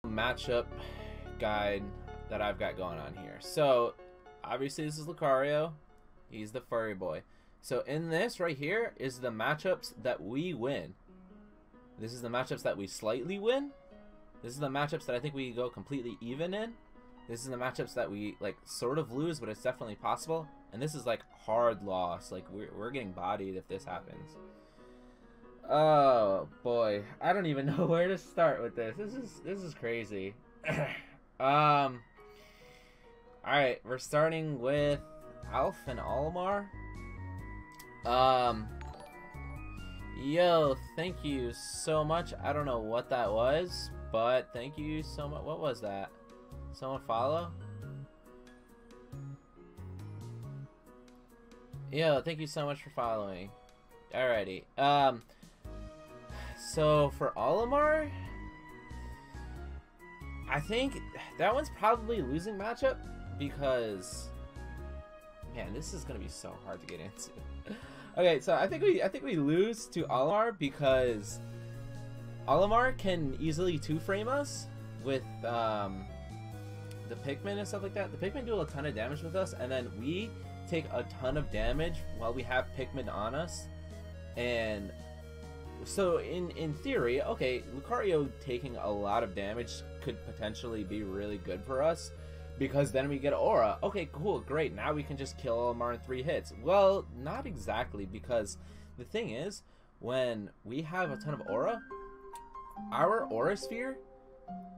matchup guide that I've got going on here. So obviously this is Lucario. He's the furry boy. So in this right here is the matchups that we win. This is the matchups that we slightly win. This is the matchups that I think we go completely even in. This is the matchups that we like sort of lose, but it's definitely possible. And this is like hard loss. Like we're getting bodied if this happens. Oh boy, I don't even know where to start with this. This is crazy. All right, we're starting with Alf and Olimar. Yo, thank you so much. I don't know what that was, but thank you so much. What was that? Someone follow? Yo, thank you so much for following. Alrighty. So for Olimar, I think that one's probably a losing matchup because, man, this is gonna be so hard to get into. Okay, so I think we lose to Olimar because Olimar can easily two-frame us with the Pikmin and stuff like that. The Pikmin do a ton of damage with us, and then we take a ton of damage while we have Pikmin on us. And so in theory, okay, Lucario taking a lot of damage could potentially be really good for us because then we get Aura. Okay, cool, great. Now we can just kill Olimar in 3 hits. Well, not exactly, because the thing is, when we have a ton of Aura, our Aura Sphere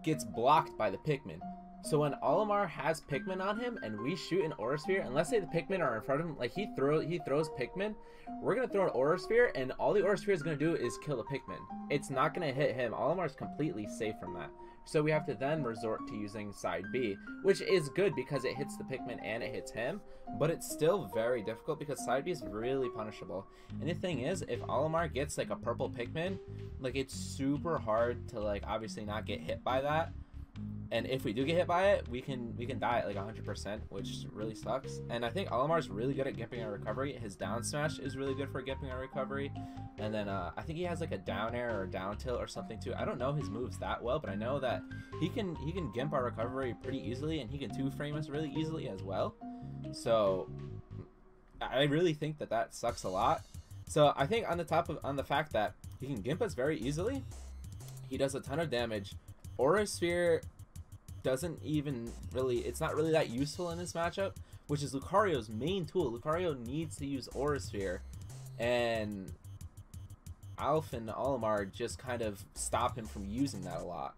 gets blocked by the Pikmin. So when Olimar has Pikmin on him and we shoot an Aura Sphere, and let's say the Pikmin are in front of him, like he throws Pikmin, we're going to throw an Aura Sphere, and all the Aura Sphere is going to do is kill the Pikmin. It's not going to hit him. Olimar's completely safe from that. So we have to then resort to using side B, which is good because it hits the Pikmin and it hits him, but it's still very difficult because side B is really punishable. And the thing is, if Olimar gets like a purple Pikmin, like it's super hard to like obviously not get hit by that. And if we do get hit by it, we can die at like 100%, which really sucks. And I think Olimar's really good at gimping our recovery. His down smash is really good for gimping our recovery. And then I think he has like a down air or down tilt or something too. I don't know his moves that well, but I know that he can gimp our recovery pretty easily, and he can two-frame us really easily as well. So I really think that sucks a lot. So I think on the fact that he can gimp us very easily, he does a ton of damage. Aura Sphere doesn't even really, it's not really that useful in this matchup, which is Lucario's main tool. Lucario needs to use Aura Sphere, and Alf and Olimar just kind of stop him from using that a lot.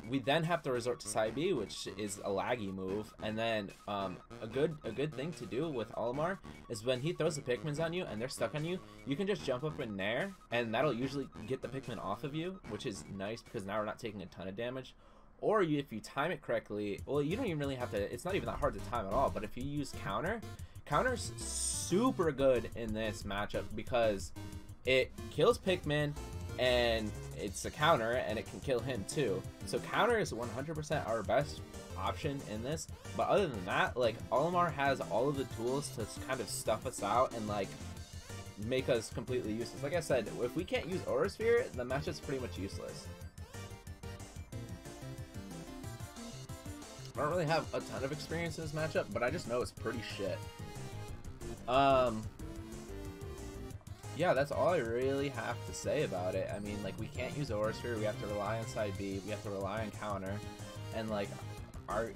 We then have to resort to side B, which is a laggy move, and then a good thing to do with Olimar is when he throws the Pikmins on you and they're stuck on you, you can just jump up in there, and that'll usually get the Pikmin off of you, which is nice because now we're not taking a ton of damage. Or if you time it correctly, well, you don't even really have to, it's not even that hard to time at all, but if you use Counter's super good in this matchup because it kills Pikmin, and it's a counter, and it can kill him too. So counter is 100% our best option in this, but other than that, like, Olimar has all of the tools to kind of stuff us out and like make us completely useless. Like I said, if we can't use Aura Sphere, the matchup's pretty much useless. I don't really have a ton of experience in this matchup, but I just know it's pretty shit. Yeah, that's all I really have to say about it. I mean, like, we can't use Aura Sphere, we have to rely on side B, we have to rely on counter, and like,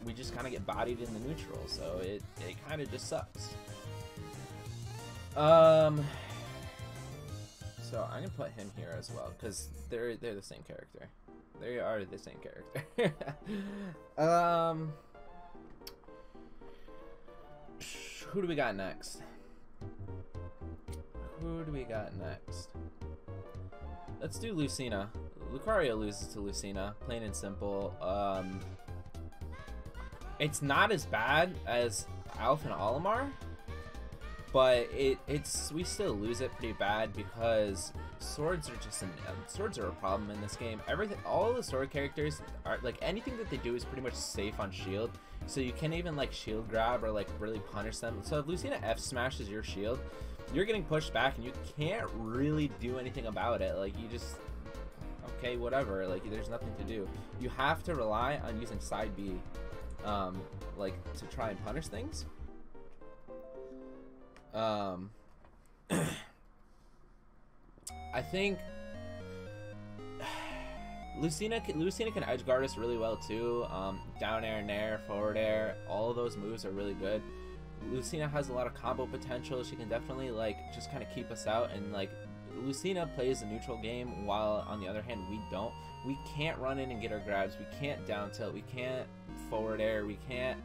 we just kind of get bodied in the neutral, so it kind of just sucks. So I'm gonna put him here as well, because they're the same character. They are the same character. Who do we got next? Let's do Lucina. Lucario loses to Lucina, plain and simple. It's not as bad as Alf and Olimar, but we still lose it pretty bad because swords are a problem in this game. All the sword characters are like, anything that they do is pretty much safe on shield, so you can't even like shield grab or like really punish them. So if Lucina F smashes your shield, you're getting pushed back and you can't really do anything about it. Like, you just, okay, whatever, like there's nothing to do. You have to rely on using side B, like to try and punish things. I think Lucina can edge guard us really well too. Down air, nair, forward air, all of those moves are really good. Lucina has a lot of combo potential. She can definitely like just kind of keep us out, and like Lucina plays a neutral game, while on the other hand we don't. We can't run in and get our grabs. We can't down tilt. We can't forward air. We can't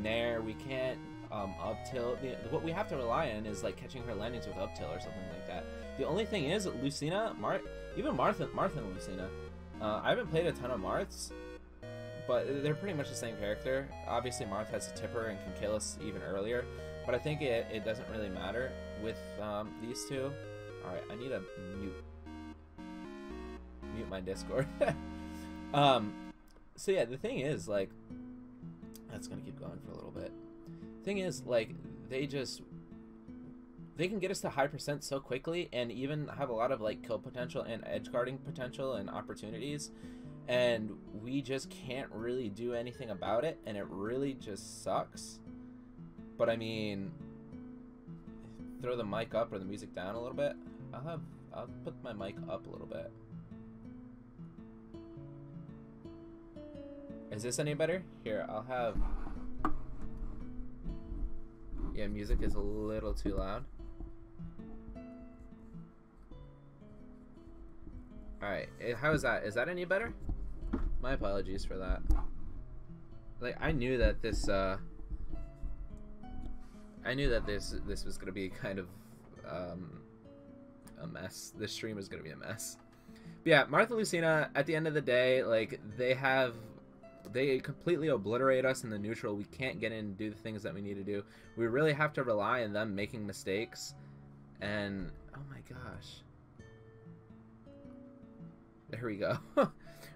nair. We can't up tilt. What we have to rely on is like catching her landings with up tilt or something like that. The only thing is Lucina, even Marth and Lucina. I haven't played a ton of Marths, but they're pretty much the same character. Obviously Marth has a tipper and can kill us even earlier, but I think it doesn't really matter with these two. Alright, I need to mute my Discord. So yeah, the thing is, like, that's gonna keep going for a little bit. Thing is, like, they can get us to high percent so quickly, and even have a lot of like kill potential and edge guarding potential and opportunities, and we just can't really do anything about it, and it really just sucks. But I mean, throw the mic up or the music down a little bit. I'll put my mic up a little bit. Is this any better? Here, I'll have... Yeah, music is a little too loud. Alright, how is that? Is that any better? My apologies for that. Like, I knew that this was gonna be kind of a mess. This stream is gonna be a mess. But yeah, Martha Lucina, at the end of the day, like, they completely obliterate us in the neutral. We can't get in and do the things that we need to do. We really have to rely on them making mistakes. And oh my gosh, there we go.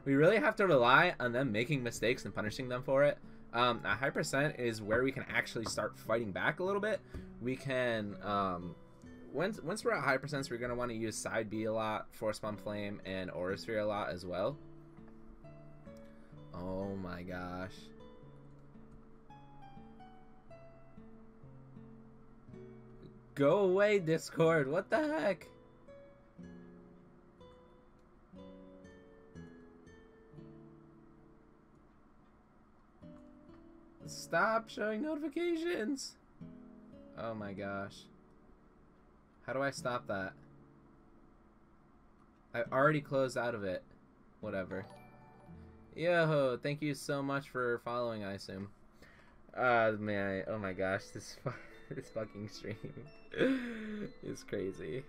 We really have to rely on them making mistakes and punishing them for it. A high percent is where we can actually start fighting back a little bit. We can once we're at high percents, we're going to want to use side B a lot, force bomb flame, and aura sphere a lot as well. Oh my gosh. Go away, Discord. What the heck? Stop showing notifications. Oh my gosh. How do I stop that? I already closed out of it. Whatever. Yo, thank you so much for following, I assume. Man, oh my gosh, this fucking stream is crazy.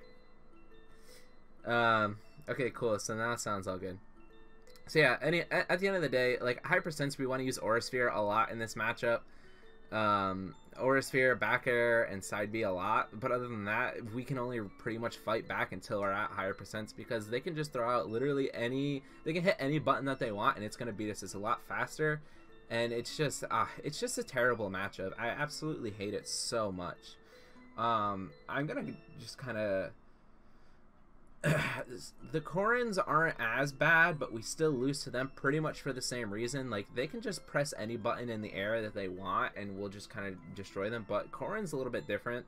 Okay, cool, so now it sounds all good. So yeah, at the end of the day, like, high percents, we want to use Aura Sphere a lot in this matchup. Aura Sphere, back air, and side B a lot, but other than that, we can only pretty much fight back until we're at higher percents, because they can just throw out literally they can hit any button that they want, and it's going to beat us. It's a lot faster, and it's just a terrible matchup. I absolutely hate it so much. I'm going to just kind of... The Corrins aren't as bad, but we still lose to them pretty much for the same reason. Like, they can just press any button in the air that they want and we'll just kind of destroy them. But Corrin's a little bit different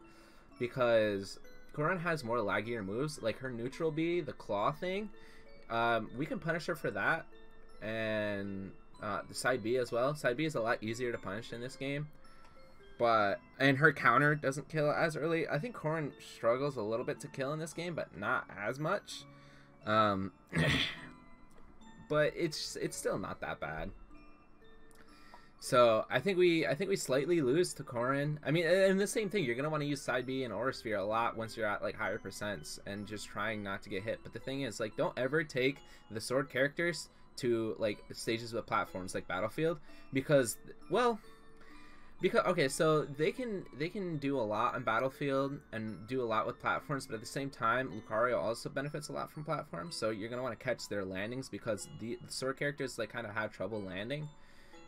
because Corrin has more laggier moves. Like her neutral B, the claw thing, we can punish her for that, and the side B as well. Side B is a lot easier to punish in this game. And her counter doesn't kill as early. I think Corrin struggles a little bit to kill in this game, but not as much. But it's still not that bad. So I think we slightly lose to Corrin. I mean, and the same thing, you're gonna want to use side B and Aura Sphere a lot once you're at like higher percents and just trying not to get hit. But the thing is, like, don't ever take the sword characters to like stages with platforms like Battlefield, because, well, okay, so they can do a lot on Battlefield and do a lot with platforms, but at the same time, Lucario also benefits a lot from platforms. So you're gonna want to catch their landings, because the sword characters like kind of have trouble landing.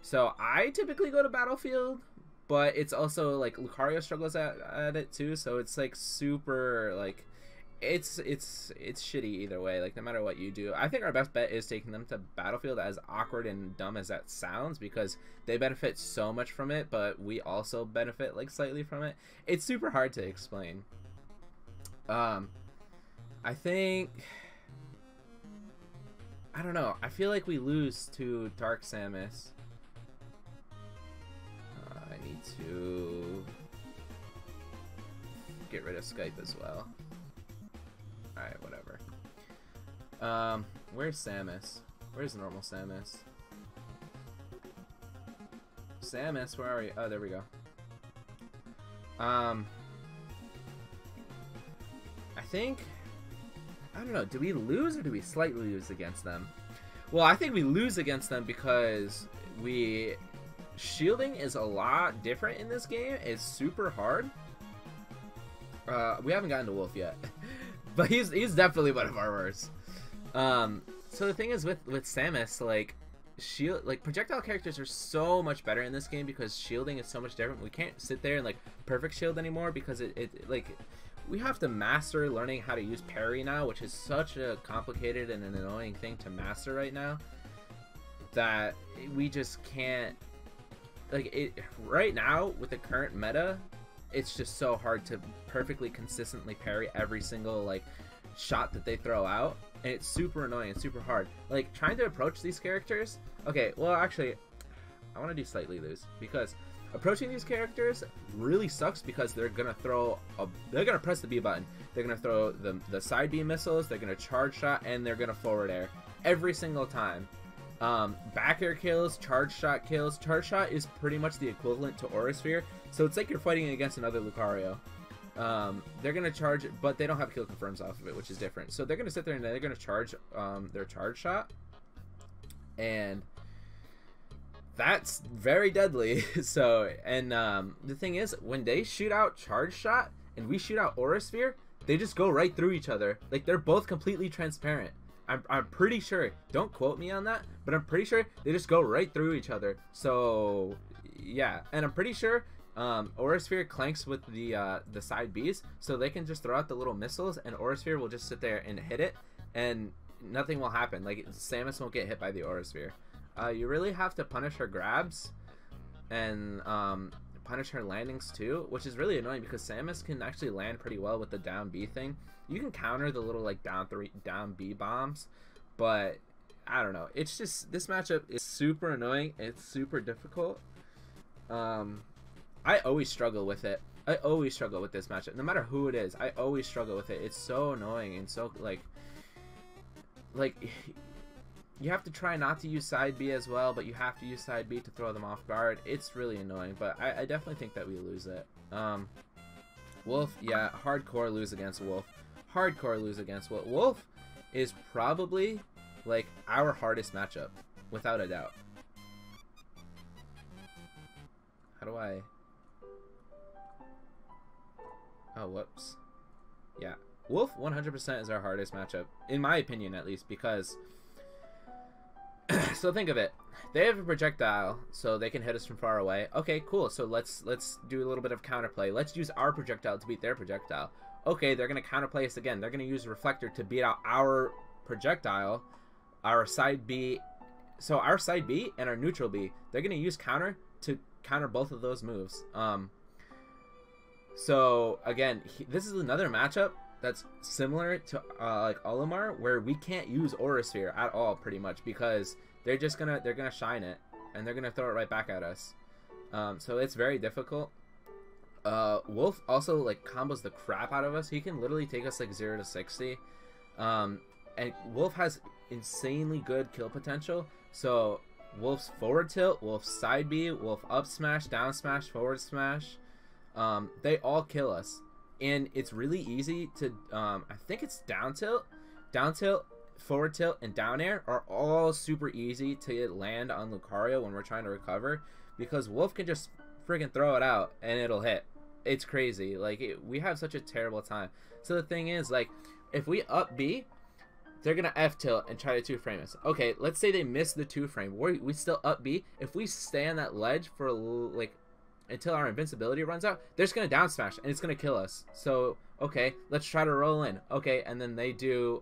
So I typically go to Battlefield, but it's also like Lucario struggles at it too. So it's like super, like, it's shitty either way. Like, no matter what you do, I think our best bet is taking them to Battlefield, as awkward and dumb as that sounds, because they benefit so much from it, but we also benefit like slightly from it. It's super hard to explain. I think, I don't know, I feel like we lose to Dark Samus. I need to get rid of Skype as well. Alright, whatever. Where's Samus? Where's normal Samus? Samus, where are you? Oh, there we go. I think, I don't know, do we lose or do we slightly lose against them? Well, I think we lose against them because shielding is a lot different in this game. It's super hard. We haven't gotten to Wolf yet. But he's definitely one of our worst. So the thing is with Samus, like projectile characters are so much better in this game because shielding is so much different. We can't sit there and like perfect shield anymore because it like we have to master learning how to use parry now, which is such a complicated and an annoying thing to master right now that we just can't, like, it right now with the current meta. It's just so hard to perfectly consistently parry every single like shot that they throw out, and it's super annoying and super hard. Like, trying to approach these characters, okay, well actually I want to do slightly lose, because approaching these characters really sucks because they're gonna press the B button, they're gonna throw the side B missiles, they're gonna charge shot, and they're gonna forward air every single time. Back air kills, charge shot kills. Charge shot is pretty much the equivalent to Aura Sphere, so it's like you're fighting against another Lucario. They're gonna charge, but they don't have kill confirms off of it, which is different. So they're gonna sit there and they're gonna charge their charge shot, and that's very deadly. So, and the thing is, when they shoot out charge shot and we shoot out Aura Sphere, they just go right through each other. Like, they're both completely transparent. I'm pretty sure, don't quote me on that, but I'm pretty sure they just go right through each other. So yeah, and I'm pretty sure Aura Sphere clanks with the side Bs, so they can just throw out the little missiles and Aura Sphere will just sit there and hit it, and nothing will happen. Like, Samus won't get hit by the Aura Sphere. You really have to punish her grabs and punish her landings too, which is really annoying because Samus can actually land pretty well with the down B thing. You can counter the little like down B bombs, but I don't know. It's just, this matchup is super annoying. It's super difficult. I always struggle with it. I always struggle with this matchup. No matter who it is, I always struggle with it. It's so annoying and so like you have to try not to use side B as well, but you have to use side B to throw them off guard. It's really annoying, but I definitely think that we lose it. Wolf, yeah, hardcore lose against Wolf. Hardcore lose against Wolf. Wolf is probably like our hardest matchup, without a doubt. How do I... Oh, whoops. Yeah, Wolf 100% is our hardest matchup, in my opinion at least, because... So think of it. They have a projectile, so they can hit us from far away. Okay, cool. So let's do a little bit of counterplay. Let's use our projectile to beat their projectile. Okay, they're going to counterplay us again. They're going to use Reflector to beat out our projectile, our side B. So our side B and our neutral B, they're going to use counter to counter both of those moves. So again, this is another matchup that's similar to like Olimar, where we can't use Aura Sphere at all, pretty much, because they're gonna shine it and they're gonna throw it right back at us. So it's very difficult. Wolf also like combos the crap out of us. He can literally take us like 0 to 60. And Wolf has insanely good kill potential. So Wolf's forward tilt, Wolf's side B, Wolf up smash, down smash, forward smash, they all kill us. And it's really easy to, I think it's down tilt, forward tilt, and down air are all super easy to land on Lucario when we're trying to recover, because Wolf can just friggin' throw it out and it'll hit. It's crazy. Like, we have such a terrible time. So the thing is, like, if we up B, they're gonna F tilt and try to 2-frame us. Okay, let's say they miss the 2-frame. We still up B. If we stay on that ledge for like until our invincibility runs out, they're just gonna down smash and it's gonna kill us. So okay, let's try to roll in. Okay, and then they do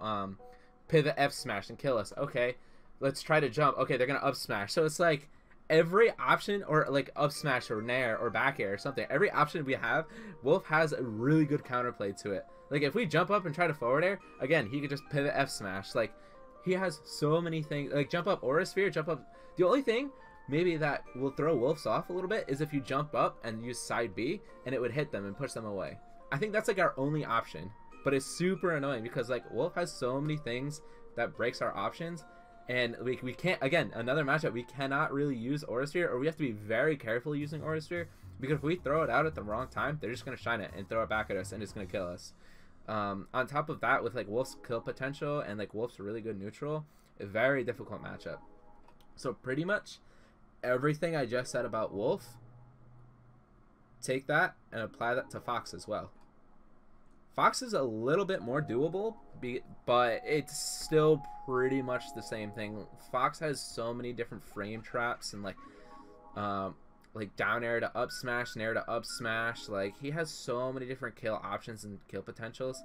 pivot F smash and kill us. Okay, let's try to jump. Okay, they're gonna up smash. So it's like every option, or like up smash or nair or back air or something, every option we have, Wolf has a really good counterplay to it. Like if we jump up and try to forward air, again, he could just pivot F smash. Like he has so many things, like jump up Aura Sphere, jump up. The only thing maybe that will throw Wolves off a little bit is if you jump up and use side B and it would hit them and push them away. I think that's like our only option, but it's super annoying because like Wolf has so many things that breaks our options, and we can't, again, another matchup, we cannot really use Aura Sphere, or we have to be very careful using Aura Sphere, because if we throw it out at the wrong time, they're just going to shine it and throw it back at us and it's going to kill us. On top of that, with like Wolf's kill potential and like Wolf's really good neutral, a very difficult matchup. So pretty much everything I just said about Wolf, take that and apply that to Fox as well. Fox is a little bit more doable, but it's still pretty much the same thing. Fox has so many different frame traps and like down air to up smash, nair to up smash. Like he has so many different kill options and kill potentials.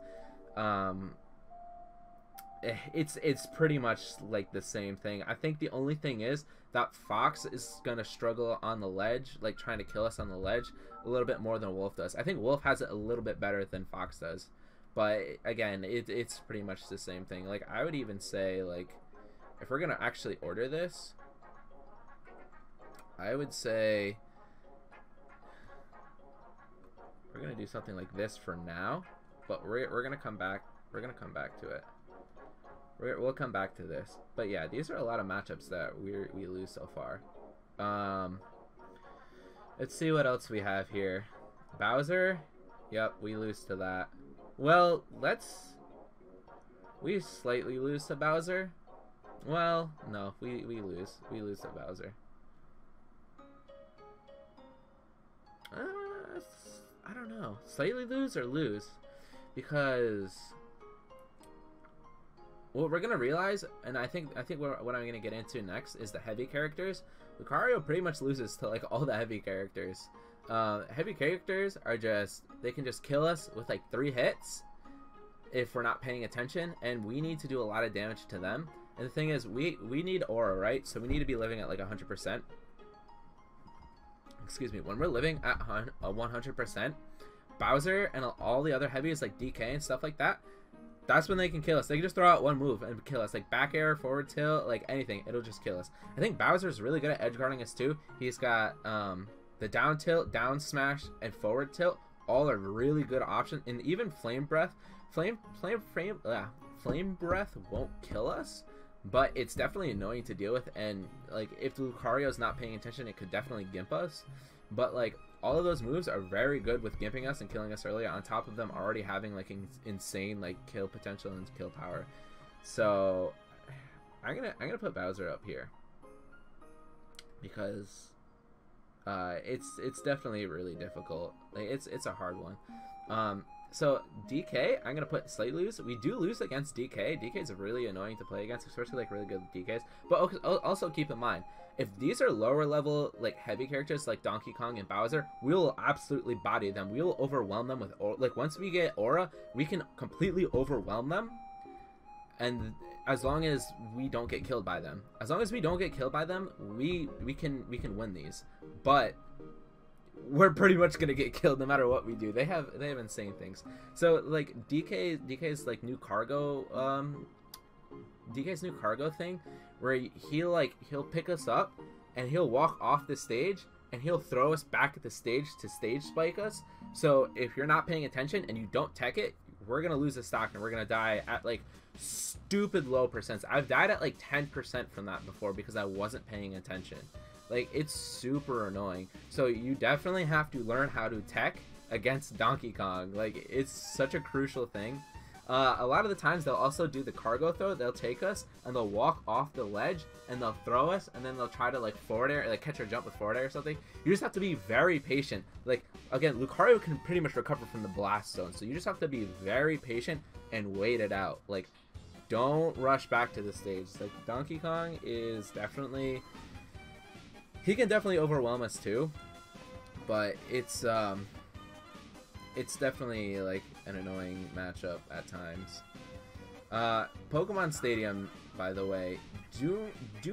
It's pretty much like the same thing. I think the only thing is that Fox is gonna struggle on the ledge, like trying to kill us on the ledge a little bit more than Wolf does. I think Wolf has it a little bit better than Fox does, but again, it's pretty much the same thing. Like I would even say, like, if we're gonna actually order this, I would say we're gonna do something like this for now, but we're gonna come back. We're gonna come back to it. We'll come back to this, but yeah, these are a lot of matchups that we lose so far. Let's see what else we have here. Bowser, yep, we lose to that. Well, we slightly lose to Bowser. Well, no, we lose to Bowser. I don't know, slightly lose or lose, because what we're gonna realize, and I think what I'm gonna get into next is the heavy characters. Lucario pretty much loses to like all the heavy characters. Heavy characters are they can just kill us with like 3 hits if we're not paying attention, and we need to do a lot of damage to them. And the thing is, we need aura, right? So we need to be living at like 100%. Excuse me. When we're living at 100%, Bowser and all the other heavies like DK and stuff like that, that's when they can kill us. They can just throw out one move and kill us, like back air, forward tilt, like anything. It'll just kill us. I think Bowser's really good at edge guarding us too. He's got the down tilt, down smash, and forward tilt. All are really good options. And even Flame Breath, Flame Breath won't kill us, but it's definitely annoying to deal with. And like if Lucario's not paying attention, it could definitely gimp us. But like all of those moves are very good with gimping us and killing us early, on top of them already having like insane like kill potential and kill power. So I'm gonna put Bowser up here because it's definitely really difficult. Like it's a hard one. So DK, I'm gonna put slightly lose. We do lose against DK. DK is really annoying to play against, especially like really good DKs. But also keep in mind, if these are lower level like heavy characters like Donkey Kong and Bowser, we will absolutely body them. We will overwhelm them with like once we get aura, we can completely overwhelm them. And as long as we don't get killed by them, we can win these. But we're pretty much gonna get killed no matter what we do. They have insane things. So like DK's like new cargo DK's new cargo thing, where he'll pick us up and he'll walk off the stage and he'll throw us back at the stage to stage spike us. So if you're not paying attention and you don't tech it, we're gonna lose the stock and we're gonna die at like stupid low percents. I've died at like 10% from that before because I wasn't paying attention. Like it's super annoying. So you definitely have to learn how to tech against Donkey Kong. Like it's such a crucial thing. A lot of the times they'll also do the cargo throw. They'll take us and they'll walk off the ledge and they'll throw us, and then they'll try to like forward air, like catch or jump with forward air or something. You just have to be very patient. Like again, Lucario can pretty much recover from the blast zone, so you just have to be very patient and wait it out. Like don't rush back to the stage. Like Donkey Kong is definitely, he can definitely overwhelm us too. but it's definitely like an annoying matchup at times. Pokemon Stadium, by the way, do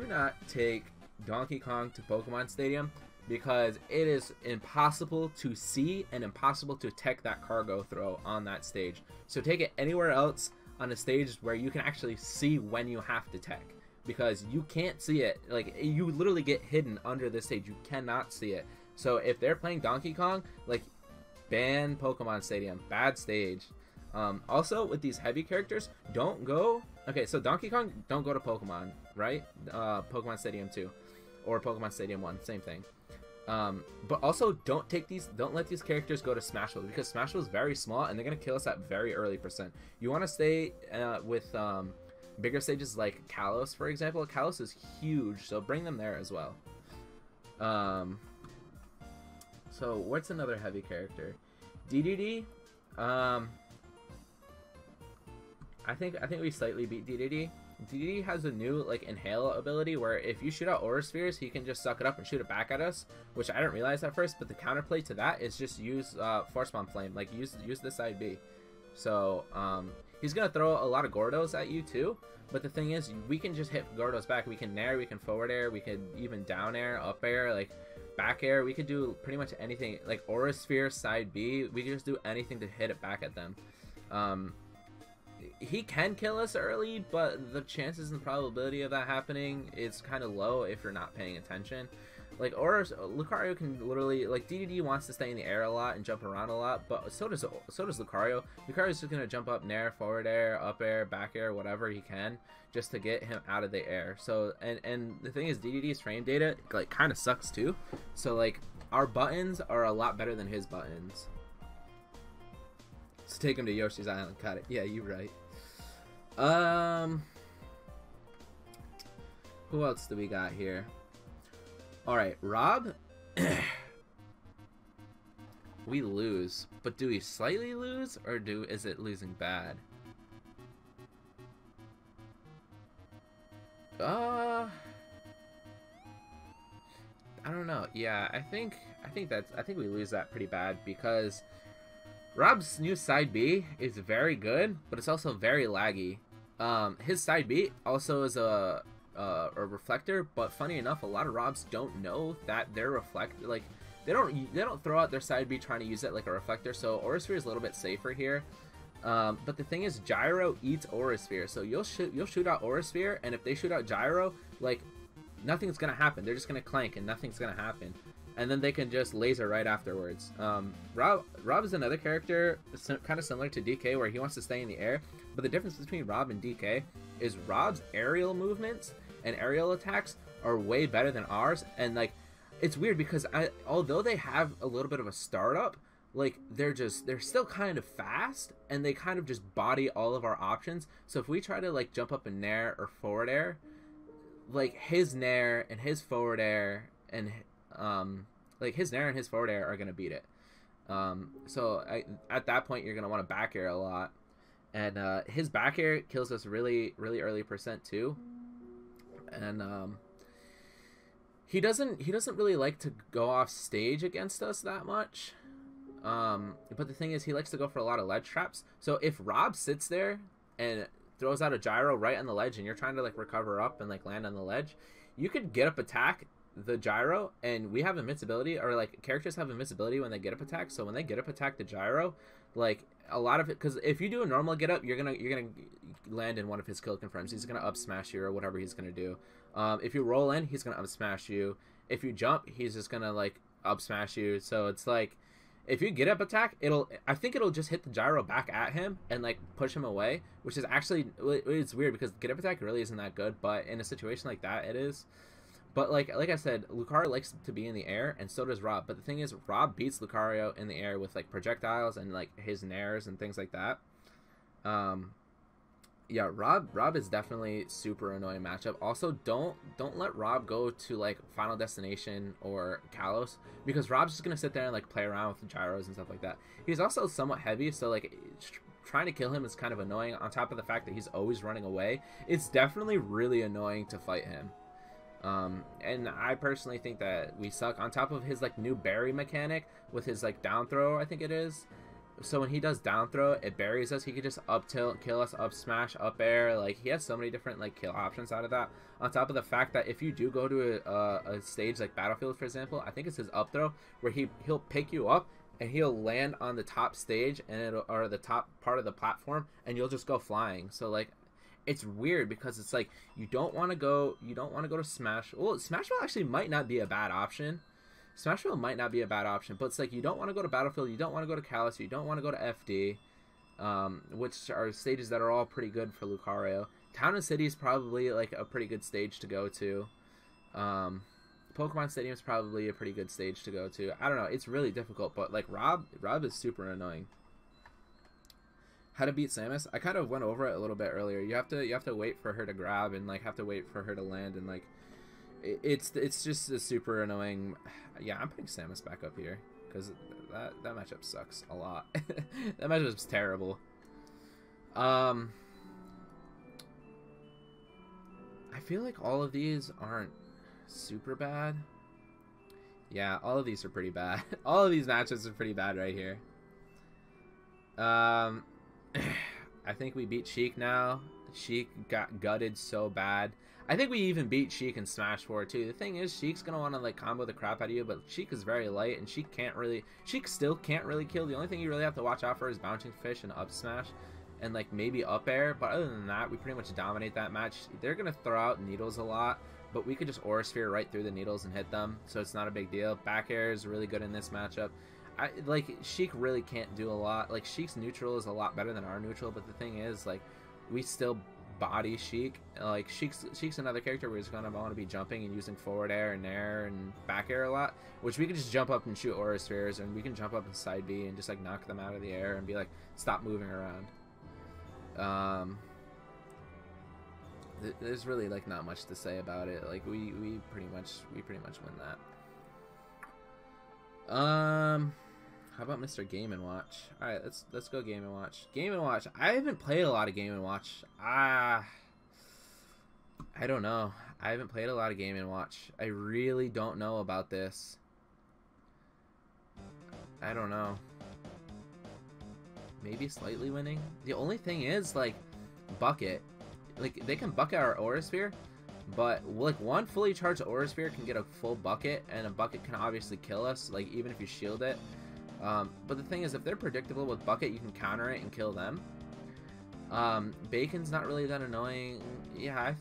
not take Donkey Kong to Pokemon Stadium, because it is impossible to see and impossible to tech that cargo throw on that stage. So take it anywhere else on a stage where you can actually see when you have to tech, because you can't see it. Like, you literally get hidden under the stage. You cannot see it. So if they're playing Donkey Kong, like, ban Pokemon Stadium. Bad stage. Also, with these heavy characters, don't go... Okay, so Donkey Kong, don't go to Pokemon, right? Pokemon Stadium 2. Or Pokemon Stadium 1, same thing. But also, don't let these characters go to Smashville, because Smashville is very small, and they're going to kill us at very early percent. You want to stay with bigger stages like Kalos, for example. Kalos is huge, so bring them there as well. So, what's another heavy character? DDD? I think we slightly beat DDD. DDD has a new like inhale ability where if you shoot out Aura Spheres, he can just suck it up and shoot it back at us, which I didn't realize at first. But the counterplay to that is just use Force Bomb Flame, like use the side B. So he's gonna throw a lot of Gordos at you too. But the thing is, we can just hit Gordos back. We can nair, we can forward air, we could even down air, up air, like back air. We could do pretty much anything. Like Aura Sphere side B, we can just do anything to hit it back at them. He can kill us early, but the chances and probability of that happening is kind of low if you're not paying attention. Like, Lucario can literally, like, DDD wants to stay in the air a lot and jump around a lot, but so does Lucario. Lucario's just gonna jump up nair, forward air, up air, back air, whatever he can, just to get him out of the air. So, and the thing is, DDD's frame data, like, kind of sucks too. So, like, our buttons are a lot better than his buttons. So take him to Yoshi's Island. Got it. Yeah, you're right. Who else do we got here? Alright, Rob. We lose. But do we slightly lose? Or is it losing bad? I don't know. Yeah, I think we lose that pretty bad, because Rob's new side B is very good, but it's also very laggy. His side B also is a reflector, but funny enough, a lot of Robs don't know that they're reflect. Like, they don't throw out their side B trying to use it like a reflector. So Aura Sphere is a little bit safer here. But the thing is, Gyro eats Aura Sphere, so you'll shoot out Aura Sphere, and if they shoot out Gyro, like, nothing's gonna happen. They're just gonna clank, and nothing's gonna happen. And then they can just laser right afterwards. Rob is another character kind of similar to DK, where he wants to stay in the air. But the difference between Rob and DK is Rob's aerial movements and aerial attacks are way better than ours. And like, it's weird because although they have a little bit of a startup, like they're still kind of fast, and they kind of just body all of our options. So if we try to like jump up in nair or forward air, like his nair and his forward air and like his nair and his forward air are gonna beat it. So at that point you're gonna want to back air a lot, and his back air kills us really early percent too. And he doesn't really like to go off stage against us that much. But the thing is, he likes to go for a lot of ledge traps. So if Rob sits there and throws out a gyro right on the ledge, and you're trying to like recover up and like land on the ledge, you could get up attack the gyro, and we have invincibility, or like characters have invincibility when they get up attack. So when they get up attack the gyro, like a lot of it, because if you do a normal get up, you're gonna land in one of his kill confirms. He's gonna up smash you or whatever he's gonna do. If you roll in, he's gonna up smash you. If you jump, he's just gonna like up smash you. So it's like, if you get up attack, I think it'll just hit the gyro back at him and like push him away, which is actually, it's weird because get up attack really isn't that good, but in a situation like that it is. But like I said, Lucario likes to be in the air, and so does Rob. But the thing is, Rob beats Lucario in the air with like projectiles and like his nairs and things like that. Yeah, Rob is definitely super annoying matchup. Also, don't let Rob go to like Final Destination or Kalos, because Rob's just gonna sit there and like play around with the gyros and stuff like that. He's also somewhat heavy, so like trying to kill him is kind of annoying. On top of the fact that he's always running away, it's definitely really annoying to fight him. And I personally think that we suck. On top of his like new berry mechanic with his like down throw, I think it is. So when he does down throw, it buries us. He could just up tilt, kill us, up smash, up air. Like he has so many different like kill options out of that. On top of the fact that if you do go to a stage like Battlefield, for example, I think it's his up throw where he'll pick you up and he'll land on the top stage and or the top part of the platform, and you'll just go flying. So like, it's weird because it's like you don't want to go to Smash. Well, Smashville actually might not be a bad option. Smashville might not be a bad option, but it's like you don't want to go to Battlefield, you don't want to go to Kalos, you don't want to go to FD, which are stages that are all pretty good for Lucario. Town and City is probably like a pretty good stage to go to. Pokemon Stadium is probably a pretty good stage to go to. I don't know, it's really difficult, but like Rob is super annoying. How to beat Samus? I kind of went over it a little bit earlier. You have to wait for her to grab and like have to wait for her to land, and like it's just a super annoying. Yeah, I'm putting Samus back up here because that matchup sucks a lot. That matchup's terrible. I feel like all of these aren't super bad. Yeah, all of these are pretty bad. All of these matchups are pretty bad right here. I think we beat Sheik now. Sheik got gutted so bad. I think we even beat Sheik in Smash 4 too. The thing is, Sheik's gonna want to like combo the crap out of you, but Sheik is very light, and Sheik still can't really kill. The only thing you really have to watch out for is bouncing fish and up smash, and like maybe up air. But other than that, we pretty much dominate that match. They're gonna throw out needles a lot, but we could just Aura Sphere right through the needles and hit them, so it's not a big deal. Back air is really good in this matchup. Like Sheik really can't do a lot. Like Sheik's neutral is a lot better than our neutral, but the thing is, like, we still body Sheik. Like Sheik's another character where he's gonna want to be jumping and using forward air and back air a lot, which we can just jump up and shoot Aura Spheres, and we can jump up in side B and just like knock them out of the air and be like, stop moving around. There's really like not much to say about it. Like we pretty much win that. How about Mr. Game & Watch? Alright, let's go Game & Watch. Game & Watch. I haven't played a lot of Game & Watch. I don't know. I haven't played a lot of Game & Watch. I really don't know about this. I don't know. Maybe slightly winning? The only thing is, like, bucket. Like, they can bucket our Aura Sphere, but, like, one fully charged Aura Sphere can get a full bucket, and a bucket can obviously kill us, like, even if you shield it. But the thing is, if they're predictable with bucket, you can counter it and kill them. Bacon's not really that annoying. Yeah, I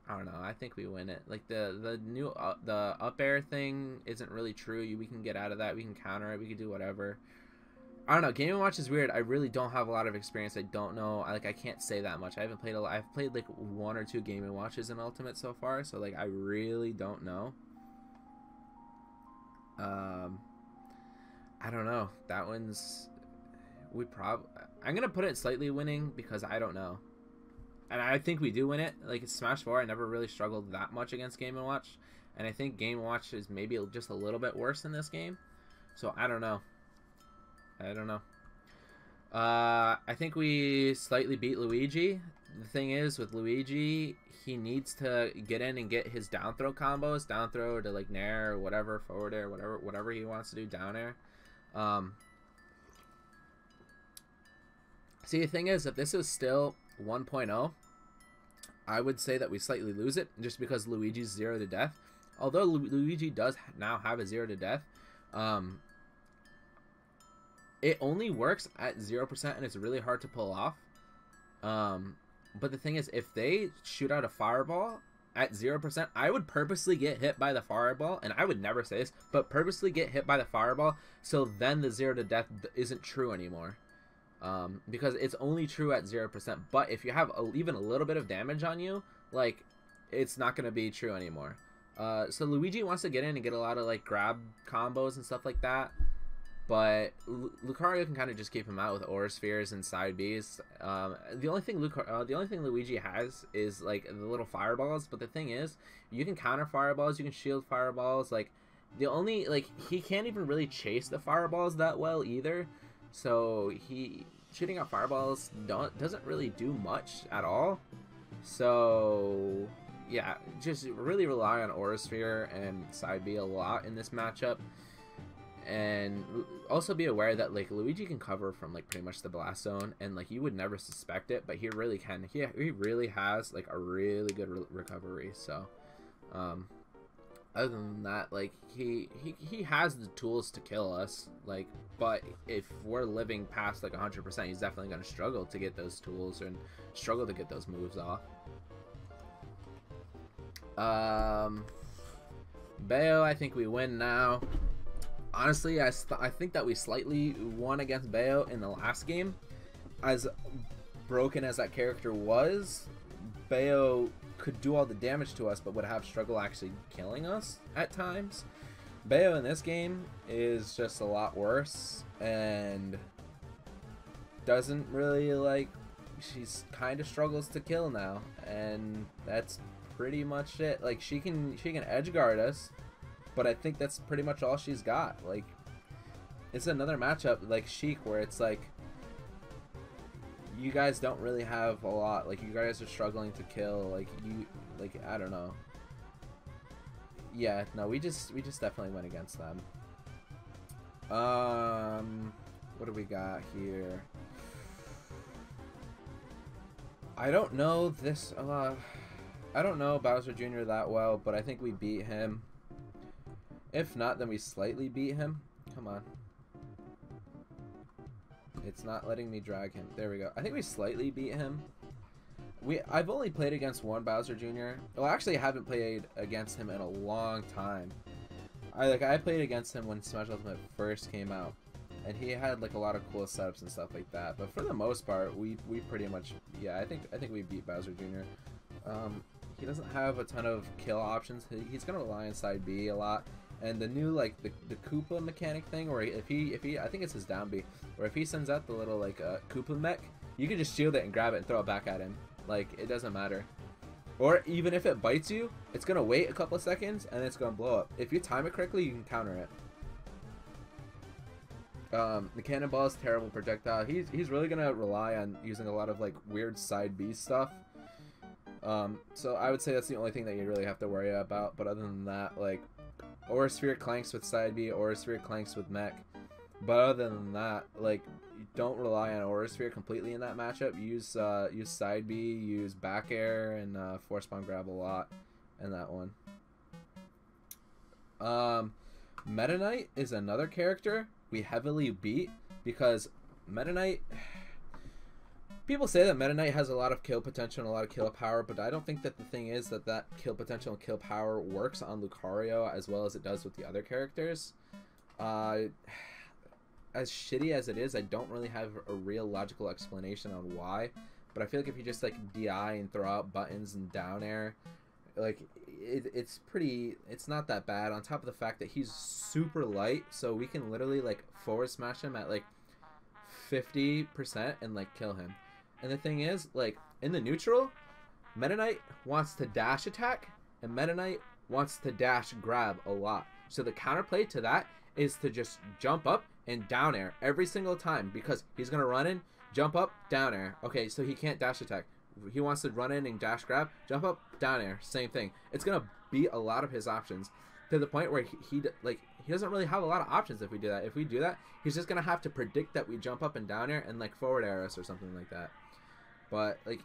don't know. I think we win it. Like the new the up air thing isn't really true. We can get out of that. We can counter it. We can do whatever. I don't know. Game & Watch is weird. I really don't have a lot of experience. I don't know. I can't say that much. I haven't played a lot. I've played like 1 or 2 Game & Watches in Ultimate so far. So like I really don't know. I don't know. That one's... I'm going to put it slightly winning because I don't know. And I think we do win it. Like, it's Smash 4. I never really struggled that much against Game & Watch. And I think Game & Watch is maybe just a little bit worse in this game. So, I don't know. I think we slightly beat Luigi. The thing is, with Luigi, he needs to get in and get his down throw combos. Down throw to, like, nair or whatever, forward air, whatever he wants to do, down air. See, the thing is, if this is still 1.0, I would say that we slightly lose it, just because Luigi's 0 to death. Although Luigi does now have a 0 to death, it only works at 0%, and it's really hard to pull off. But the thing is, if they shoot out a fireball at 0%, I would purposely get hit by the fireball, and I would never say this, but purposely get hit by the fireball, so then the 0 to death isn't true anymore. Because it's only true at 0%, but if you have even a little bit of damage on you, like, it's not going to be true anymore. So Luigi wants to get in and get a lot of, like, grab combos and stuff like that, but Lucario can kind of just keep him out with Aura Spheres and side Bs. The only thing Luigi has is like the little fireballs. But the thing is, you can counter fireballs, you can shield fireballs. Like he can't even really chase the fireballs that well either. So shooting out fireballs doesn't really do much at all. So yeah, just really rely on Aura Sphere and Side B a lot in this matchup. And also be aware that like Luigi can cover from like pretty much the blast zone, and like you would never suspect it, but he really can. He really has like a really good recovery. So other than that, like he has the tools to kill us, like, but if we're living past like 100%, he's definitely going to struggle to get those tools and struggle to get those moves off. Bayo, I think we win now. Honestly, I think that we slightly won against Bayo in the last game. As broken as that character was, Bayo could do all the damage to us, but would have struggle actually killing us at times. Bayo in this game is just a lot worse, and doesn't really like, she's kind of struggles to kill now, and that's pretty much it. Like she can edge guard us, but I think that's pretty much all she's got. Like, it's another matchup like Sheik where it's like you guys don't really have a lot. Like, you guys are struggling to kill. Like, I don't know. Yeah, no, we just definitely went against them. What do we got here? I don't know this. I don't know Bowser Jr. that well, but I think we beat him. If not, then we slightly beat him. Come on. It's not letting me drag him. There we go. I think we slightly beat him. I've only played against one Bowser Jr. Well, actually, I haven't played against him in a long time. I played against him when Smash Ultimate first came out, and he had like a lot of cool setups and stuff like that. But for the most part, we pretty much, yeah, I think we beat Bowser Jr. He doesn't have a ton of kill options. He's gonna rely on side B a lot. And the new, like, the Koopa mechanic thing, where if he I think it's his down B, where if he sends out the little, like, Koopa mech, you can just shield it and grab it and throw it back at him. Like, it doesn't matter. Or even if it bites you, it's going to wait a couple of seconds, and it's going to blow up. If you time it correctly, you can counter it. The cannonball is terrible projectile. He's really going to rely on using a lot of, like, weird side B stuff. So I would say that's the only thing that you really have to worry about. But other than that, like, Aura Sphere clanks with side B, Aura Sphere clanks with mech. But other than that, like, you don't rely on Aura Sphere completely in that matchup. Use side B, use back air, and force bomb grab a lot in that one. Meta Knight is another character we heavily beat because Meta Knight, people say that Meta Knight has a lot of kill potential and a lot of kill power, but I don't think that the thing is that kill potential and kill power works on Lucario as well as it does with the other characters. As shitty as it is, I don't really have a real logical explanation on why, but I feel like if you just like DI and throw out buttons and down air, like it's not that bad, on top of the fact that he's super light, so we can literally like forward smash him at like 50% and like kill him. And the thing is, like, in the neutral, Meta Knight wants to dash attack, and Meta Knight wants to dash grab a lot. So the counterplay to that is to just jump up and down air every single time, because he's going to run in, jump up, down air. Okay, so he can't dash attack. He wants to run in and dash grab, jump up, down air, same thing. It's going to beat a lot of his options to the point where he doesn't really have a lot of options if we do that. If we do that, he's just going to have to predict that we jump up and down air and like forward air us or something like that. But like,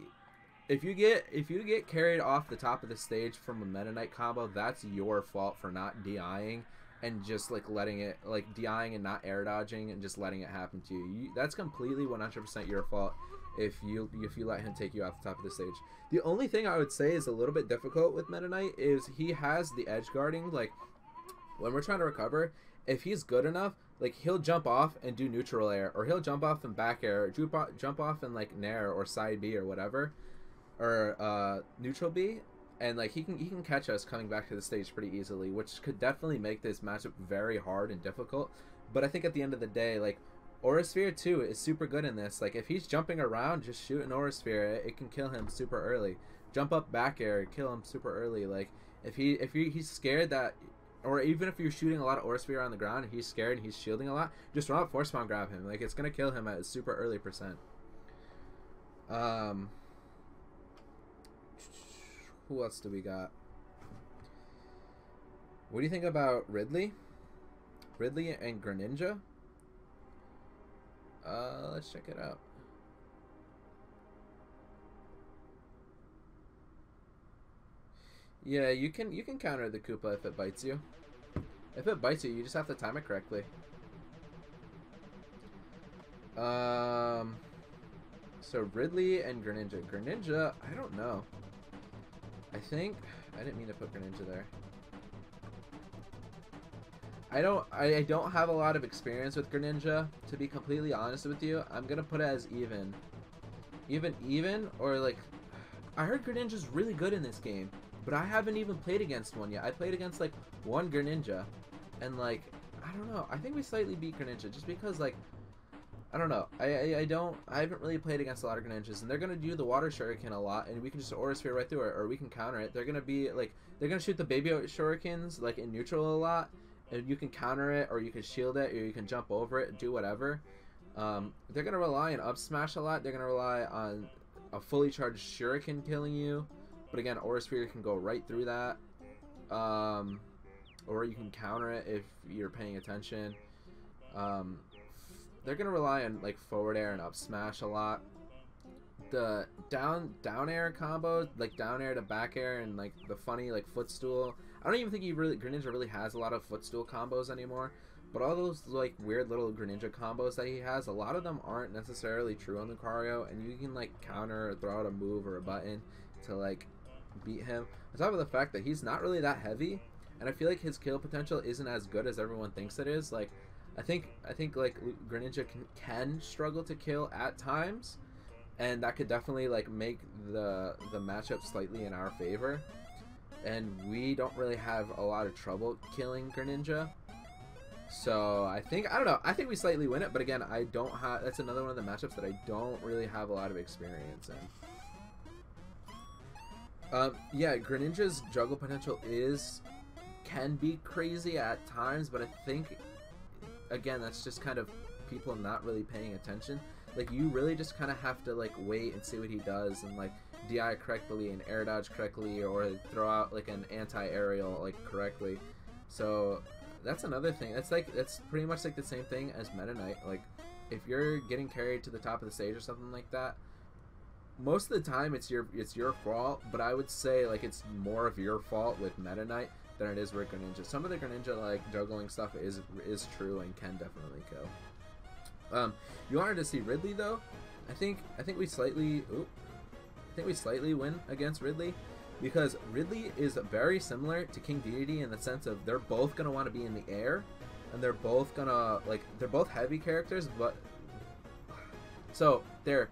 if you get carried off the top of the stage from a Meta Knight combo, that's your fault for not DIing and just like letting it, like DIing and not air dodging and just letting it happen to you. That's completely 100% your fault if you let him take you off the top of the stage. The only thing I would say is a little bit difficult with Meta Knight is he has the edge guarding. Like, when we're trying to recover, if he's good enough, like, he'll jump off and do neutral air, or he'll jump off and back air, or jump off and like nair or side B or whatever, or neutral B, and like he can catch us coming back to the stage pretty easily, which could definitely make this matchup very hard and difficult. But I think at the end of the day, like, Aura Sphere too is super good in this. Like, if he's jumping around, just shoot an Aura Sphere, it can kill him super early. Jump up back air, kill him super early. Like, if he's scared that, or even if you're shooting a lot of Aura Sphere on the ground and he's scared and he's shielding a lot, just run up force bomb grab him. Like, it's gonna kill him at a super early %. Who else do we got? What do you think about Ridley? Ridley and Greninja? Let's check it out. Yeah, you can counter the Koopa if it bites you. If it bites you, you just have to time it correctly. So Ridley and Greninja. Greninja, I don't know. I didn't mean to put Greninja there. I don't have a lot of experience with Greninja, to be completely honest with you. I'm gonna put it as even. Even, or like, I heard Greninja's really good in this game, but I haven't even played against one yet. I played against like one Greninja, and like, I don't know. I think we slightly beat Greninja just because like, I don't know. I haven't really played against a lot of Greninjas, and they're gonna do the water shuriken a lot, and we can just Aura Sphere right through it, or we can counter it. They're gonna be like, they're gonna shoot the baby shurikens like in neutral a lot, and you can counter it, or you can shield it, or you can jump over it, do whatever. They're gonna rely on up smash a lot. They're gonna rely on a fully charged shuriken killing you, but again, Aura Sphere can go right through that, or you can counter it if you're paying attention. They're gonna rely on like forward air and up smash a lot. The down air combo, like down air to back air, and like the funny like footstool. I don't even think Greninja really has a lot of footstool combos anymore. But all those like weird little Greninja combos that he has, a lot of them aren't necessarily true on Lucario, and you can like counter or throw out a move or a button to like beat him. On top of the fact that he's not really that heavy, and I feel like his kill potential isn't as good as everyone thinks it is. Like I think like Greninja can struggle to kill at times, and that could definitely like make the matchup slightly in our favor. And we don't really have a lot of trouble killing Greninja. So I don't know, I think we slightly win it, but again, I don't have, that's another one of the matchups that I don't really have a lot of experience in. Yeah, Greninja's juggle potential can be crazy at times, but I think, again, that's just kind of people not really paying attention. Like, you really just kind of have to like wait and see what he does, and like DI correctly and air dodge correctly, or throw out like an anti-aerial like correctly. So that's another thing. That's pretty much like the same thing as Meta Knight. Like, if you're getting carried to the top of the stage or something like that, most of the time it's your fault. But I would say like it's more of your fault with Meta Knight than it is with Greninja. Some of the Greninja like juggling stuff is true and can definitely kill. You wanted to see Ridley though. I think we slightly win against Ridley, because Ridley is very similar to King Dedede in the sense of they're both gonna want to be in the air, and they're both gonna like, they're both heavy characters, but so they're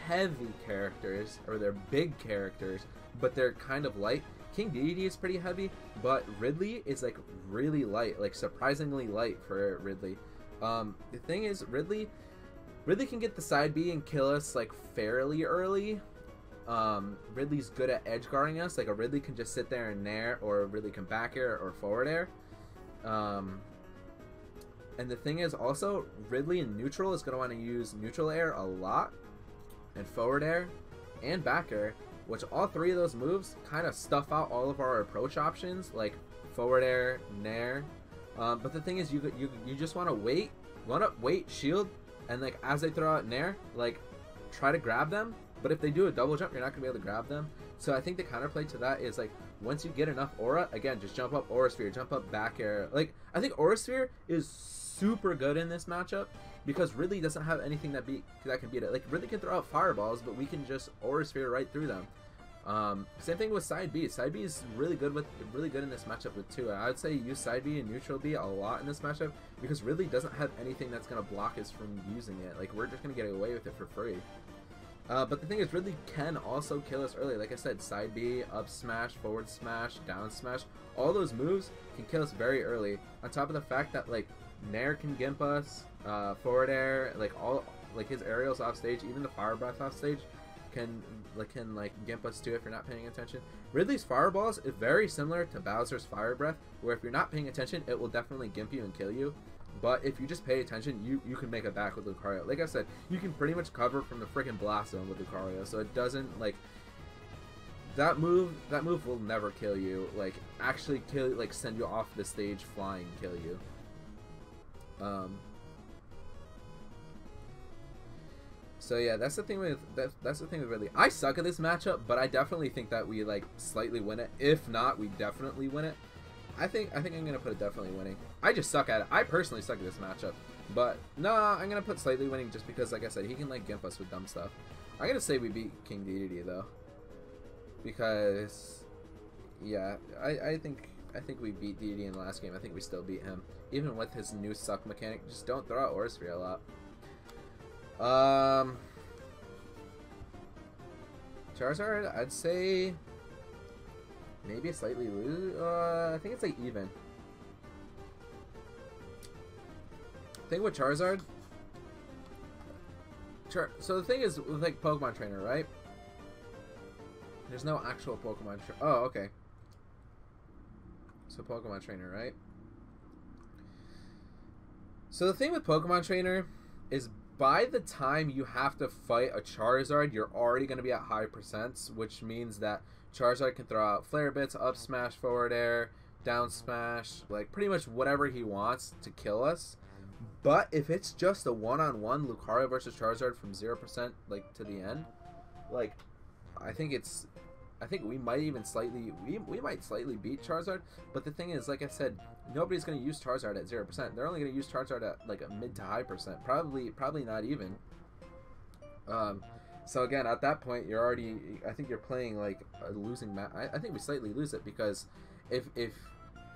heavy characters, or they're big characters, but they're kind of light. King Dedede is pretty heavy, but Ridley is like really light, like surprisingly light for Ridley. The thing is, Ridley can get the side B and kill us like fairly early. Ridley's good at edge guarding us. Like a Ridley can just sit there and nair, or a Ridley can back air or forward air. And the thing is also, Ridley in neutral is going to want to use neutral air a lot, and forward air and back air, which all three of those moves kind of stuff out all of our approach options, like forward air, nair. But the thing is, you just want to wait, shield, and like as they throw out nair, like try to grab them. But if they do a double jump, you're not going to be able to grab them. So I think the counterplay to that is like, once you get enough aura, again, just jump up Aura Sphere, jump up back air. Like, I think Aura Sphere is super good in this matchup, because Ridley doesn't have anything that can beat it. Like, Ridley can throw out fireballs, but we can just Aura Sphere right through them. Same thing with side B. Side B is really good in this matchup with two. I would say use side B and neutral B a lot in this matchup, because Ridley doesn't have anything that's going to block us from using it. Like, we're just going to get away with it for free. But the thing is, Ridley can also kill us early. Like I said, side B, up smash, forward smash, down smash, all those moves can kill us very early. On top of the fact that like nair can gimp us, forward air, like his aerials off stage, even the fire breath off stage can gimp us too if you're not paying attention. Ridley's fireballs is very similar to Bowser's fire breath, where if you're not paying attention, it will definitely gimp you and kill you. But if you just pay attention, you can make it back with Lucario. Like I said, you can pretty much cover from the freaking blast zone with Lucario, so it doesn't like, that move will never kill you. Like, actually kill, like, send you off the stage flying, kill you. So yeah, that's the thing with Ridley. I suck at this matchup, but I definitely think that we like slightly win it. If not, we definitely win it. I think I'm gonna put it definitely winning. I just suck at it. I personally suck at this matchup, but nah, I'm gonna put slightly winning just because, like I said, he can like gimp us with dumb stuff. I'm gonna say we beat King Dedede though, because yeah, I think we beat Dedede in the last game. I think we still beat him, even with his new suck mechanic. Just don't throw out Aura Sphere a lot. Charizard, I'd say maybe a slightly lose. I think it's like even. Thing with Charizard. So the thing is with like Pokemon Trainer, right? There's no actual Pokemon. Oh, okay. So Pokemon Trainer, right? So the thing with Pokemon Trainer is, by the time you have to fight a Charizard, you're already going to be at high percents, which means that Charizard can throw out Flare Bits, up smash, forward air, down smash, like pretty much whatever he wants to kill us. But if it's just a one-on-one Lucario versus Charizard from 0% like to the end, like I think we might even slightly we might slightly beat Charizard. But the thing is, like I said, nobody's going to use Charizard at 0%. They're only going to use Charizard at like a mid to high percent, probably not even. So again, at that point, you're already, I think you're playing like a losing match. I think we slightly lose it, because if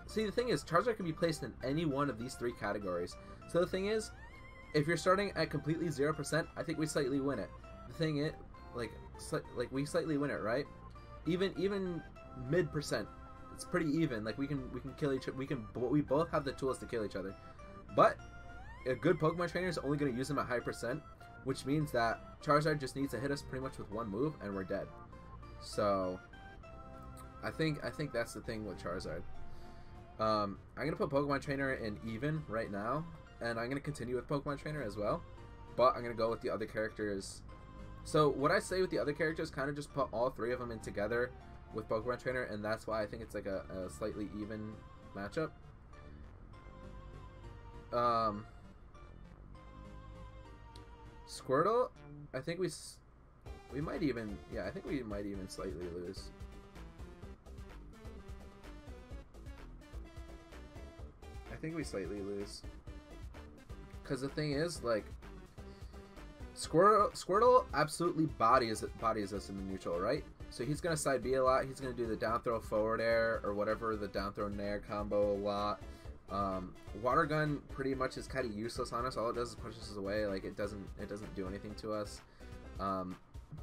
see, the thing is, Charizard can be placed in any one of these three categories. So the thing is, if you're starting at completely 0%, I think we slightly win it. The thing is, like we slightly win it, right? Even mid percent, it's pretty even. Like we can kill each other. We both have the tools to kill each other. But a good Pokemon trainer is only going to use them at high percent, which means that Charizard just needs to hit us pretty much with one move and we're dead. So I think that's the thing with Charizard. I'm gonna put Pokemon Trainer in even right now, and I'm gonna continue with Pokemon Trainer as well, but I'm gonna go with the other characters. So what I say with the other characters, kind of just put all three of them in together with Pokemon Trainer, and that's why I think it's like a slightly even matchup. Squirtle, I think we might even, yeah, I think we might even slightly lose. I think we slightly lose, because the thing is, like, Squirtle absolutely bodies us in the neutral, right? So he's gonna side B a lot. He's gonna do the down throw forward air or whatever, the down throw nair combo a lot. Water gun pretty much is kind of useless on us. All it does is push us away. Like it doesn't do anything to us.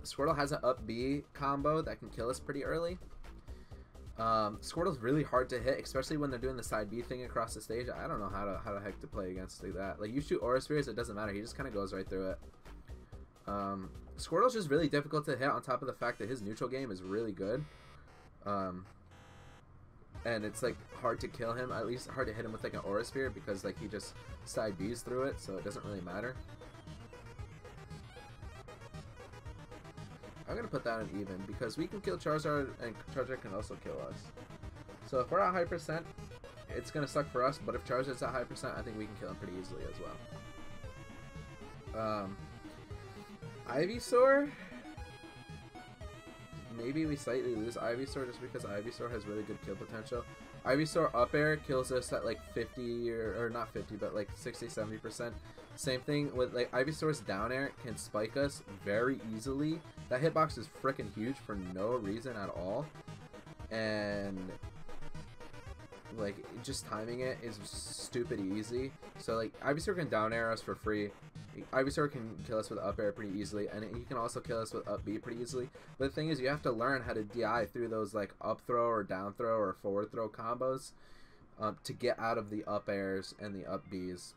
Squirtle has an up B combo that can kill us pretty early. Squirtle's really hard to hit, especially when they're doing the side B thing across the stage. I don't know how the heck to play against like that. Like you shoot Aura Spheres, it doesn't matter. He just kind of goes right through it. Squirtle's just really difficult to hit, on top of the fact that his neutral game is really good. And it's like hard to kill him, at least hard to hit him with like an Aura Sphere, because like he just side B's through it, so it doesn't really matter. I'm gonna put that on even, because we can kill Charizard and Charizard can also kill us. So if we're at high percent, it's gonna suck for us, but if Charizard's at high percent, I think we can kill him pretty easily as well. Ivysaur, maybe we slightly lose Ivysaur just because Ivysaur has really good kill potential. Ivysaur up air kills us at like 50 or not 50, but like 60-70%. Same thing with like Ivysaur's down air can spike us very easily. That hitbox is freaking huge for no reason at all, and like just timing it is stupid easy. So like Ivysaur can down air us for free. Ivysaur can kill us with up air pretty easily, and he can also kill us with up B pretty easily. But the thing is, you have to learn how to DI through those like up throw or down throw or forward throw combos to get out of the up airs and the up Bs.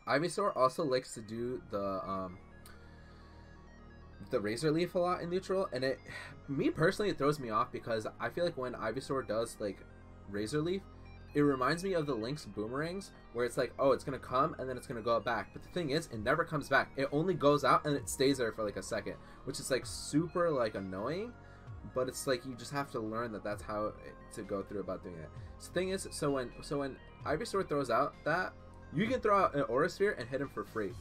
Ivysaur also likes to do the Razor Leaf a lot in neutral, and me personally, it throws me off because I feel like when Ivysaur does like Razor Leaf, it reminds me of the Link's boomerangs, where it's like, oh, it's gonna come and then it's gonna go back, but the thing is, it never comes back. It only goes out and it stays there for like a second, which is like super like annoying. but it's like you just have to learn that that's how to go through about doing it. So the thing is, so when Ivysaur throws out that, you can throw out an Aura Sphere and hit him for free.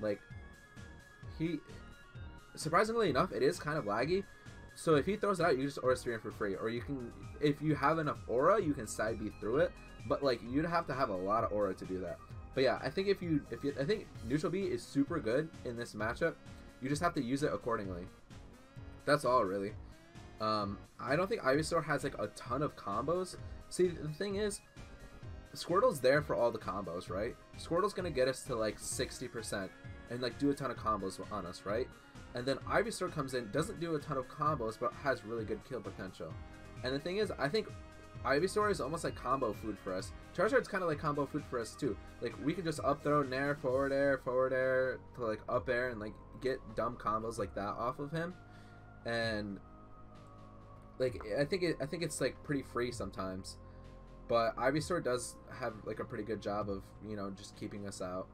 Like, he, surprisingly enough, it is kind of laggy. So if he throws it out, you just Aura Sphere him for free. Or you can, if you have enough Aura, you can side B through it. But like, you'd have to have a lot of Aura to do that. But yeah, I think I think Neutral B is super good in this matchup. You just have to use it accordingly. That's all, really. I don't think Ivysaur has like a ton of combos. See, the thing is, Squirtle's there for all the combos, right? Squirtle's gonna get us to like 60% and like do a ton of combos on us, right? And then Ivysaur comes in, doesn't do a ton of combos, but has really good kill potential. And the thing is, I think Ivysaur is almost like combo food for us. Charizard's kind of like combo food for us too. Like, we can just up throw, nair, forward air to like up air and like get dumb combos like that off of him. And like, I think it's like pretty free sometimes. But Ivysaur does have like a pretty good job of, you know, just keeping us out.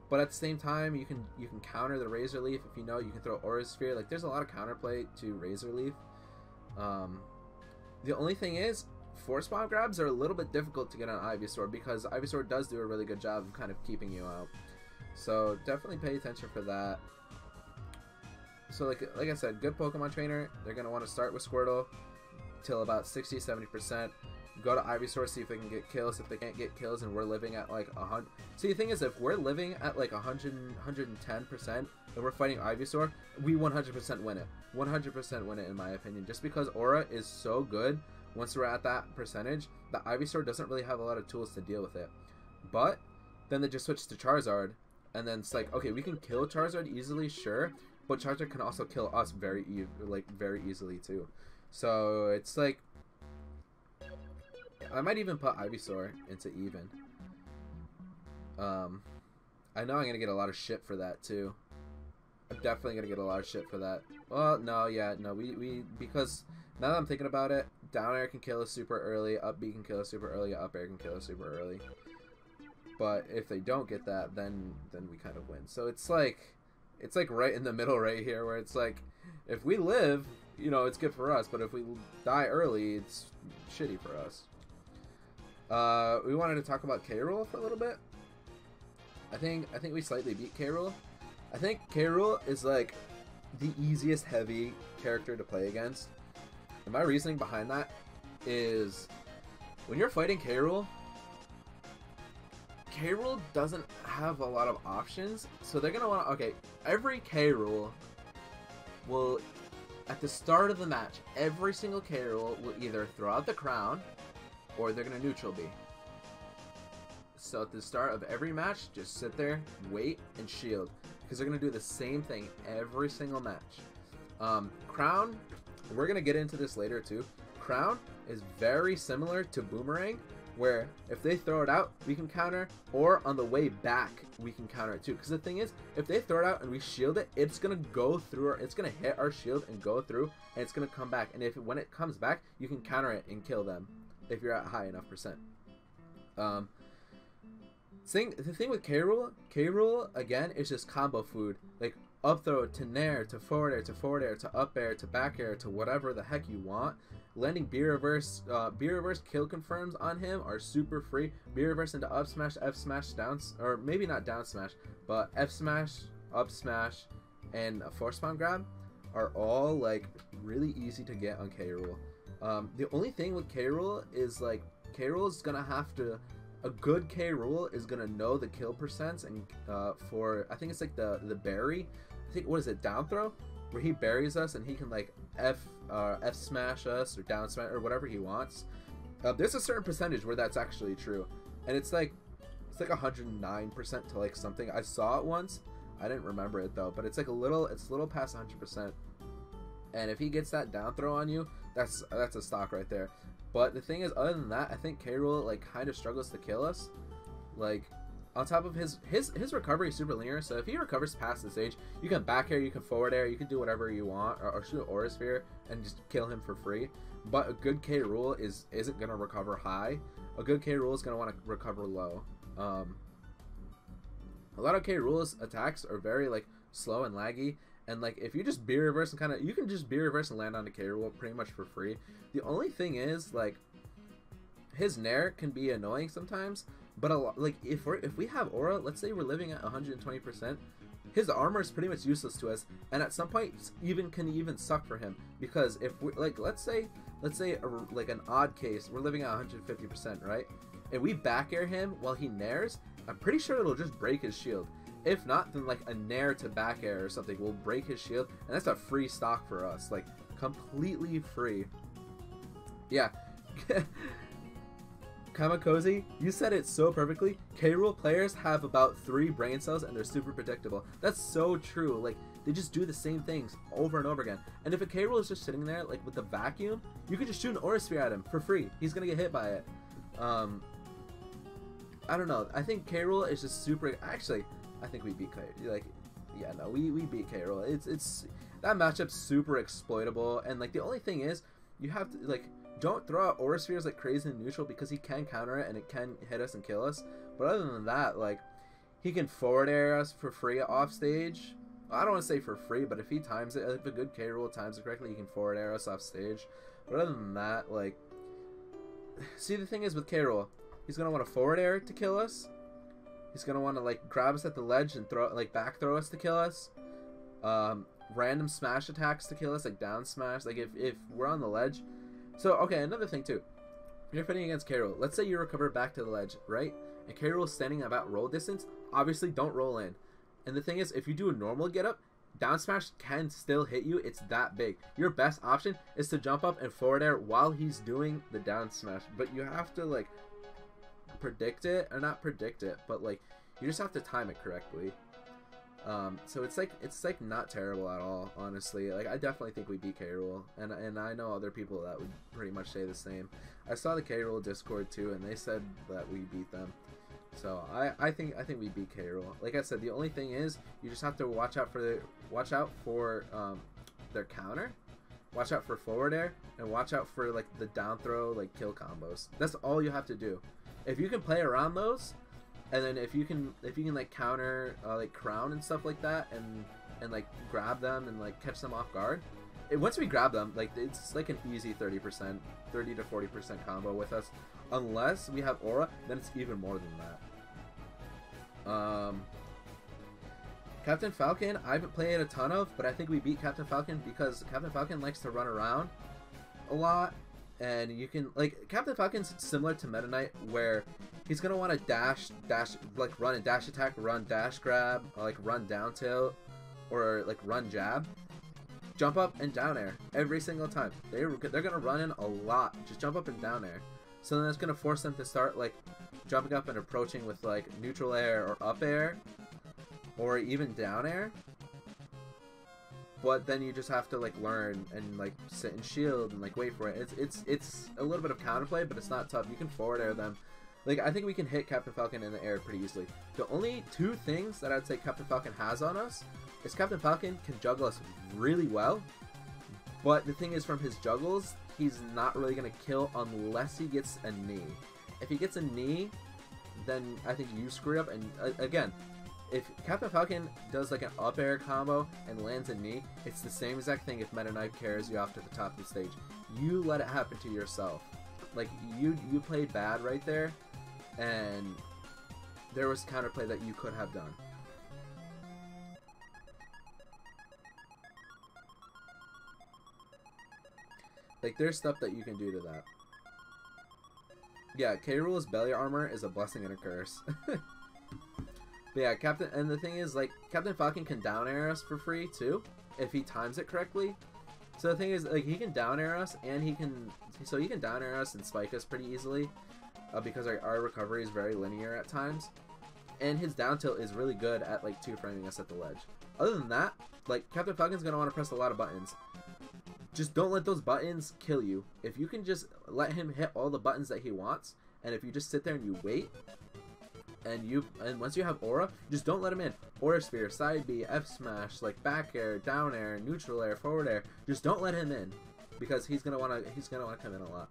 But at the same time, you can counter the Razor Leaf if you know. You can throw Aura Sphere. Like, there's a lot of counterplay to Razor Leaf. The only thing is, Force Bomb grabs are a little bit difficult to get on Ivysaur because Ivysaur does do a really good job of kind of keeping you out. So definitely pay attention for that. So like I said, good Pokemon trainer. They're gonna want to start with Squirtle till about 60-70%. Go to Ivysaur, see if they can get kills. If they can't get kills and we're living at like 100. See, the thing is, if we're living at like 100, 110% and we're fighting Ivysaur, we 100% win it. 100% win it in my opinion. Just because Aura is so good, once we're at that percentage, the Ivysaur doesn't really have a lot of tools to deal with it. But then they just switch to Charizard, and then it's like, okay, we can kill Charizard easily, sure, but Charizard can also kill us very easily too. So it's like, I might even put Ivysaur into even. I know I'm gonna get a lot of shit for that too. I'm definitely gonna get a lot of shit for that. Well, no, yeah, no, because now that I'm thinking about it, down air can kill us super early, up B can kill us super early, up air can kill us super early. But if they don't get that, then we kind of win. So it's like right in the middle right here, where it's like, if we live, you know, it's good for us, but if we die early, it's shitty for us. We wanted to talk about K-Rool for a little bit. I think we slightly beat K-Rool. I think K-Rool is like the easiest heavy character to play against. And my reasoning behind that is, when you're fighting K-Rool, K-Rool doesn't have a lot of options, so they're gonna want to, okay, every K-Rool will, at the start of the match, every single K-Rool will either throw out the crown or they're gonna neutral B. So at the start of every match, just sit there, wait, and shield, because they're gonna do the same thing every single match. Crown, we're gonna get into this later too. Crown is very similar to Boomerang, where if they throw it out, we can counter, or on the way back, we can counter it too. Because the thing is, if they throw it out and we shield it, it's gonna go through, it's gonna hit our shield and go through, and it's gonna come back. And when it comes back, you can counter it and kill them if you're at high enough percent. The thing with K-Rool again is just combo food. Like, up throw to nair to forward air to forward air to up air to back air to whatever the heck you want. Landing B reverse kill confirms on him are super free. B reverse into up smash, F smash, down, or maybe not down smash, but F smash, up smash, and a force bomb grab are all like really easy to get on K-Rool. The only thing with K-Rool is like, K-Rool is gonna have to, a good K-Rool is gonna know the kill percents, and for, I think it's like the berry, I think, what is it, down throw, where he buries us and he can like F smash us or down smash or whatever he wants. There's a certain percentage where that's actually true, and it's like 109% to like something. I saw it once, I didn't remember it though, but it's like a little past 100%. And if he gets that down throw on you, that's a stock right there. But the thing is, other than that, I think K-Rool like kind of struggles to kill us. Like, on top of his recovery is super linear, so if he recovers past this stage, you can back air, you can forward air, you can do whatever you want, or shoot an Aura Sphere and just kill him for free. But a good K-Rool isn't gonna recover high. A good K-Rool is gonna want to recover low. A lot of K-Rool's attacks are very like slow and laggy, And like if you just B reverse and kind of, you can just B reverse and land on the K Rool pretty much for free. The only thing is like his Nair can be annoying sometimes, but a lot, like if we have Aura, let's say we're living at 120%, his armor is pretty much useless to us, and at some point can even suck for him, because if we like let's say like an odd case, we're living at 150%, right? And we back air him while he nairs, I'm pretty sure it'll just break his shield. If not, then like a nair to back air or something will break his shield, and that's a free stock for us, like completely free. Yeah. Kamakozy, you said it so perfectly. K Rool players have about 3 brain cells and they're super predictable. That's so true. Like they just do the same things over and over again. And if a K Rool is just sitting there like with the vacuum, you could just shoot an Aura Sphere at him for free. He's gonna get hit by it. I don't know. I think K Rool is just super. Actually, I think we beat K. Like, yeah, no, we beat K Rool. It's that matchup's super exploitable, and like the only thing is you have to like. Don't throw out Aura Spheres like crazy in neutral, because he can counter it and it can hit us and kill us. But other than that, like, he can forward air us for free off stage. I don't want to say for free, but if he times it, if a good K Rool times it correctly, he can forward air us off stage. But other than that, like, see, the thing is with K Rool, he's gonna want to forward air to kill us. He's gonna want to like grab us at the ledge and throw like back throw us to kill us. Random smash attacks to kill us, like down smash. Like if we're on the ledge. So, okay, another thing, too. You're fighting against K Rool. Let's say you recover back to the ledge, right? And K Rool is standing about roll distance. Obviously, don't roll in. And the thing is, if you do a normal get up, down smash can still hit you. It's that big. Your best option is to jump up and forward air while he's doing the down smash. But you have to, like, predict it. Or not predict it, but, like, you just have to time it correctly. So it's like not terrible at all, honestly. Like I definitely think we beat K Rool, and I know other people that would pretty much say the same. I saw the K Rool Discord too, and they said that we beat them. So I think we beat K Rool. Like I said, the only thing is you just have to watch out for their counter, watch out for forward air, and watch out for like the down throw like kill combos. That's all you have to do. If you can play around those. And then if you can like counter like crown and stuff like that, and like grab them and like catch them off guard, once we grab them, like it's like an easy 30 to 40% combo with us. Unless we have Aura, then it's even more than that. Captain Falcon, I haven't played a ton of, but I think we beat Captain Falcon because Captain Falcon likes to run around a lot. And you can, like, Captain Falcon's similar to Meta Knight, where he's going to want to dash, like, run and dash attack, run dash grab, or, like, run down tilt, or, like, run jab, jump up and down air every single time. They're going to run in a lot, just jump up and down air. So then it's going to force them to start, like, jumping up and approaching with, like, neutral air or up air, or even down air. But then you just have to like learn and like sit and shield and like wait for it. It's a little bit of counterplay, but it's not tough. You can forward air them. Like I think we can hit Captain Falcon in the air pretty easily. The only 2 things that I'd say Captain Falcon has on us is Captain Falcon can juggle us really well. But the thing is, from his juggles, he's not really gonna kill unless he gets a knee. If he gets a knee, then I think you screw up. And again, if Captain Falcon does like an up air combo and lands a knee, it's the same exact thing if Meta Knight carries you off to the top of the stage. You let it happen to yourself. Like, you played bad right there, and there was counterplay that you could have done. Like, there's stuff that you can do to that. Yeah, K Rool's belly armor is a blessing and a curse. But yeah, and the thing is, like, Captain Falcon can down air us for free too, if he times it correctly. So the thing is, like, he can down air us, and he can down air us and spike us pretty easily, because our recovery is very linear at times, and his down tilt is really good at like 2-framing us at the ledge. Other than that, like, Captain Falcon's gonna want to press a lot of buttons. Just don't let those buttons kill you. If you can just let him hit all the buttons that he wants, and if you just sit there and you wait. And once you have Aura, just don't let him in. Aura Sphere, side B, F smash, like back air, down air, neutral air, forward air. Just don't let him in, because he's gonna wanna come in a lot.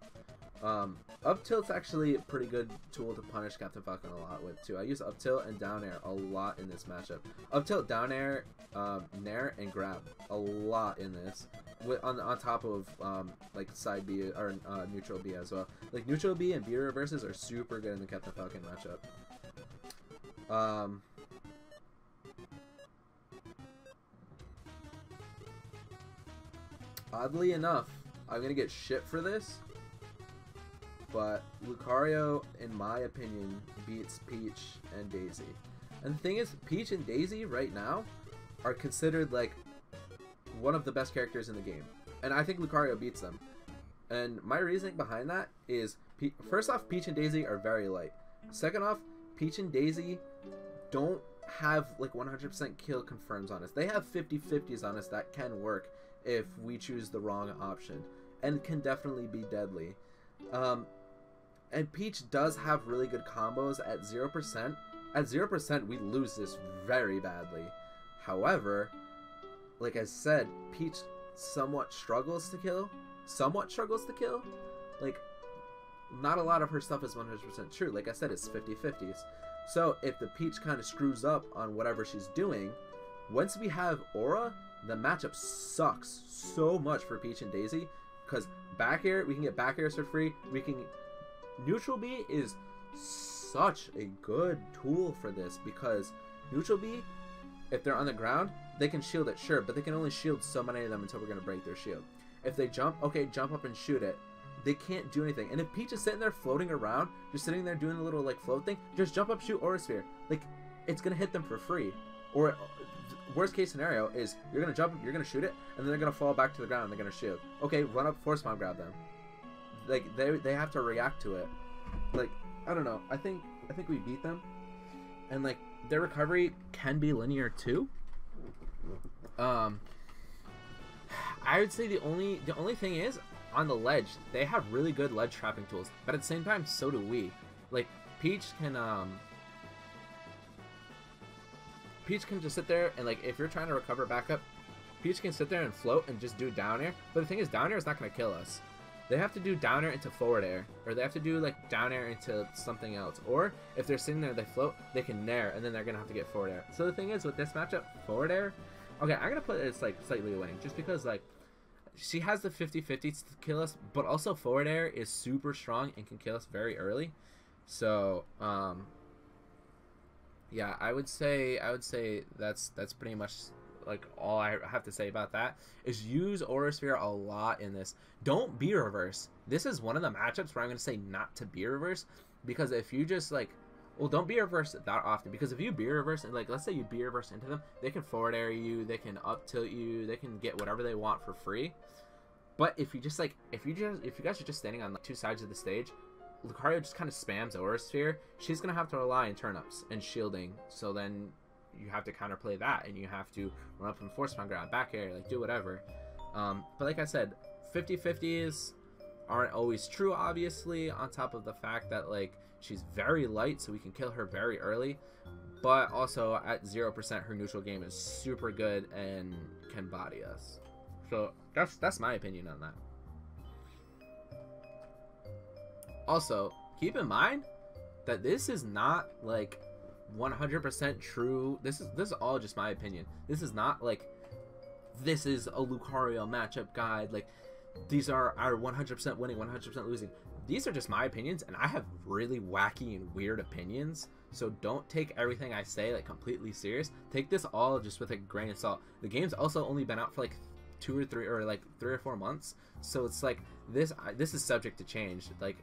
Up tilt's actually a pretty good tool to punish Captain Falcon a lot with too. I use up tilt and down air a lot in this matchup. Up tilt, down air, nair, and grab a lot in this. On top of like side B or neutral B as well. Like neutral B and B reverses are super good in the Captain Falcon matchup. Oddly enough, I'm gonna get shit for this, but Lucario, in my opinion, beats Peach and Daisy. And the thing is, Peach and Daisy right now are considered like one of the best characters in the game, and I think Lucario beats them. And my reasoning behind that is, first off, Peach and Daisy are very light. Second off, Peach and Daisy don't have like 100% kill confirms on us. They have 50-50s on us that can work if we choose the wrong option, and can definitely be deadly. And Peach does have really good combos at 0%. At 0%, we lose this very badly. However, like I said, Peach somewhat struggles to kill. Like, not a lot of her stuff is 100% true. Like I said, it's 50-50s. So if the Peach kind of screws up on whatever she's doing, once we have Aura, the matchup sucks so much for Peach and Daisy, because back air, we can get back airs for free. We can neutral B is such a good tool for this, because neutral B, if they're on the ground, they can shield it, sure, but they can only shield so many of them until we're going to break their shield. If they jump, okay, jump up and shoot it. They can't do anything. And if Peach is sitting there floating around, just sitting there doing a little like float thing, just jump up, shoot Aura Sphere. Like, it's going to hit them for free. Or worst case scenario is you're going to jump, you're going to shoot it, and then they're going to fall back to the ground and they're going to shield. Okay, run up, force bomb grab them. Like, they have to react to it. Like, I don't know. I think we beat them. And like, their recovery can be linear too. I would say the only thing is, on the ledge, they have really good ledge trapping tools, but at the same time, so do we. Like, Peach can just sit there and, like, if you're trying to recover back up, Peach can sit there and float and just do down air. But the thing is, down air is not going to kill us. They have to do down air into forward air, or they have to do like down air into something else. Or if they're sitting there, they float, they can nair, and then they're gonna have to get forward air. So the thing is, with this matchup, forward air, okay, I'm gonna put it as like slightly winning, just because like she has the 50-50 to kill us, but also forward air is super strong and can kill us very early. So yeah, I would say that's pretty much like all I have to say about that. Is use Aura Sphere a lot in this. Don't be reverse. This is one of the matchups where I'm going to say not to be reverse, because if you just like, well, don't be reverse that often, because if you be reverse and like, let's say you be reverse into them, they can forward air you, they can up tilt you, they can get whatever they want for free. But if you just like, if you guys are just standing on like two sides of the stage, Lucario just kind of spams Aura Sphere, she's going to have to rely on turn-ups and shielding. So then you have to counterplay that, and you have to run up and force pound grab, back air, like do whatever. But like I said, 50-50s aren't always true, obviously, on top of the fact that like she's very light, so we can kill her very early. But also at 0%, her neutral game is super good and can body us. So that's my opinion on that. Also, keep in mind that this is not like 100% true. This is all just my opinion. This is not like, this is a Lucario matchup guide, like these are our 100% winning, 100% losing. These are just my opinions, and I have really wacky and weird opinions, so don't take everything I say like completely serious. Take this all just with a grain of salt. The game's also only been out for like 3 or 4 months, so it's like this is subject to change. Like,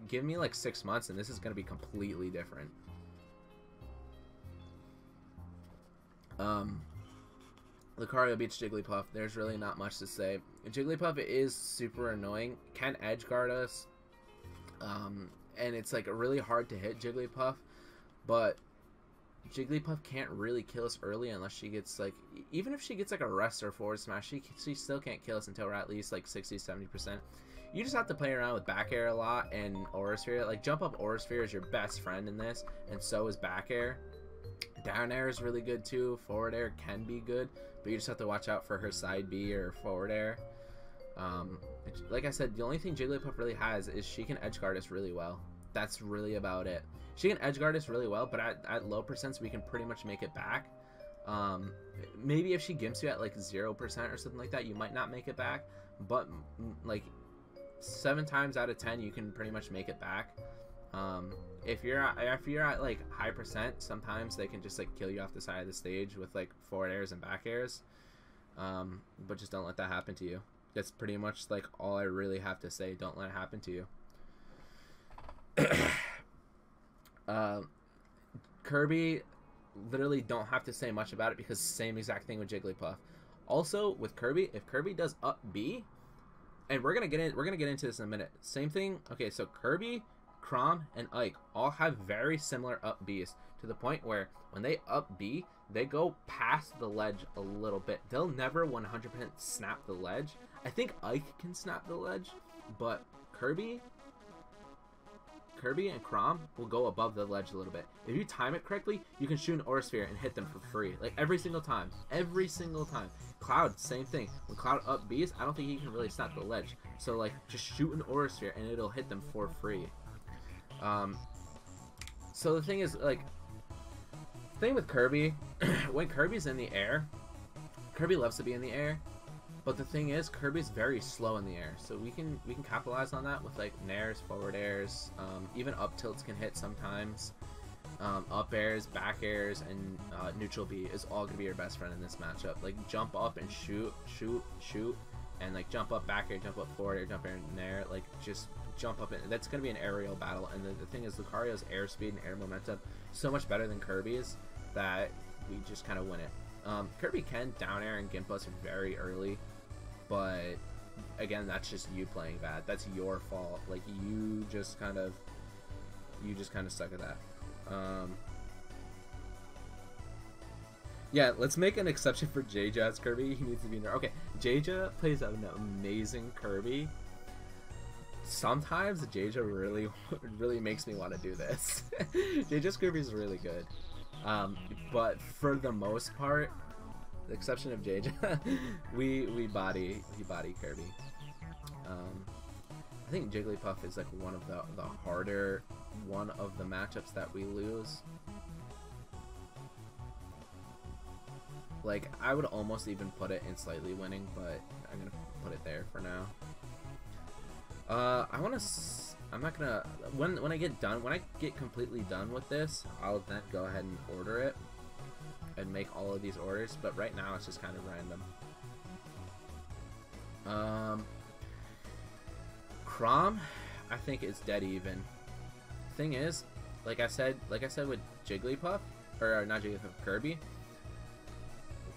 give me like 6 months and this is gonna be completely different. Lucario beats Jigglypuff. There's really not much to say. Jigglypuff is super annoying, can edge guard us, and it's like really hard to hit Jigglypuff, but Jigglypuff can't really kill us early unless she gets like, even if she gets like a rest or forward smash, she still can't kill us until we're at least like 60-70%. You just have to play around with back air a lot and Aura Sphere. Like, jump up Aura Sphere is your best friend in this, and so is back air. Down air is really good too. Forward air can be good, but you just have to watch out for her side B or forward air. Like I said, the only thing Jigglypuff really has is she can edge guard us really well. That's really about it. She can edge guard us really well, but at low percents we can pretty much make it back. Maybe if she gimps you at like 0% or something like that, you might not make it back, but like 7 times out of 10 you can pretty much make it back. If you're at like high percent, sometimes they can just like kill you off the side of the stage with like forward airs and back airs, but just don't let that happen to you. That's pretty much like all I really have to say. Don't let it happen to you. Kirby, literally don't have to say much about it because same exact thing with Jigglypuff. Also with Kirby, if Kirby does up B, and we're gonna get into this in a minute. Same thing. Okay, so Kirby, Chrom, and Ike all have very similar up Bs to the point where when they up B, they go past the ledge a little bit. They'll never 100% snap the ledge. I think Ike can snap the ledge, but Kirby and Chrom will go above the ledge a little bit. If you time it correctly, you can shoot an Aura Sphere and hit them for free. Like every single time. Every single time. Cloud, same thing. When Cloud up Bs, I don't think he can really snap the ledge. So like just shoot an Aura Sphere and it'll hit them for free. So the thing is, like, thing with Kirby, when Kirby's in the air, Kirby loves to be in the air, but the thing is, Kirby's very slow in the air, so we can capitalize on that with like nairs, forward airs, even up tilts can hit sometimes, up airs, back airs, and neutral B is all gonna be your best friend in this matchup. Like jump up and shoot, and like jump up, back air, jump up, forward air, jump air, nair, like just jump up, and that's going to be an aerial battle. And the thing is, Lucario's airspeed and air momentum so much better than Kirby's that we just kind of win it. Kirby can down air and gimp us very early, but again, that's just you playing bad. That's your fault. Like you just kind of suck at that. Yeah, let's make an exception for J-Jazz Kirby. He needs to be in there. Okay, J-Jazz plays an amazing Kirby. Sometimes J-Jazz really makes me want to do this. J-Jazz Kirby is really good. But for the most part, the exception of J-Jazz, we body Kirby. I think Jigglypuff is like one of the harder one of the matchups that we lose. Like, I would almost even put it in slightly winning, but I'm gonna put it there for now. I'm not gonna, when I get completely done with this, I'll then go ahead and order it and make all of these orders, but right now it's just kind of random. Chrom, I think it's dead even. Thing is, like I said with Jigglypuff, or not Jigglypuff, Kirby,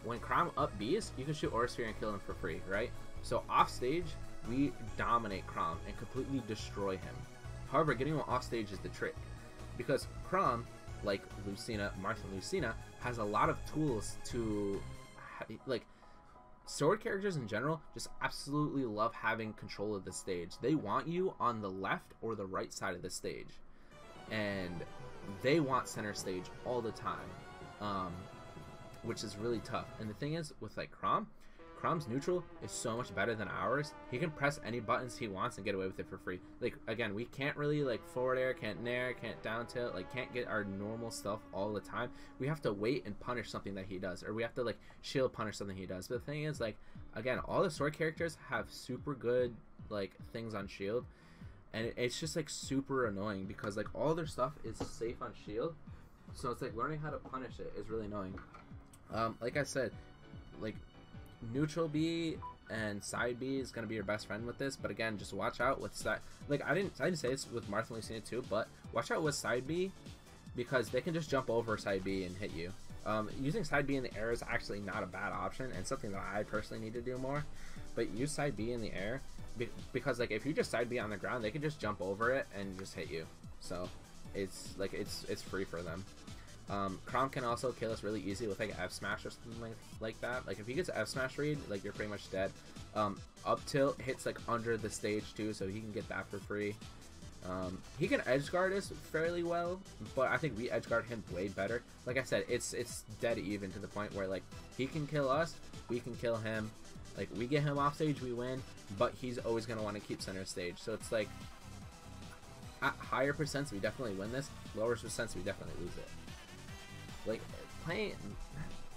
when Chrom up Bs, you can shoot Aura Sphere and kill him for free, right? So off stage, we dominate Chrom and completely destroy him. However, getting him off stage is the trick, because Chrom, like Lucina, Martha Lucina, has a lot of tools to, like, sword characters in general just absolutely love having control of the stage. They want you on the left or the right side of the stage, and they want center stage all the time, which is really tough. And the thing is, with like Chrom's neutral is so much better than ours. He can press any buttons he wants and get away with it for free. Like, again, we can't really like forward air, can't nair, can't down tilt, like can't get our normal stuff all the time. We have to wait and punish something that he does, or we have to like shield punish something he does. But the thing is, like, again, all the sword characters have super good like things on shield, and it's just like super annoying because like all their stuff is safe on shield, so it's like learning how to punish it is really annoying. Like I said, like neutral B and side B is gonna be your best friend with this, but again, just watch out with side. Like I didn't say this with Martha and Lucina too, but watch out with side B because they can just jump over side B and hit you. Using side B in the air is actually not a bad option and something that I personally need to do more. But use side B in the air because like if you just side B on the ground, they can just jump over it and just hit you. So it's like it's free for them. Chrom can also kill us really easy with like F smash or something like that. Like if he gets F smash read, like you're pretty much dead. Up tilt hits like under the stage too, so he can get that for free. He can edge guard us fairly well, but I think we edge guard him way better. Like I said, it's dead even to the point where like he can kill us, we can kill him. Like, we get him off stage, we win, but he's always going to want to keep center stage. So it's like, at higher percents, we definitely win this. Lower percents, we definitely lose it. Like, playing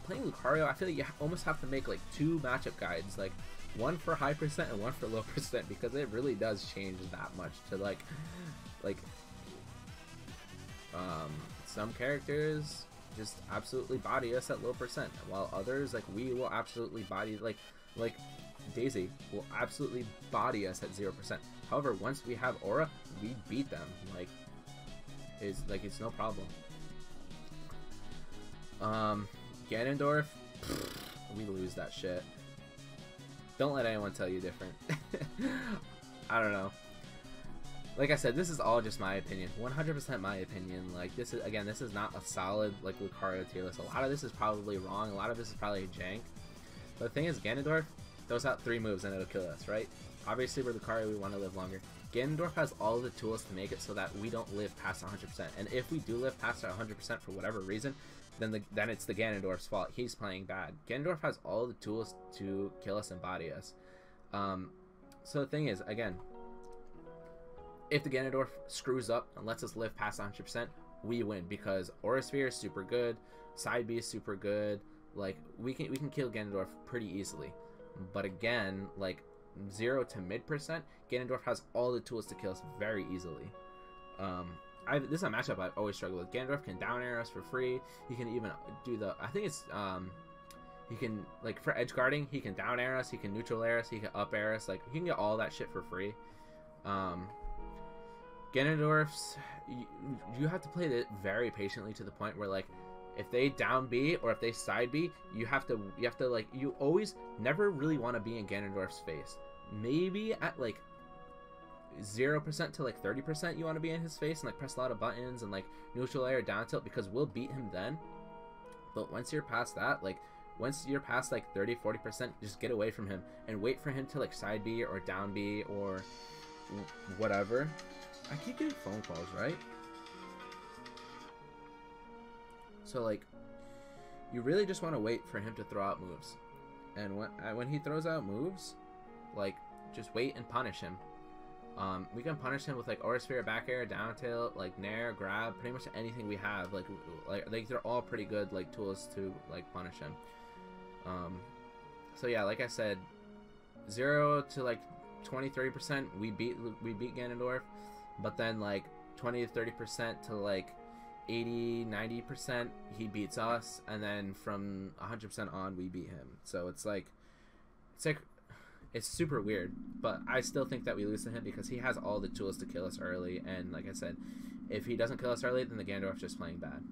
Lucario, I feel like you almost have to make, like, 2 matchup guides. Like, one for high percent and one for low percent, because it really does change that much to, like, some characters just absolutely body us at low percent, while others, like, we will absolutely body, like Daisy will absolutely body us at 0%. However, once we have Aura, we beat them. Like, it's no problem. Ganondorf, we lose that shit. Don't let anyone tell you different. I don't know. Like I said, this is all just my opinion. 100% my opinion. Like, this is not a solid, like, Lucario tier list. A lot of this is probably wrong. A lot of this is probably jank. But the thing is, Ganondorf throws out 3 moves and it'll kill us, right? Obviously, we're Lucario, we want to live longer. Ganondorf has all the tools to make it so that we don't live past 100%. And if we do live past 100% for whatever reason, then it's the Ganondorf's fault. He's playing bad. Ganondorf has all the tools to kill us and body us. So the thing is, again, if the Ganondorf screws up and lets us live past 100%, we win, because Aura Sphere is super good, Side B is super good. Like, we can kill Ganondorf pretty easily. But again, like, 0 to mid percent, Ganondorf has all the tools to kill us very easily. This is a matchup I've always struggled with. Ganondorf can down air us for free. He can even do the, I think it's, he can, like, for edge guarding, he can down air us, he can neutral air us, he can up air us. Like, he can get all that shit for free. Ganondorf's, you have to play it very patiently, to the point where, like, if they down B or if they side B, you have to like, you always never really want to be in Ganondorf's face. Maybe at, like, 0% to, like, 30% you want to be in his face and, like, press a lot of buttons and, like, neutral air, down tilt, because we'll beat him then. But once you're past that, like, once you're past, like, 30-40%, just get away from him and wait for him to, like, side B or down B or whatever. I keep getting phone calls, right? So, like, you really just want to wait for him to throw out moves. And when he throws out moves, like, just wait and punish him. We can punish him with, like, Aura Sphere, back air, down tilt, like, nair, grab, pretty much anything we have. Like they're all pretty good, like, tools to, like, punish him. So yeah, like I said, 0 to, like, 20-30%, we beat Ganondorf. But then, like, 20-30% to, like, 80-90%, he beats us, and then from 100% on, we beat him. So it's super weird, but I still think that we lose to him because he has all the tools to kill us early. And like I said, if he doesn't kill us early, then the Ganondorf's just playing bad.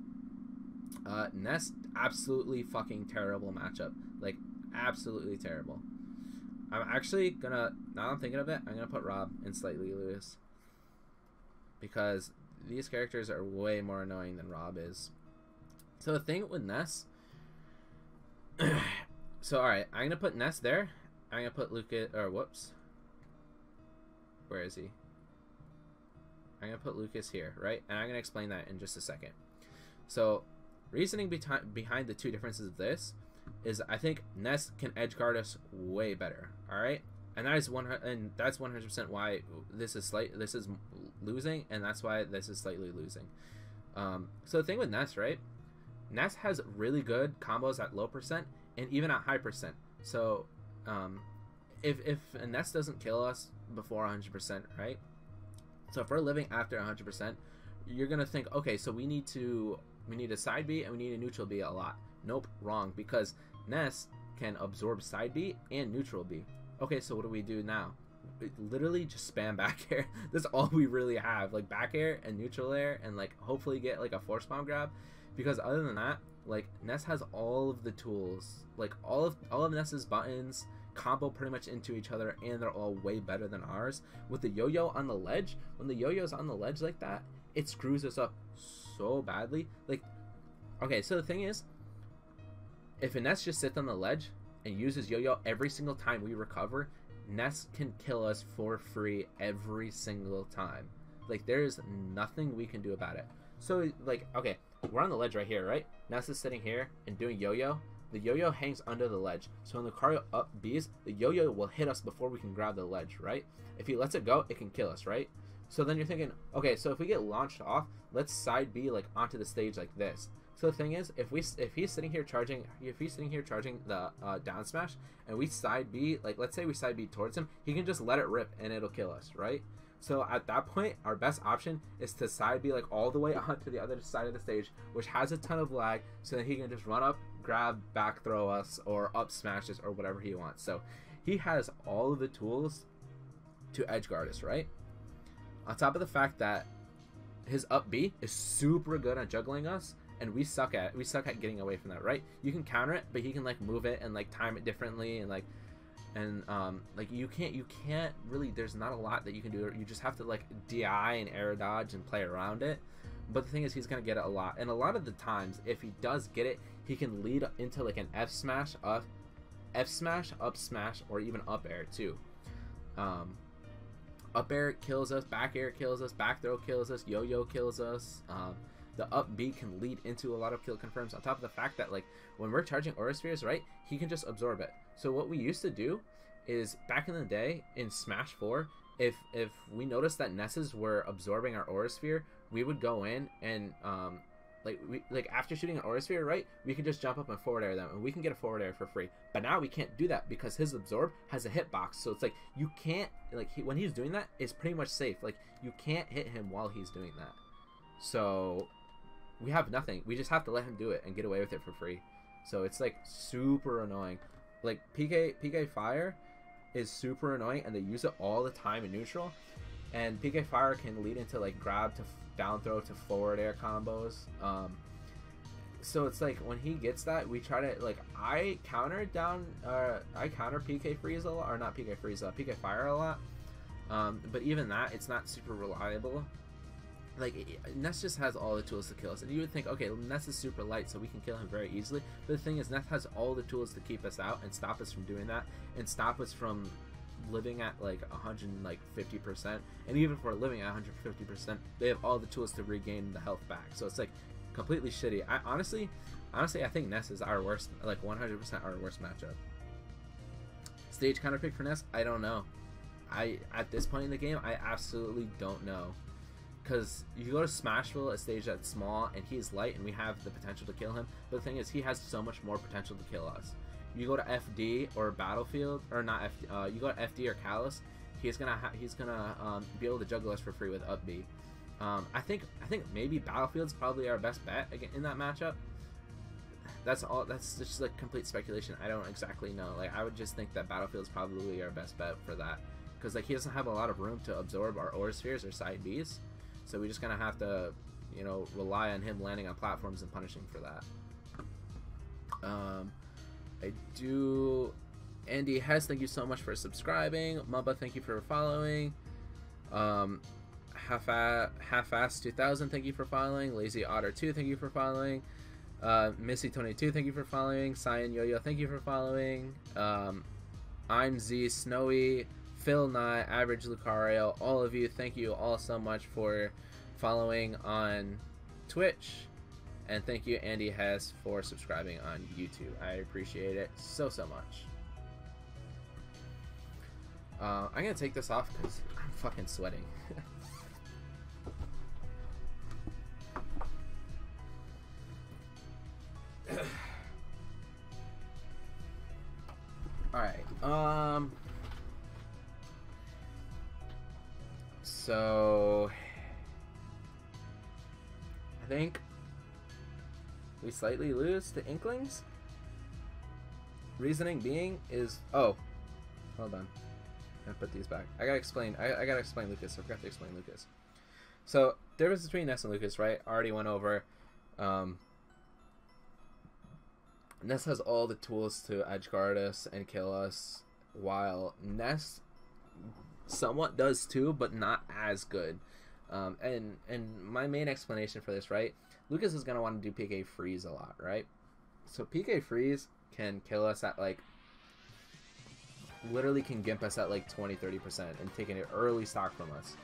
Ness, absolutely fucking terrible matchup. Like, absolutely terrible. I'm actually gonna, now I'm thinking of it, I'm gonna put Rob in Slightly Lewis, because these characters are way more annoying than Rob is. So the thing with Ness, so alright, I'm gonna put Ness there. I'm gonna put Lucas, or whoops, where is he? I'm gonna put Lucas here, right? And I'm gonna explain that in just a second. So, reasoning behind the 2 differences of this is, I think Ness can edge guard us way better. All right, and that's 100% why this is losing, and that's why this is slightly losing. So the thing with Ness, right? Ness has really good combos at low percent and even at high percent. So if Ness doesn't kill us before 100%, right? So if we're living after 100%, you're gonna think, okay, so we need a side B and we need a neutral B a lot. Nope, wrong, because Ness can absorb side B and neutral B. Okay, so what do we do now? Literally just spam back air. That's all we really have, like, back air and neutral air, and, like, hopefully get, like, a force bomb grab, because other than that, like, Ness has all of the tools, like, all of Ness's buttons combo pretty much into each other, and they're all way better than ours. With the yo-yo on the ledge, when the yo-yo's on the ledge like that, it screws us up so badly. Like, okay, so the thing is, if a Ness just sits on the ledge and uses yo-yo every single time we recover, Ness can kill us for free every single time. Like, there's nothing we can do about it. So, like, okay, we're on the ledge right here, right? Ness is sitting here and doing yo-yo. the yo-yo hangs under the ledge. So when Lucario up B's, the yo-yo will hit us before we can grab the ledge, right? If he lets it go, it can kill us, right? So then you're thinking, okay, so if we get launched off, let's side B like onto the stage like this. So the thing is, if he's sitting here charging the down smash, and we side B, like let's say we side B towards him, he can just let it rip and it'll kill us, right? So at that point, our best option is to side B like all the way onto the other side of the stage, which has a ton of lag, so that he can just run up, grab, back throw us, or up smash us, or whatever he wants. So he has all of the tools to edge guard us, right? On top of the fact that his up B is super good at juggling us, and we suck at getting away from that, right? You can counter it, but he can like move it and like time it differently, and like you can't really, there's not a lot that you can do. You just have to like DI and air dodge and play around it. But the thing is, he's gonna get it a lot, and a lot of the times if he does get it, he can lead into like an F smash, up smash, or even up air too. Up air kills us, back air kills us, back throw kills us, yo-yo kills us. The up B can lead into a lot of kill confirms, on top of the fact that like when we're charging Aura Spheres, right, he can just absorb it. So what we used to do is, back in the day in Smash 4, if we noticed that Nesses were absorbing our Aura Sphere, we would go in and after shooting an Aura Sphere, right, we can just jump up and forward air them, and we can get a forward air for free. But now we can't do that because his absorb has a hitbox, so it's like you can't, like when he's doing that, it's pretty much safe. Like you can't hit him while he's doing that. So we have nothing. We just have to let him do it and get away with it for free. So it's like super annoying. Like PK Fire is super annoying, and they use it all the time in neutral. And PK Fire can lead into like grab to down throw to forward air combos. So it's like when he gets that, we try to like I counter PK Freeze a lot, or not PK Freeze, PK Fire a lot. But even that, it's not super reliable. Like Ness just has all the tools to kill us, and you would think, okay, Ness is super light, so we can kill him very easily. But the thing is, Ness has all the tools to keep us out and stop us from doing that, and stop us from living at like 150%. And even if we're living at 150%, they have all the tools to regain the health back. So it's like completely shitty. I honestly, I think Ness is our worst, like 100% our worst matchup. Stage counter pick for Ness, I don't know. At this point in the game, I absolutely don't know. Because you go to Smashville, a stage that's small, and he's light, and we have the potential to kill him. But the thing is, he has so much more potential to kill us. You go to FD or Battlefield, or not FD, you go to FD or Callus, he's gonna be able to juggle us for free with up B. I think maybe Battlefield's probably our best bet in that matchup. That's all. That's just like complete speculation. I don't exactly know. Like I would just think that Battlefield's probably our best bet for that, because like he doesn't have a lot of room to absorb our Aura Spheres or side Bs. So we're just gonna have to, you know, rely on him landing on platforms and punishing for that. Andy Hess, thank you so much for subscribing. Mubba, thank you for following. Half-Ass 2000, thank you for following. Lazy Otter 2, thank you for following. Missy 22, thank you for following. Cyan Yo-Yo, thank you for following. I'm Z Snowy, Phil Nye, Average Lucario, all of you, thank you all so much for following on Twitch, and thank you Andy Hess for subscribing on YouTube. I appreciate it so much. I'm gonna take this off because I'm fucking sweating. Alright, so I think we slightly lose to Inklings. Reasoning being is, oh, hold on, I put these back. I gotta explain. I gotta explain Lucas. I forgot to explain Lucas. So difference between Ness and Lucas, right? Already went over. Ness has all the tools to edge guard us and kill us, while Ness somewhat does too, but not as good. And my main explanation for this, right? Lucas is gonna want to do PK Freeze a lot, right? So PK Freeze can kill us at like, literally can gimp us at like 20-30% and taking an early stock from us.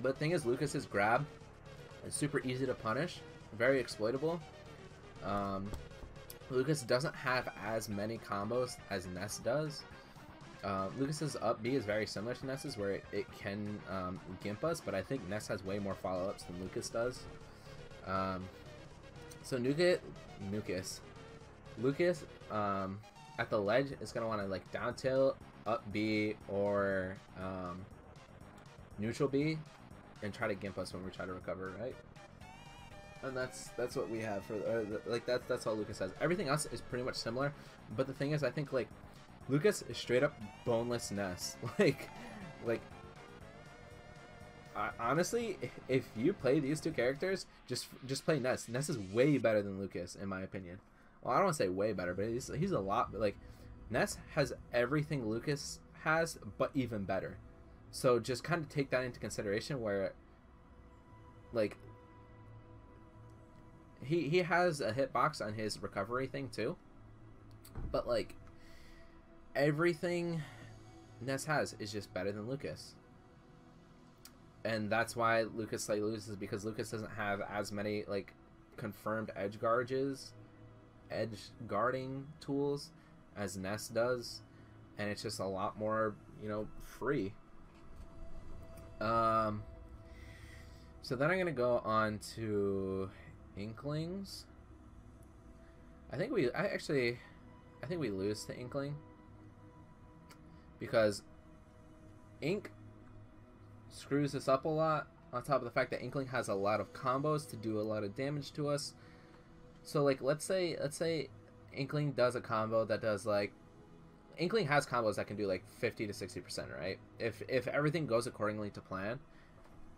But the thing is, Lucas's grab is super easy to punish, very exploitable. Lucas doesn't have as many combos as Ness does. Lucas's up B is very similar to Ness's, where it can gimp us, but I think Ness has way more follow-ups than Lucas does. So Lucas at the ledge is going to want to like down tilt, up B, or neutral B, and try to gimp us when we try to recover, right? And that's what we have for like that's all Lucas has. Everything else is pretty much similar, but the thing is, I think like Lucas is straight up boneless Ness. Honestly, if you play these two characters, just play Ness. Ness is way better than Lucas, in my opinion. Well, I don't want to say way better, but he's a lot. Like, Ness has everything Lucas has, but even better. So just kind of take that into consideration, where, like, he has a hitbox on his recovery thing too, but like everything Ness has is just better than Lucas. And that's why Lucas slightly loses, because Lucas doesn't have as many like confirmed edge guarding tools as Ness does, and it's just a lot more, you know, free. So then I'm gonna go on to Inklings. I think we lose to Inkling, because Ink screws us up a lot, on top of the fact that Inkling has a lot of combos to do a lot of damage to us. So like let's say Inkling does a combo that does like, Inkling has combos that can do like 50 to 60%, right? If everything goes accordingly to plan,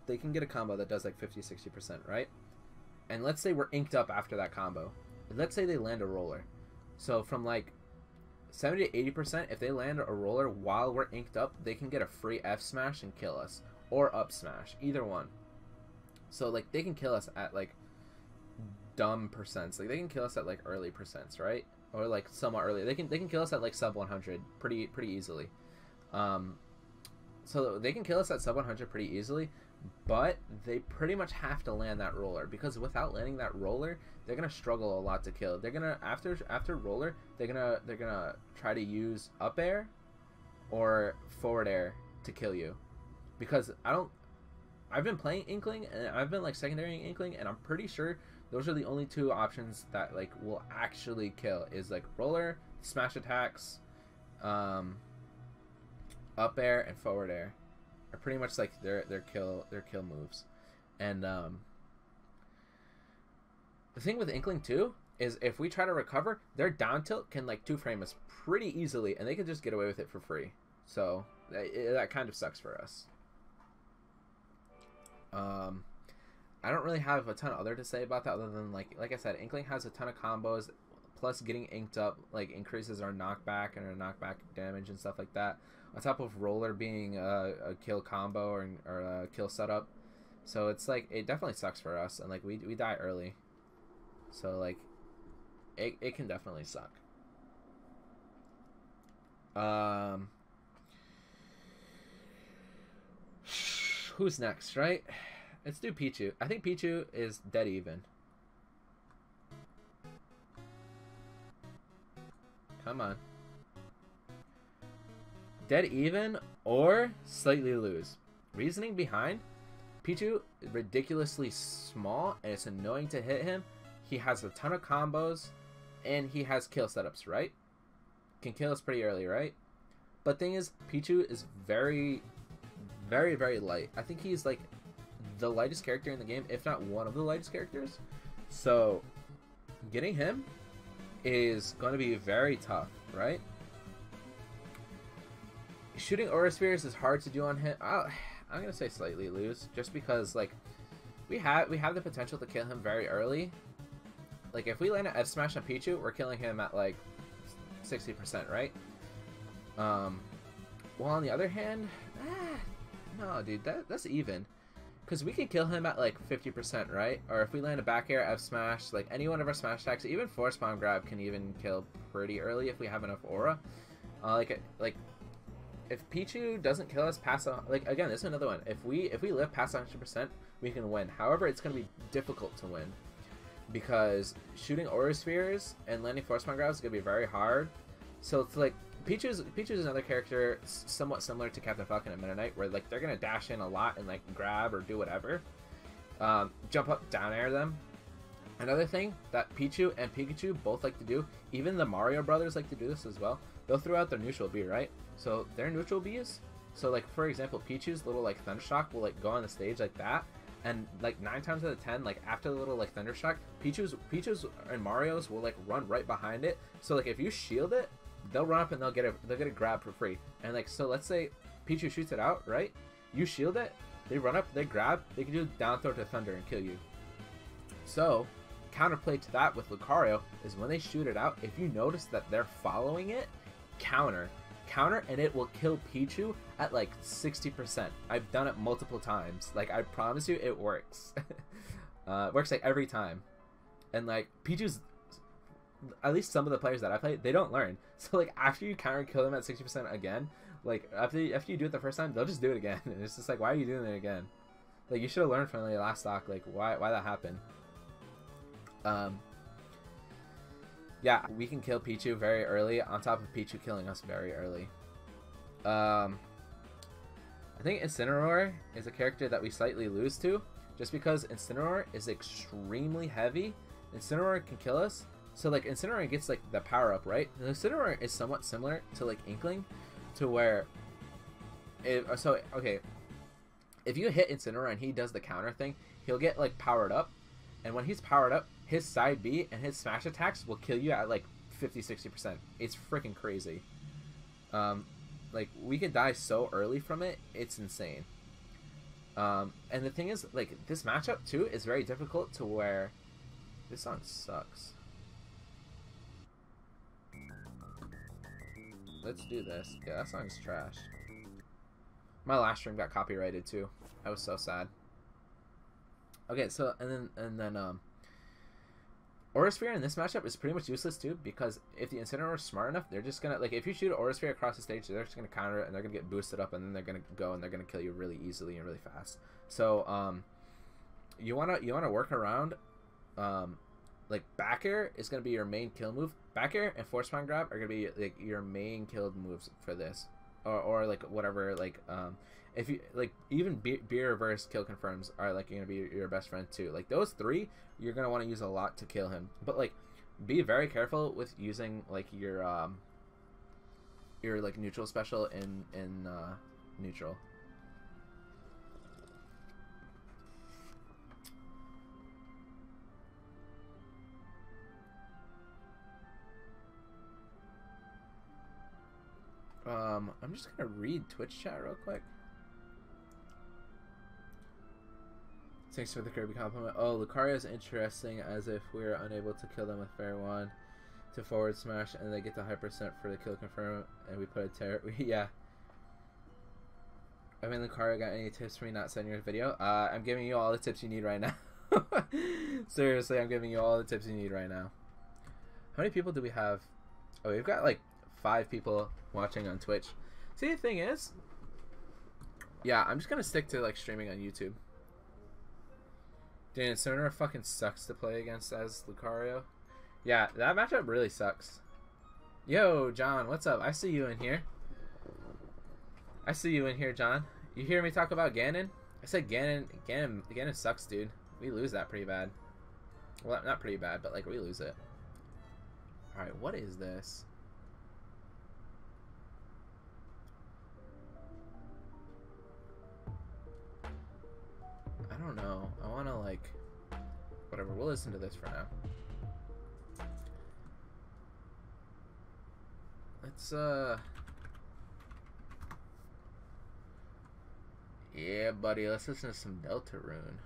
they can get a combo that does like 50-60%, right? And let's say we're inked up after that combo. Let's say they land a roller. So from like 70 to 80%, if they land a roller while we're inked up, they can get a free F smash and kill us, or up smash, either one. So like they can kill us at like dumb percents. Like they can kill us at like early percents, right? Or like somewhat early. They can kill us at like sub 100 pretty easily. So they can kill us at sub 100 pretty easily, but they pretty much have to land that roller, because without landing that roller, they're gonna struggle a lot to kill. They're gonna after roller, they're gonna try to use up air or forward air to kill you, because I've been playing Inkling, and I've been like secondary Inkling, and I'm pretty sure those are the only two options that like will actually kill, is like roller, smash attacks, up air and forward air are pretty much like their kill moves. And the thing with Inkling too is if we try to recover, their down tilt can like 2-frame us pretty easily, and they can just get away with it for free. So that kind of sucks for us. I don't really have a ton other to say about that, other than like I said, Inkling has a ton of combos, plus getting inked up like increases our knockback and our knockback damage and stuff like that, on top of roller being a kill combo or a kill setup. So it's like, it definitely sucks for us, and like we die early, so like it can definitely suck. Who's next, right? Let's do Pichu. I think Pichu is dead even. Come on. Dead even or slightly lose. Reasoning behind: Pichu is ridiculously small, and it's annoying to hit him. He has a ton of combos, and he has kill setups, right? Can kill us pretty early, right? But thing is, Pichu is very, very, very light. I think he's like the lightest character in the game, if not one of the lightest characters. So getting him is going to be very tough, right? Shooting Aura Spheres is hard to do on him. I'm going to say slightly lose, just because like we have the potential to kill him very early. Like if we land an F smash on Pichu, we're killing him at like 60%, right? While on the other hand, no, dude, that's even. Because we can kill him at like 50%, right? Or if we land a back air F smash, like any one of our smash attacks, even force bomb grab can even kill pretty early if we have enough aura. Like if Pichu doesn't kill us past, like again, this is another one. If we live past 100%, we can win. However, it's going to be difficult to win. because shooting Aura Spheres and landing Force Palm Grabs is gonna be very hard. So it's like Pichu's another character somewhat similar to Captain Falcon and Meta Knight, where like they're gonna dash in a lot and like grab or do whatever, jump up, down air them. Another thing that Pichu and Pikachu both like to do, even the Mario brothers like to do this as well. They'll throw out their neutral B, right? So their neutral Bs. So like for example, Pichu's little like Thundershock will like go on the stage like that, and like 9 times out of 10, like after the little like Thundershock, Pichu's and Mario's will like run right behind it. So like if you shield it, they'll run up and they'll get a grab for free. And like so, let's say Pichu shoots it out, right? You shield it, they run up, they grab, they can do down throw to Thunder and kill you. So counterplay to that with Lucario is when they shoot it out, if you notice that they're following it, counter, and it will kill Pichu at like 60%. I've done it multiple times. Like I promise you, it works. It works like every time. And like Pichu's, at least some of the players that I play, they don't learn. So like after you counter kill them at 60% again, like after you do it the first time, they'll just do it again. And it's just like, why are you doing it again? Like you should have learned from the last stock, like why that happened. Yeah, we can kill Pichu very early, on top of Pichu killing us very early. I think Incineroar is a character that we slightly lose to, just because Incineroar is extremely heavy. Incineroar can kill us, so like Incineroar gets like the power up, right? And Incineroar is somewhat similar to like Inkling, to where, if you hit Incineroar and he does the counter thing, he'll get like powered up, and when he's powered up, his side B and his smash attacks will kill you at like 50-60%. It's freaking crazy. Like we could die so early from it, it's insane. And the thing is, like this matchup too is very difficult to where this song sucks. Let's do this. Yeah, that song's trash. My last stream got copyrighted too. I was so sad. Okay, so and then Aura Sphere in this matchup is pretty much useless too, because if the Incineroar is smart enough, they're just gonna, like, if you shoot an Aura Sphere across the stage, they're just gonna counter it and they're gonna get boosted up, and then they're gonna go and they're gonna kill you really easily and really fast. So you wanna work around, like back air is gonna be your main kill move. Back air and Force Palm Grab are gonna be like your main killed moves for this, or like whatever, like if you like, even B reverse kill confirms are like gonna be your best friend too. Like those three you're gonna want to use a lot to kill him, but like be very careful with using like your like neutral special in neutral. I'm just gonna read Twitch chat real quick. Thanks for the Kirby compliment. Oh, Lucario is interesting, as if we are unable to kill them with Fair One to forward smash, and they get the high percent for the kill confirm, and we put a terror. Yeah. I mean, Lucario, got any tips for me not sending your video? I'm giving you all the tips you need right now. Seriously, I'm giving you all the tips you need right now. How many people do we have? Oh, we've got like 5 people watching on Twitch. See, the thing is, yeah, I'm just gonna stick to like streaming on YouTube. Dude, Incineroar fucking sucks to play against as Lucario. Yeah, that matchup really sucks. Yo, John, what's up? I see you in here. I see you in here, John. You hear me talk about Ganon? I said Ganon sucks, dude. We lose that pretty bad. Well, not pretty bad, but like we lose it. Alright, what is this? I don't know. I want to like... Whatever, we'll listen to this for now. Let's, yeah, buddy, let's listen to some Deltarune.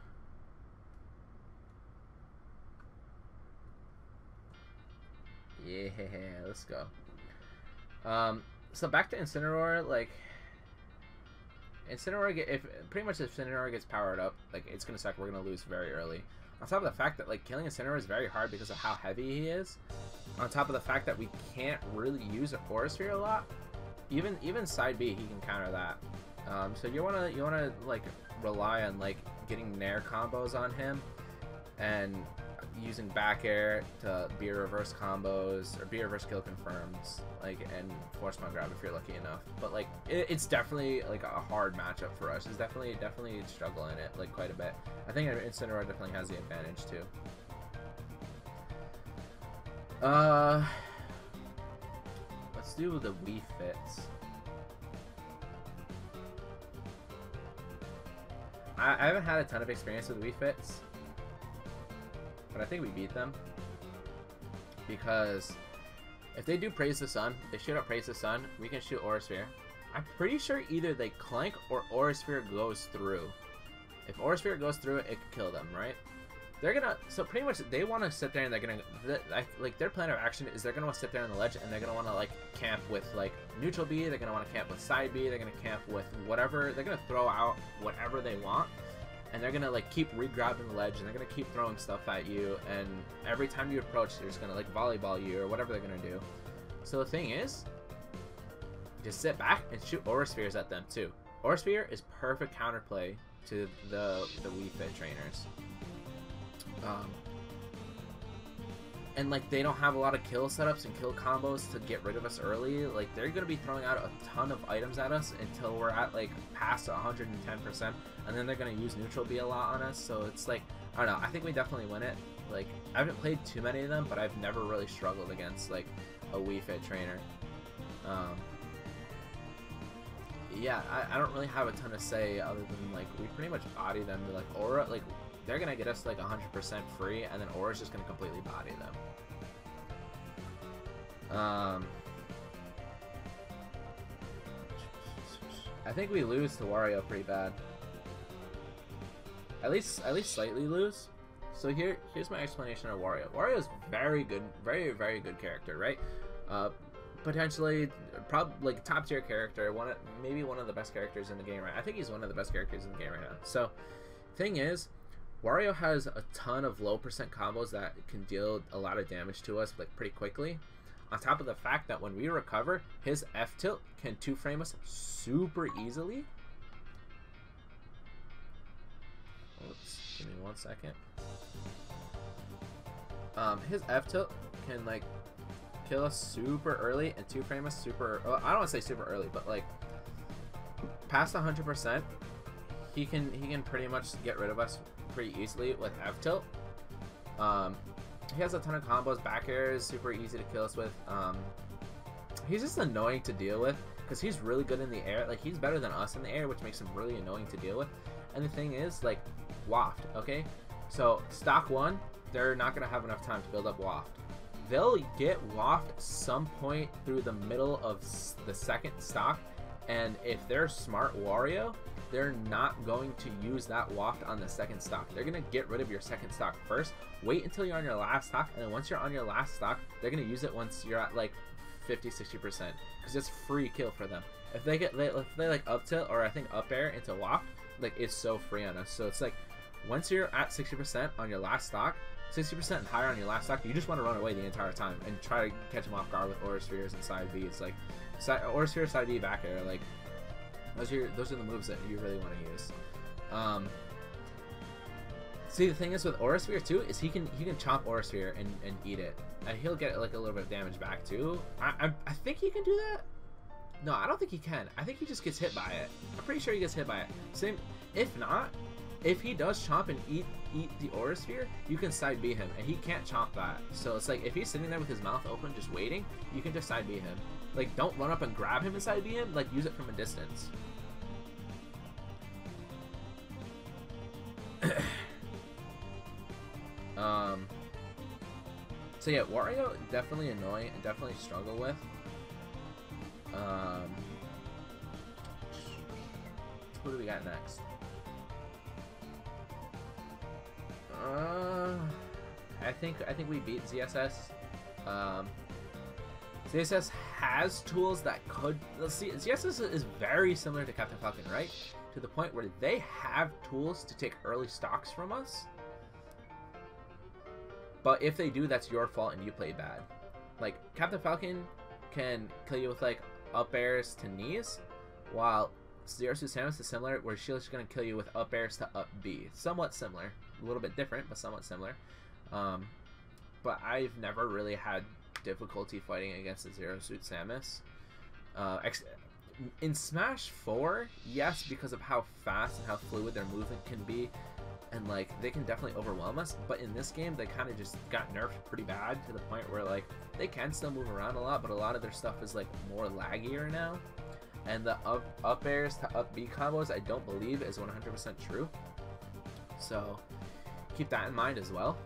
Yeah, let's go. So back to Incineroar, like... Incineroar, if Incineroar gets powered up, like, it's gonna suck. We're gonna lose very early. On top of the fact that, like, killing Incineroar is very hard because of how heavy he is. On top of the fact that we can't really use a Aura Sphere a lot. Even side B, he can counter that. So you wanna like rely on like getting Nair combos on him, and using back air to be reverse combos or be reverse kill confirms, like, and force spawn grab if you're lucky enough. But like it's definitely like a hard matchup for us. It's definitely a struggle in it, like, quite a bit. I think Incineroar definitely has the advantage too. Let's do the Wii Fits. I haven't had a ton of experience with Wii Fits, but I think we beat them because if they do Praise the Sun, they shoot up Praise the Sun, we can shoot Aura Sphere. I'm pretty sure either they clank or Aura Sphere goes through. If Aura Sphere goes through, it could kill them, right? They're gonna, so pretty much they want to sit there and they're gonna, like, their plan of action is they're gonna want to sit there on the ledge and they're gonna want to like camp with like neutral B, they're gonna want to camp with side B, they're gonna camp with whatever, they're gonna throw out whatever they want, and they're gonna like keep re-grabbing the ledge and they're gonna keep throwing stuff at you, and every time you approach they're just gonna like volleyball you or whatever they're gonna do. So the thing is, just sit back and shoot Aura Spheres at them too. Aura Sphere is perfect counterplay to the Wii Fit trainers. And like they don't have a lot of kill setups and kill combos to get rid of us early. Like they're gonna be throwing out a ton of items at us until we're at like past 110%, and then they're gonna use neutral B a lot on us. So it's like, I don't know, I think we definitely win it. Like I haven't played too many of them, but I've never really struggled against like a Wii Fit trainer. Yeah, I don't really have a ton to say other than like we pretty much body them. Like Aura, like they're gonna get us like 100% free, and then Aura's just gonna completely body them. I think we lose to Wario pretty bad. At least slightly lose. So here's my explanation of Wario. Wario is very good, very good character, right? Potentially, probably like top tier character, maybe one of the best characters in the game, right? I think he's one of the best characters in the game right now. So, thing is, Wario has a ton of low percent combos that can deal a lot of damage to us like pretty quickly. On top of the fact that when we recover, his F tilt can 2-frame us super easily. Oops, give me 1 second. His F tilt can like kill us super early and 2-frame us super. Well, I don't want to say super early, but like past 100%, he can pretty much get rid of us pretty easily with F tilt. He has a ton of combos. Back air is super easy to kill us with. He's just annoying to deal with because he's really good in the air. Like he's better than us in the air, which makes him really annoying to deal with. And the thing is, like, waft. Okay, so stock 1, they're not gonna have enough time to build up waft. They'll get waft some point through the middle of the second stock, and if they're smart Wario, they're not going to use that waft on the second stock. They're going to get rid of your second stock first, wait until you're on your last stock, and then once you're on your last stock, they're going to use it once you're at like 50-60%, because it's free kill for them. If they like up tilt or I think up air into waft, like it's so free on us. So it's like once you're at 60% on your last stock, 60% and higher on your last stock, you just want to run away the entire time and try to catch them off guard with Aura Spheres and side B. It's like Aura Sphere, side B, back air. Like those are the moves that you really want to use. See, the thing is with Aura Sphere too is he can chomp Aura Sphere and eat it, and he'll get like a little bit of damage back too. I think he can do that. No, I don't think he can. I think he just gets hit by it. I'm pretty sure he gets hit by it. Same. If not, if he does chomp and eat the Aura Sphere, you can side B him, and he can't chomp that. So it's like if he's sitting there with his mouth open just waiting, you can just side B him. Like don't run up and grab him and side B him. Like use it from a distance. So yeah, Wario definitely annoying and definitely struggle with. Who do we got next? I think we beat ZSS. ZSS has tools that could. Let's see. ZSS is very similar to Captain Falcon, right? To the point where they have tools to take early stocks from us. But if they do, that's your fault and you play bad. Like Captain Falcon can kill you with like up airs to knees, while Zero Suit Samus is similar, where she's just gonna kill you with up airs to up B. Somewhat similar, a little bit different, but somewhat similar. But I've never really had difficulty fighting against the Zero Suit Samus. In Smash 4, yes, because of how fast and how fluid their movement can be, and like they can definitely overwhelm us. But in this game, they kind of just got nerfed pretty bad to the point where like they can still move around a lot, but a lot of their stuff is like more laggier now. And the up airs to up B combos, I don't believe is 100% true. So keep that in mind as well.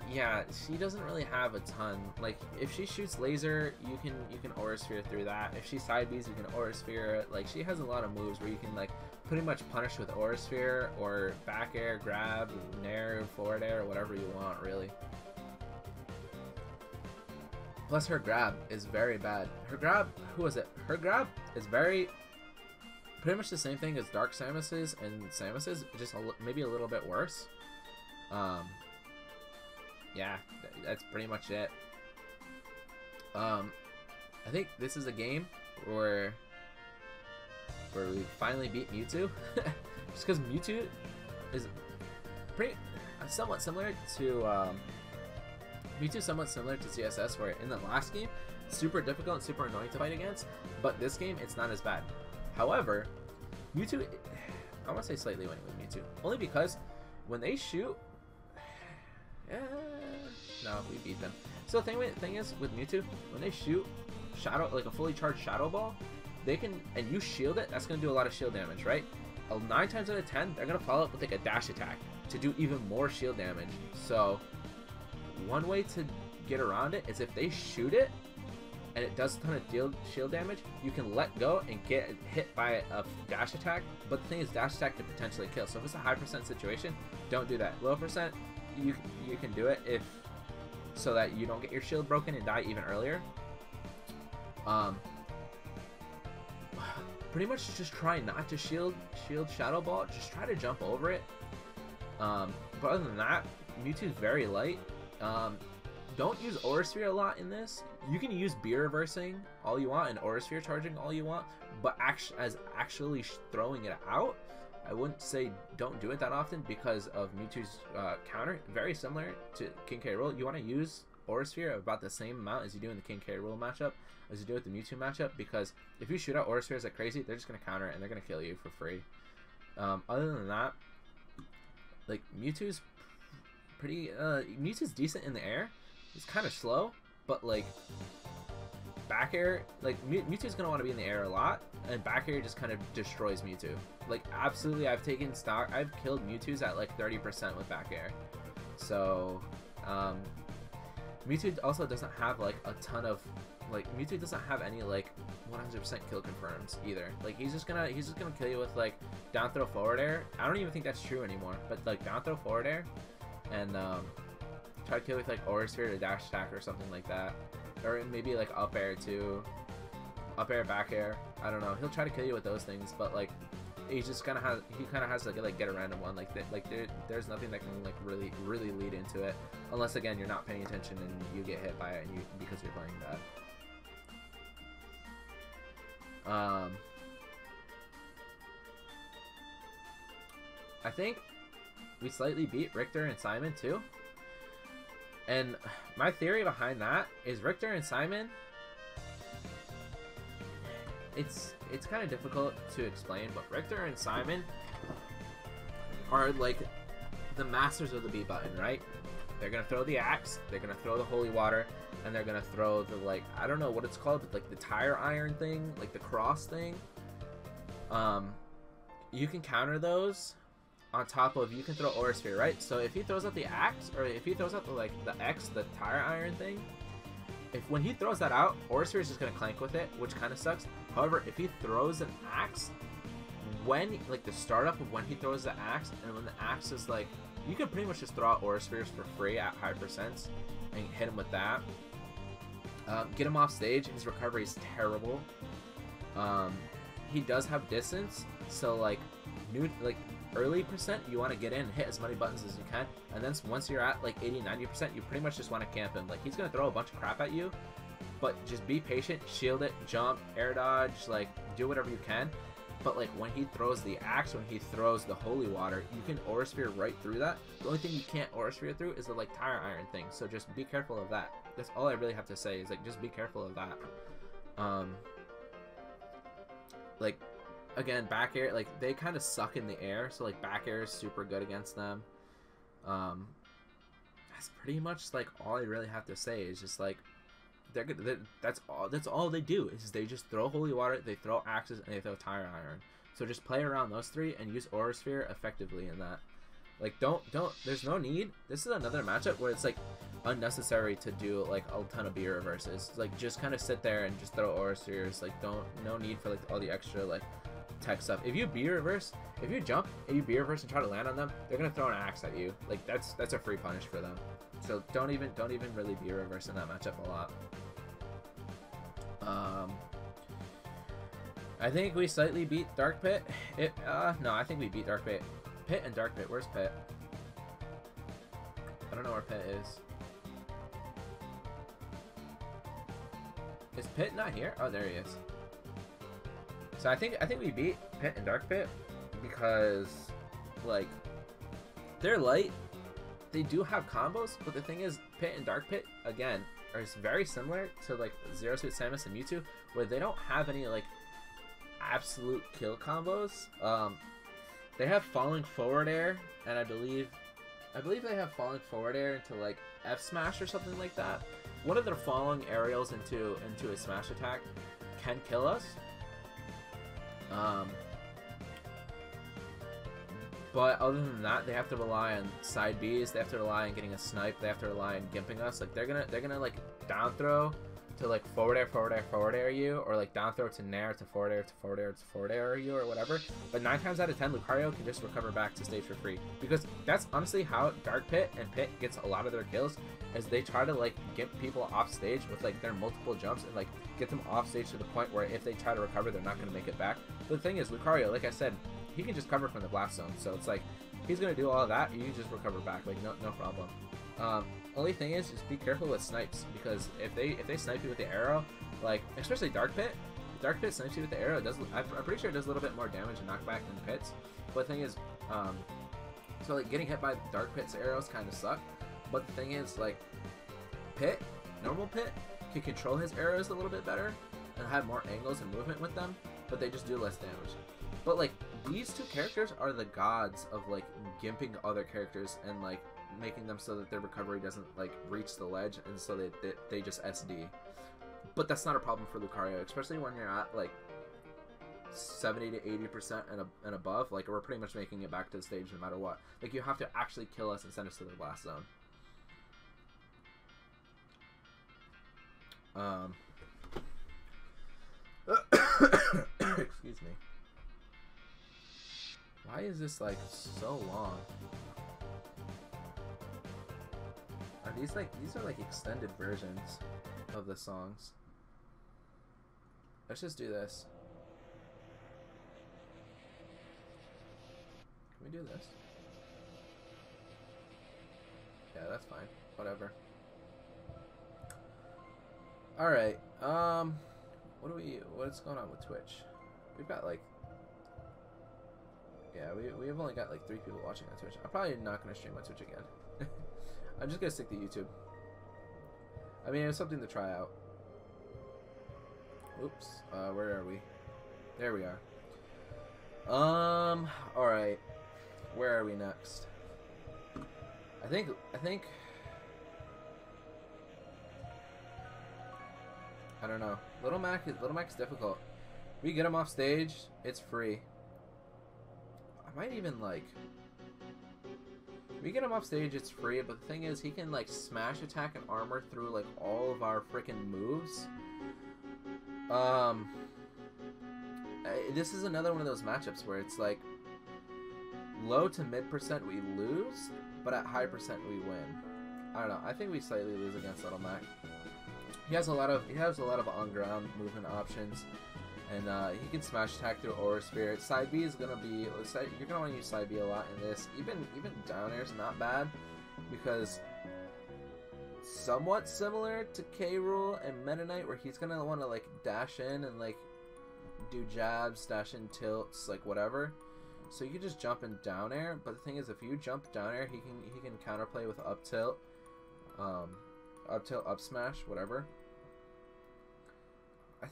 Yeah, she doesn't really have a ton. Like, if she shoots laser, you can Aura Sphere through that. If she side Bs, you can Aura Sphere. Like, she has a lot of moves where you can, like, pretty much punish with Aura Sphere or back air, grab, nair, forward air, whatever you want, really. Plus, her grab is very bad. Her grab, who is it? Her grab is very, pretty much the same thing as Dark Samus's and Samus's, just maybe a little bit worse. Yeah, that's pretty much it. I think this is a game where we finally beat Mewtwo. Just because Mewtwo is somewhat similar to CSS, where in the last game, super difficult and super annoying to fight against, but this game it's not as bad. However, Mewtwo, I want to say slightly winning with Mewtwo, only because when they shoot, no, we beat them. So the thing is with Mewtwo, when they shoot shadow, like a fully charged Shadow Ball, they can, and you shield it, that's gonna do a lot of shield damage, right? 9 times out of 10, they're gonna follow up with like a dash attack to do even more shield damage. So one way to get around it is if they shoot it and it does a ton of shield damage, you can let go and get hit by a dash attack. But the thing is, dash attack can potentially kill. So if it's a high percent situation, don't do that. Low percent, you can do it if so that you don't get your shield broken and die even earlier. Pretty much just try not to shield Shadow Ball. Just try to jump over it. But other than that, Mewtwo's very light. Don't use Aura Sphere a lot in this. You can use B reversing all you want and Aura Sphere charging all you want, but actually throwing it out, I wouldn't say don't do it that often because of Mewtwo's counter. Very similar to King K. Rool. You want to use Aura Sphere about the same amount as you do in the King K. Rool matchup as you do with the Mewtwo matchup, because if you shoot out Aura Spheres like crazy, they're just going to counter it and they're going to kill you for free. Other than that, like Mewtwo's Mewtwo's decent in the air. It's kind of slow, but like back air, like Mewtwo's gonna want to be in the air a lot, and back air just kind of destroys Mewtwo. Like absolutely, I've killed Mewtwo's at like 30% with back air. So Mewtwo also doesn't have like a ton of Mewtwo doesn't have any like 100% kill confirms either. Like he's just gonna kill you with like down throw forward air. I don't even think that's true anymore, but like down throw forward air and try to kill with like Aura Sphere to dash attack or something like that, or maybe like up air too, up air, back air. I don't know. He'll try to kill you with those things, but like he kind of has to like get a random one. There's nothing that can like really lead into it, unless again you're not paying attention and you get hit by it and because you're playing bad. I think we slightly beat Richter and Simon too. And my theory behind that is Richter and Simon, it's kind of difficult to explain, but Richter and Simon are like the masters of the B button, right? They're going to throw the axe, they're going to throw the holy water, and they're going to throw the, like, I don't know what it's called, but like the tire iron thing, like the cross thing. You can counter those on top of, you can throw Aura Sphere, right? So if he throws out the axe, or if he throws out the X, the tire iron thing, when he throws that out, Aura Sphere is just gonna clank with it, which kind of sucks. However, if he throws an axe, when like the startup of when he throws the axe, and when the axe is like, you can pretty much just throw out Aura Spheres for free at high percents and hit him with that. Get him off stage. His recovery is terrible. He does have distance, so like early percent, you want to get in and hit as many buttons as you can, and then once you're at like 80-90%, you pretty much just want to camp him. Like he's gonna throw a bunch of crap at you, but just be patient, shield it, jump, air dodge, like do whatever you can. But like when he throws the axe, when he throws the holy water, you can aura sphere right through that. The only thing you can't aura sphere through is the like tire iron thing. So just be careful of that. That's all I really have to say is like just be careful of that. Like again, back air, like they kind of suck in the air, so like back air is super good against them. That's pretty much like all I really have to say is just like they're good. That's all they do is they just throw holy water, they throw axes, and they throw tire iron. So just play around those three and use aura sphere effectively in that. Like don't there's no need. This is another matchup where it's like unnecessary to do like a ton of B reverses. Like just kind of sit there and just throw aura spheres. Like no need for like all the extra like tech stuff. If you B reverse, if you jump and you B reverse and try to land on them, they're gonna throw an axe at you. Like that's a free punish for them. So don't even really B reverse in that matchup a lot. I think we slightly beat Dark Pit. No, I think we beat Dark Pit. Pit and Dark Pit. Where's Pit? I don't know where Pit is. Is Pit not here? Oh, there he is. So I think we beat Pit and Dark Pit because like they're light. They do have combos, but the thing is, Pit and Dark Pit again are very similar to like Zero Suit Samus and Mewtwo, where they don't have any like absolute kill combos. They have falling forward air, and I believe they have falling forward air into like F smash or something like that. One of their falling aerials into a smash attack can kill us. But other than that, they have to rely on side Bs. They have to rely on getting a snipe. They have to rely on gimping us. Like they're gonna like down throw to like forward air you, or like down throw to nair to forward air you, or whatever. But 9 times out of 10, Lucario can just recover back to stage for free, because that's honestly how Dark Pit and Pit gets a lot of their kills, is they try to like gimp people off stage with like their multiple jumps and like get them off stage to the point where if they try to recover, they're not gonna make it back. But the thing is, Lucario, like I said, he can just cover from the blast zone, so it's like he's gonna do all of that. You can just recover back, like no problem. Only thing is, just be careful with snipes, because if they snipe you with the arrow, like especially Dark Pit, if Dark Pit snipes you with the arrow, I'm pretty sure it does a little bit more damage and knockback than Pit's. But the thing is, so like getting hit by Dark Pit's arrows kind of suck. But the thing is, like Pit, normal Pit, can control his arrows a little bit better and have more angles and movement with them, but they just do less damage. But like these two characters are the gods of like gimping other characters and like making them so that their recovery doesn't like reach the ledge, and so they just SD. But that's not a problem for Lucario, especially when you're at like 70 to 80% and above. Like we're pretty much making it back to the stage no matter what. Like you have to actually kill us and send us to the blast zone. Excuse me. Why is this like so long? Are these are like extended versions of the songs? Let's just do this. Can we do this? Yeah, that's fine. Whatever. Alright, what's going on with Twitch? We've got like, yeah, we've only got like 3 people watching on Twitch. I'm probably not going to stream on Twitch again. I'm just going to stick to YouTube. I mean, it's something to try out. Oops, where are we? There we are. Alright. Where are we next? I think I don't know. Little Mac is difficult. We get him off stage, it's free. I might even like, we get him off stage, it's free, but the thing is, he can like smash attack and armor through like all of our freaking moves. This is another one of those matchups where it's like low to mid percent we lose, but at high percent we win. I don't know. I think we slightly lose against Little Mac. He has a lot of on ground movement options, and he can smash attack through Aura Spirit. Side B is gonna be, you're gonna want to use Side B a lot in this. Even down air is not bad, because somewhat similar to K. Rool and Meta Knight, where he's gonna want to like dash in and like do jabs, dash in tilts, like whatever. So you can just jump in down air, but the thing is, if you jump down air, he can counterplay with up tilt, up smash, whatever. I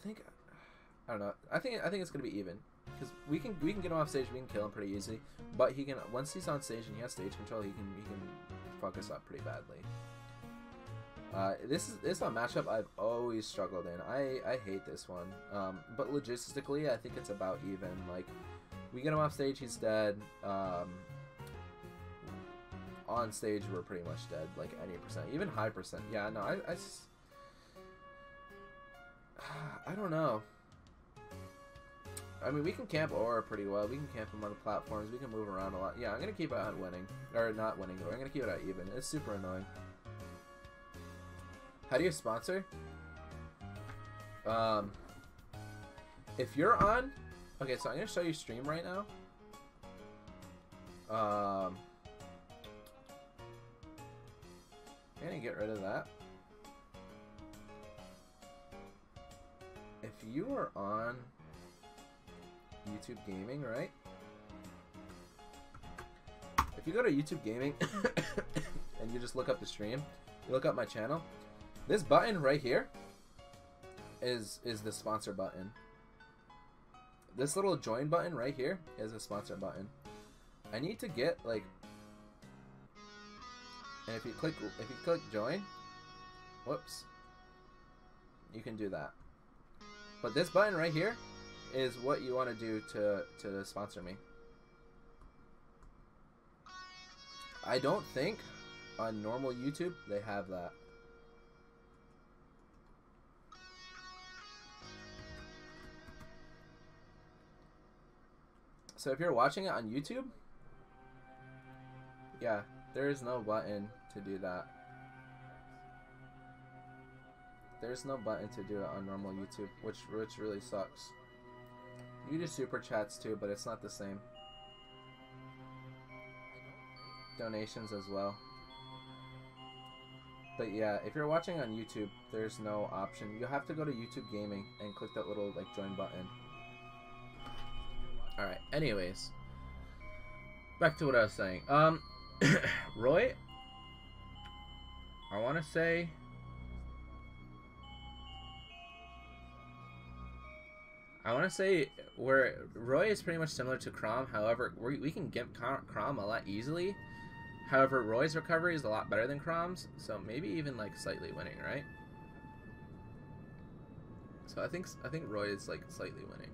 don't know. I think it's gonna be even, because we can get him off stage, we can kill him pretty easily. But he can, once he's on stage and he has stage control, he can fuck us up pretty badly. This is a matchup I've always struggled in. I hate this one. But logistically, I think it's about even. Like, we get him off stage, he's dead. On stage, we're pretty much dead, like any percent, even high percent. Yeah, no, I don't know. I mean, we can camp Aura pretty well. We can camp him on the platforms. We can move around a lot. Yeah, I'm gonna keep it on winning, or not winning. But I'm gonna keep it at even. It's super annoying. How do you sponsor? If you're on, okay, so I'm gonna show you stream right now. I'm gonna get rid of that. If you are on YouTube Gaming, right? If you go to YouTube Gaming and you just look up the stream, you look up my channel, this button right here is the sponsor button. This little join button right here is a sponsor button. I need to get like, and if you click join, whoops, you can do that. But this button right here is what you want to do to sponsor me. I don't think on normal YouTube they have that. So if you're watching it on YouTube, yeah, there is no button to do that. There's no button to do it on normal YouTube, which really sucks. You do super chats too, but it's not the same. Donations as well. But yeah, if you're watching on YouTube, there's no option. You have to go to YouTube Gaming and click that little like join button. Alright, anyways. Back to what I was saying. Roy, I want to say where Roy is pretty much similar to Chrom. However, we can get Chrom a lot easily. However, Roy's recovery is a lot better than Chrom's, so maybe even like slightly winning, right? So I think Roy is like slightly winning.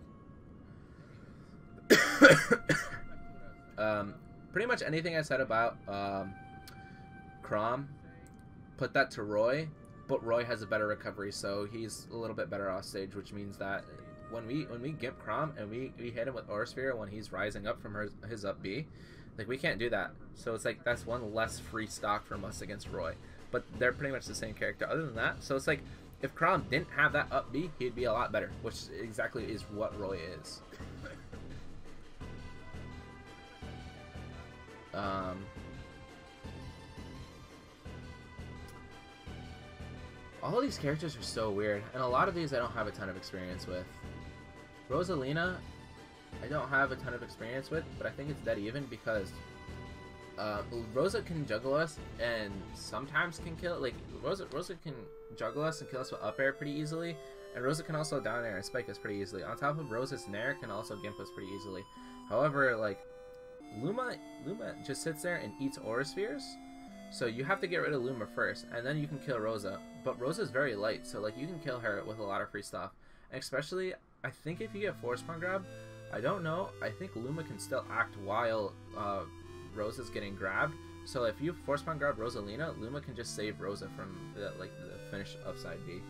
Pretty much anything I said about Chrom, put that to Roy, but Roy has a better recovery, so he's a little bit better off stage, which means that when we gimp Chrom and we hit him with Aura Sphere when he's rising up from his up B, like we can't do that. So it's like that's one less free stock from us against Roy. But they're pretty much the same character other than that. So it's like if Chrom didn't have that up B, he'd be a lot better, which exactly is what Roy is. All of these characters are so weird, and a lot of these I don't have a ton of experience with. Rosalina, I don't have a ton of experience with, but I think it's dead even because Rosa can juggle us and sometimes can kill. Like Rosa can juggle us and kill us with up air pretty easily, and Rosa can also down air and spike us pretty easily. On top of Rosa's nair can also gimp us pretty easily. However, like Luma just sits there and eats Aura Spheres, so you have to get rid of Luma first, and then you can kill Rosa. But Rosa's very light, so like you can kill her with a lot of free stuff. And especially, I think if you get Force Palm Grab, I don't know, I think Luma can still act while Rosa's getting grabbed. So if you Force Palm Grab Rosalina, Luma can just save Rosa from the finish upside B.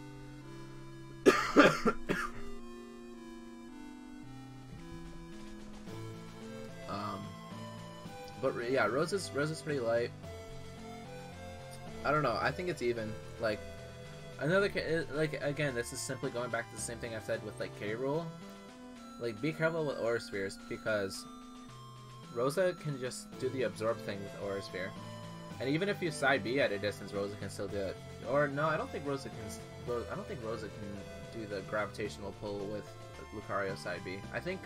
But yeah, Rosa's pretty light. I don't know. I think it's even. Like again, this is simply going back to the same thing I've said with like K Rool. Like be careful with Aura Spheres because Rosa can just do the absorb thing with Aura Sphere, and even if you side B at a distance, Rosa can still do it. Or no, I don't think Rosa can do the gravitational pull with Lucario side B. I think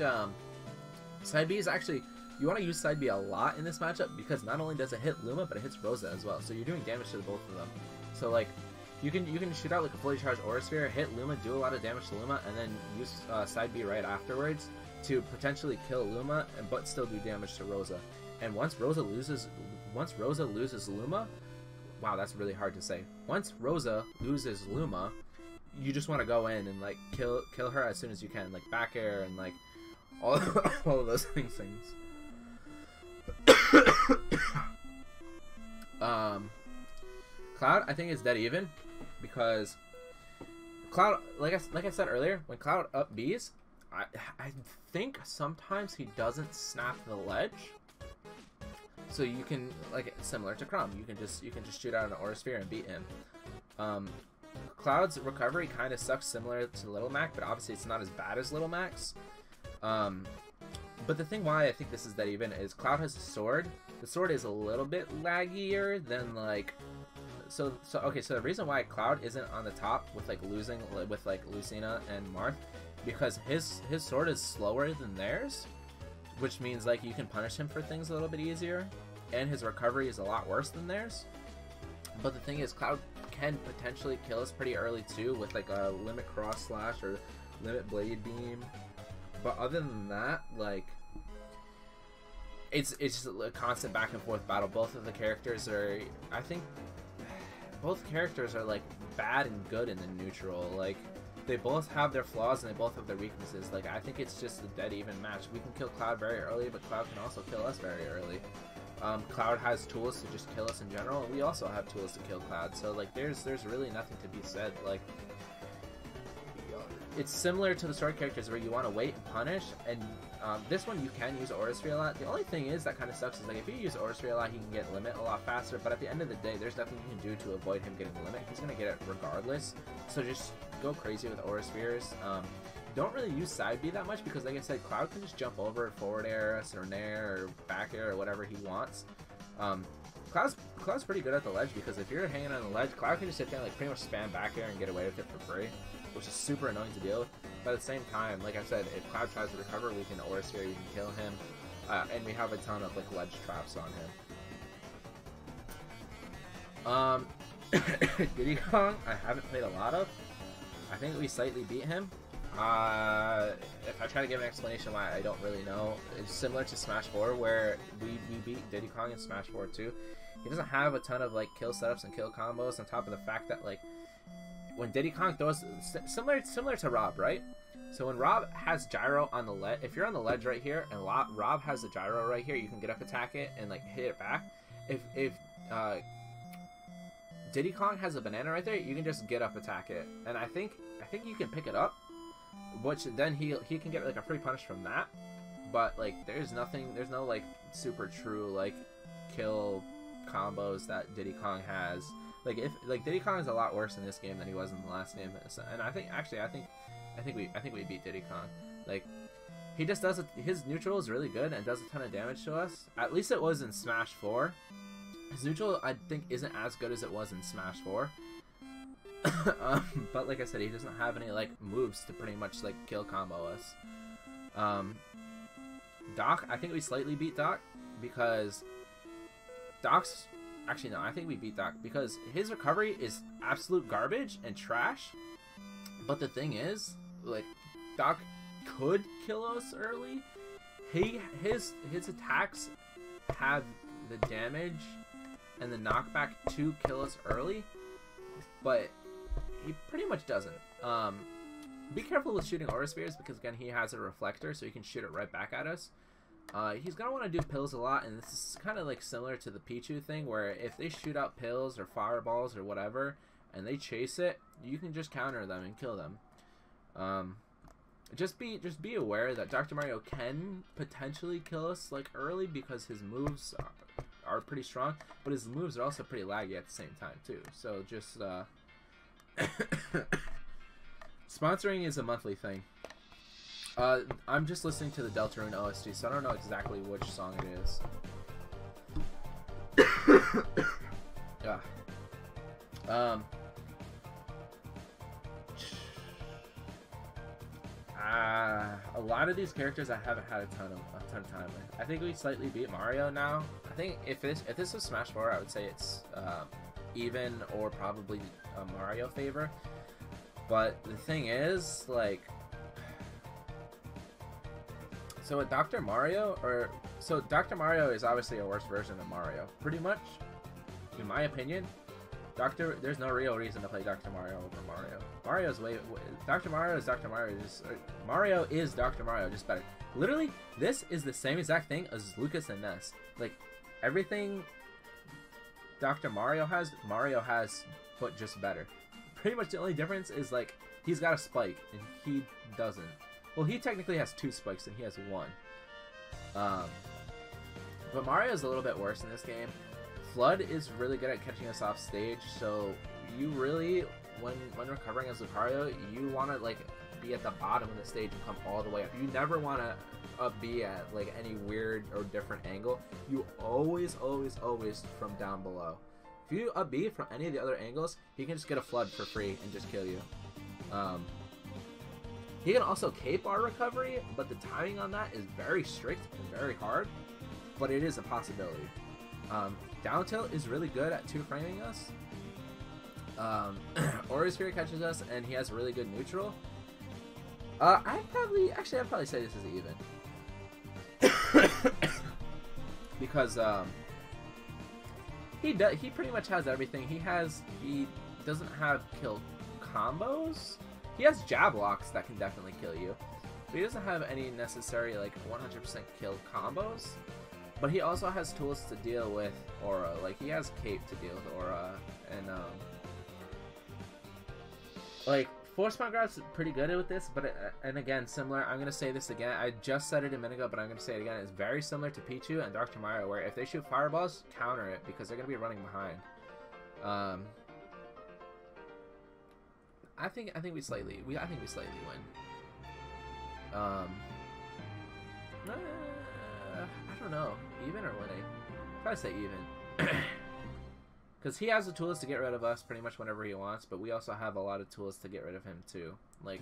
side B is actually, you want to use side B a lot in this matchup because not only does it hit Luma, but it hits Rosa as well. So you're doing damage to both of them. So like, you can shoot out like a fully charged Aura Sphere, hit Luma, do a lot of damage to Luma, and then use side B right afterwards to potentially kill Luma, but still do damage to Rosa. And once Rosa loses Luma, wow, that's really hard to say. Once Rosa loses Luma, you just want to go in and like kill her as soon as you can, like back air and like all of those things. Cloud, I think is dead even because Cloud, like I said earlier, when Cloud up Bs, I think sometimes he doesn't snap the ledge. So you can, like, similar to Crumb, you can just shoot out an Aura Sphere and beat him. Cloud's recovery kind of sucks, similar to Little Mac, but obviously it's not as bad as Little Mac's. But the thing why I think this is dead even is Cloud has a sword. The sword is a little bit laggier than like, so the reason why Cloud isn't on the top with like losing with like Lucina and Marth, because his sword is slower than theirs, which means like you can punish him for things a little bit easier, and his recovery is a lot worse than theirs. But the thing is, Cloud can potentially kill us pretty early too with like a limit cross slash or limit blade beam. But other than that, like, it's just a constant back and forth battle. Both of the characters are, I think, both characters are like bad and good in the neutral. Like, they both have their flaws and they both have their weaknesses. Like, I think it's just a dead even match. We can kill Cloud very early, but Cloud can also kill us very early. Cloud has tools to just kill us in general, and we also have tools to kill Cloud. So like, there's really nothing to be said. Like, it's similar to the sword characters where you want to wait and punish, and this one you can use Aura Sphere a lot. The only thing is that kind of sucks is like if you use Aura Sphere a lot, he can get limit a lot faster, but at the end of the day, there's nothing you can do to avoid him getting limit. He's going to get it regardless, so just go crazy with Aura Spheres. Don't really use side B that much because, like I said, Cloud can just jump over forward air us or nair or back air or whatever he wants. Cloud's pretty good at the ledge because if you're hanging on the ledge, Cloud can just sit there and like pretty much spam back air and get away with it for free, which is super annoying to deal with. But at the same time, like I said, if Cloud tries to recover, we can Aura Sphere, we can kill him, and we have a ton of like ledge traps on him. Diddy Kong, I haven't played a lot of. I think we slightly beat him. If I try to give an explanation why, I don't really know. It's similar to Smash 4 where we beat Diddy Kong in Smash 4 too. He doesn't have a ton of like kill setups and kill combos, on top of the fact that like when Diddy Kong throws, similar to Rob, right? So when Rob has gyro on the ledge, if you're on the ledge right here and Rob has the gyro right here, you can get up attack it and like hit it back. If Diddy Kong has a banana right there, you can just get up attack it, and I think you can pick it up, which then he can get like a free punish from that. But like there's no like super true like kill combos that Diddy Kong has. Like Diddy Kong is a lot worse in this game than he was in the last game, and I think we beat Diddy Kong. Like, he just does his neutral is really good and does a ton of damage to us. At least it was in Smash 4. His neutral, I think, isn't as good as it was in Smash 4. But like I said, he doesn't have any like moves to pretty much like kill combo us. Doc, I think we slightly beat Doc because Doc's, actually no, I think we beat Doc because his recovery is absolute garbage and trash. But the thing is, like, Doc could kill us early. His attacks have the damage and the knockback to kill us early, but he pretty much doesn't. Be careful with shooting Aura Spheres because again he has a reflector, so he can shoot it right back at us. He's gonna want to do pills a lot, and this is kind of like similar to the Pichu thing, where if they shoot out pills or fireballs or whatever, and they chase it, you can just counter them and kill them. Just be aware that Dr. Mario can potentially kill us like early because his moves are pretty strong, but his moves are also pretty laggy at the same time too. So just sponsoring is a monthly thing. I'm just listening to the Deltarune OST, so I don't know exactly which song it is. Yeah. A lot of these characters I haven't had a ton of time with. I think we slightly beat Mario now. I think if this was Smash 4, I would say it's even or probably a Mario favor. But the thing is, like, so with Dr. Mario, Dr. Mario is obviously a worse version of Mario, pretty much, in my opinion. There's no real reason to play Dr. Mario over Mario. Dr. Mario is Dr. Mario. Mario is Dr. Mario, just better. Literally, this is the same exact thing as Lucas and Ness. Like, everything Dr. Mario has, but just better. Pretty much the only difference is, like, he's got a spike, and he doesn't. Well, he technically has 2 spikes, and he has 1. But Mario's a little bit worse in this game. Flood is really good at catching us off stage, so you really, when recovering as Lucario, you want to, like, be at the bottom of the stage and come all the way up. You never want to be at, like, any weird or different angle. You always from down below. If you up B from any of the other angles, he can just get a Flood for free and just kill you. He can also cape our recovery, but the timing on that is very strict and very hard, but it is a possibility. Down tilt is really good at 2-framing us. Aura Sphere catches us, and he has really good neutral. I'd probably say this is even. Because he pretty much has everything. He doesn't have kill combos. He has jab locks that can definitely kill you, but he doesn't have any necessary, like, 100% kill combos. But he also has tools to deal with Aura. Like, he has cape to deal with Aura, and like, Force Pound Grab's pretty good with this, but and again, similar. I'm gonna say this again. I just said it a minute ago, but I'm gonna say it again. It's very similar to Pichu and Dr. Mario, where if they shoot fireballs, counter it because they're gonna be running behind. I think we slightly win. I don't know, even or winning. Probably say even. Because he has the tools to get rid of us pretty much whenever he wants, but we also have a lot of tools to get rid of him too. Like,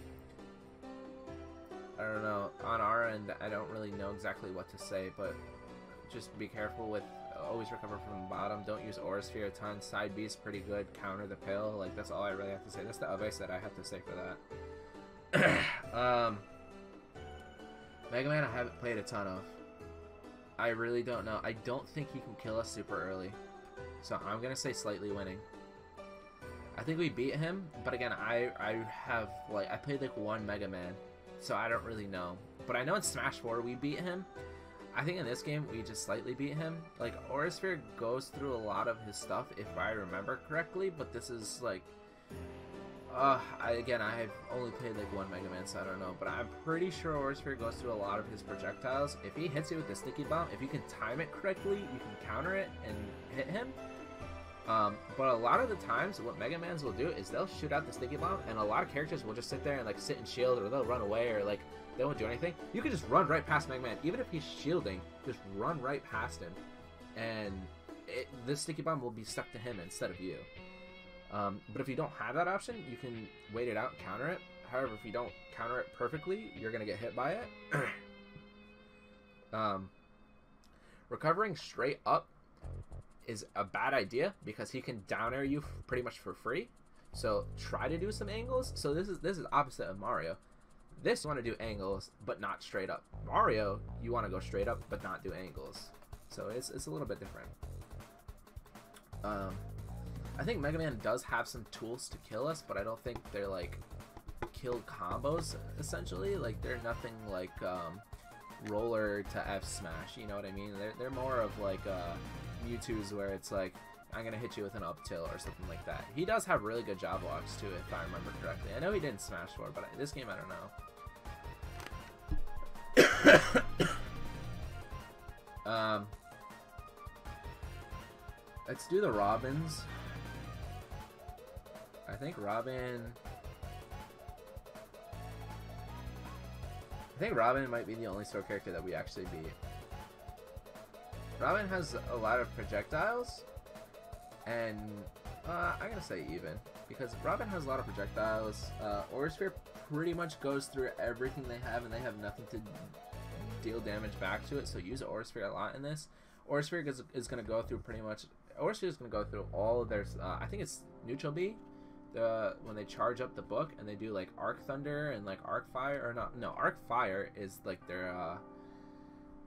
I don't know, on our end, I don't really know exactly what to say, but just be careful with always recover from the bottom. Don't use Aura Sphere a ton. Side B is pretty good. Counter the pill. Like, that's all I really have to say. That's the advice that I have to say for that. Mega Man I haven't played a ton of. I really don't know. I don't think he can kill us super early. So I'm going to say slightly winning. I think we beat him, but again, I played like 1 Mega Man, so I don't really know. But I know in Smash 4 we beat him. I think in this game we just slightly beat him. Like, Aura Sphere goes through a lot of his stuff if I remember correctly, but this is like, I've only played like 1 Mega Man, so I don't know, but I'm pretty sure Aura Sphere goes through a lot of his projectiles. If he hits you with the sticky bomb, if you can time it correctly, you can counter it and hit him. But a lot of the times, what Mega Mans will do is they'll shoot out the sticky bomb, and a lot of characters will just sit there and like sit and shield, or they'll run away, or like they won't do anything. You can just run right past Mega Man, even if he's shielding. Just run right past him, and this sticky bomb will be stuck to him instead of you. But if you don't have that option, you can wait it out and counter it. However, if you don't counter it perfectly, you're gonna get hit by it. Recovering straight up is a bad idea because he can down air you pretty much for free. So try to do some angles. So this is opposite of Mario. This you want to do angles but not straight up. Mario, you want to go straight up but not do angles. So it's a little bit different. I think Mega Man does have some tools to kill us, but I don't think they're like kill combos essentially. Like, they're nothing like roller to F smash, you know what I mean? They're more of like Mewtwo's, where it's like, I'm gonna hit you with an up tilt or something like that. He does have really good job locks too, if I remember correctly. I know he didn't Smash 4, but this game I don't know. Let's do the Robins. I think Robin might be the only sword character that we actually beat. Robin has a lot of projectiles, and I'm gonna say even, because Robin has a lot of projectiles. Aura Sphere pretty much goes through everything they have, and they have nothing to deal damage back to it. So use Aura Sphere a lot in this. Aura Sphere is going to go through pretty much. Aura Sphere is going to go through all of their. I think it's Neutral B. When they charge up the book and they do like Arc Thunder and like Arc Fire, or not? No, Arc Fire is like their.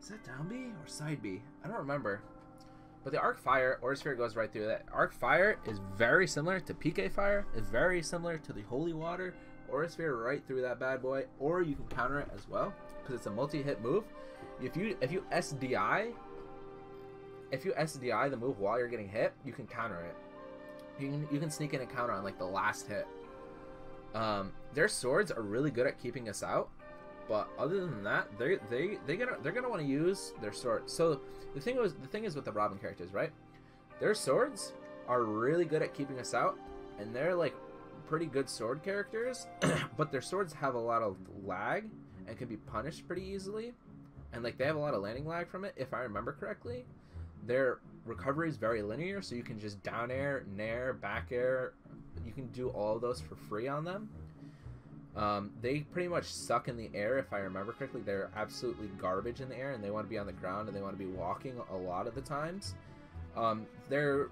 Is that down B or side B? I don't remember. But the Arc Fire, Aura Sphere goes right through that. Arc Fire is very similar to PK Fire. It's very similar to the Holy Water. Aura Sphere right through that bad boy. Or you can counter it as well, because it's a multi-hit move. If you SDI the move while you're getting hit, you can counter it. You can sneak in and counter on like the last hit. Their swords are really good at keeping us out. But other than that, they're gonna want to use their sword. So the thing is with the Robin characters, right? Their swords are really good at keeping us out, and they're like pretty good sword characters. But their swords have a lot of lag and can be punished pretty easily, and like they have a lot of landing lag from it, if I remember correctly. Their recovery is very linear, so you can just down air, nair, back air. You can do all of those for free on them. They pretty much suck in the air, if I remember correctly. They're absolutely garbage in the air, and they want to be on the ground, and they want to be walking a lot of the times. Their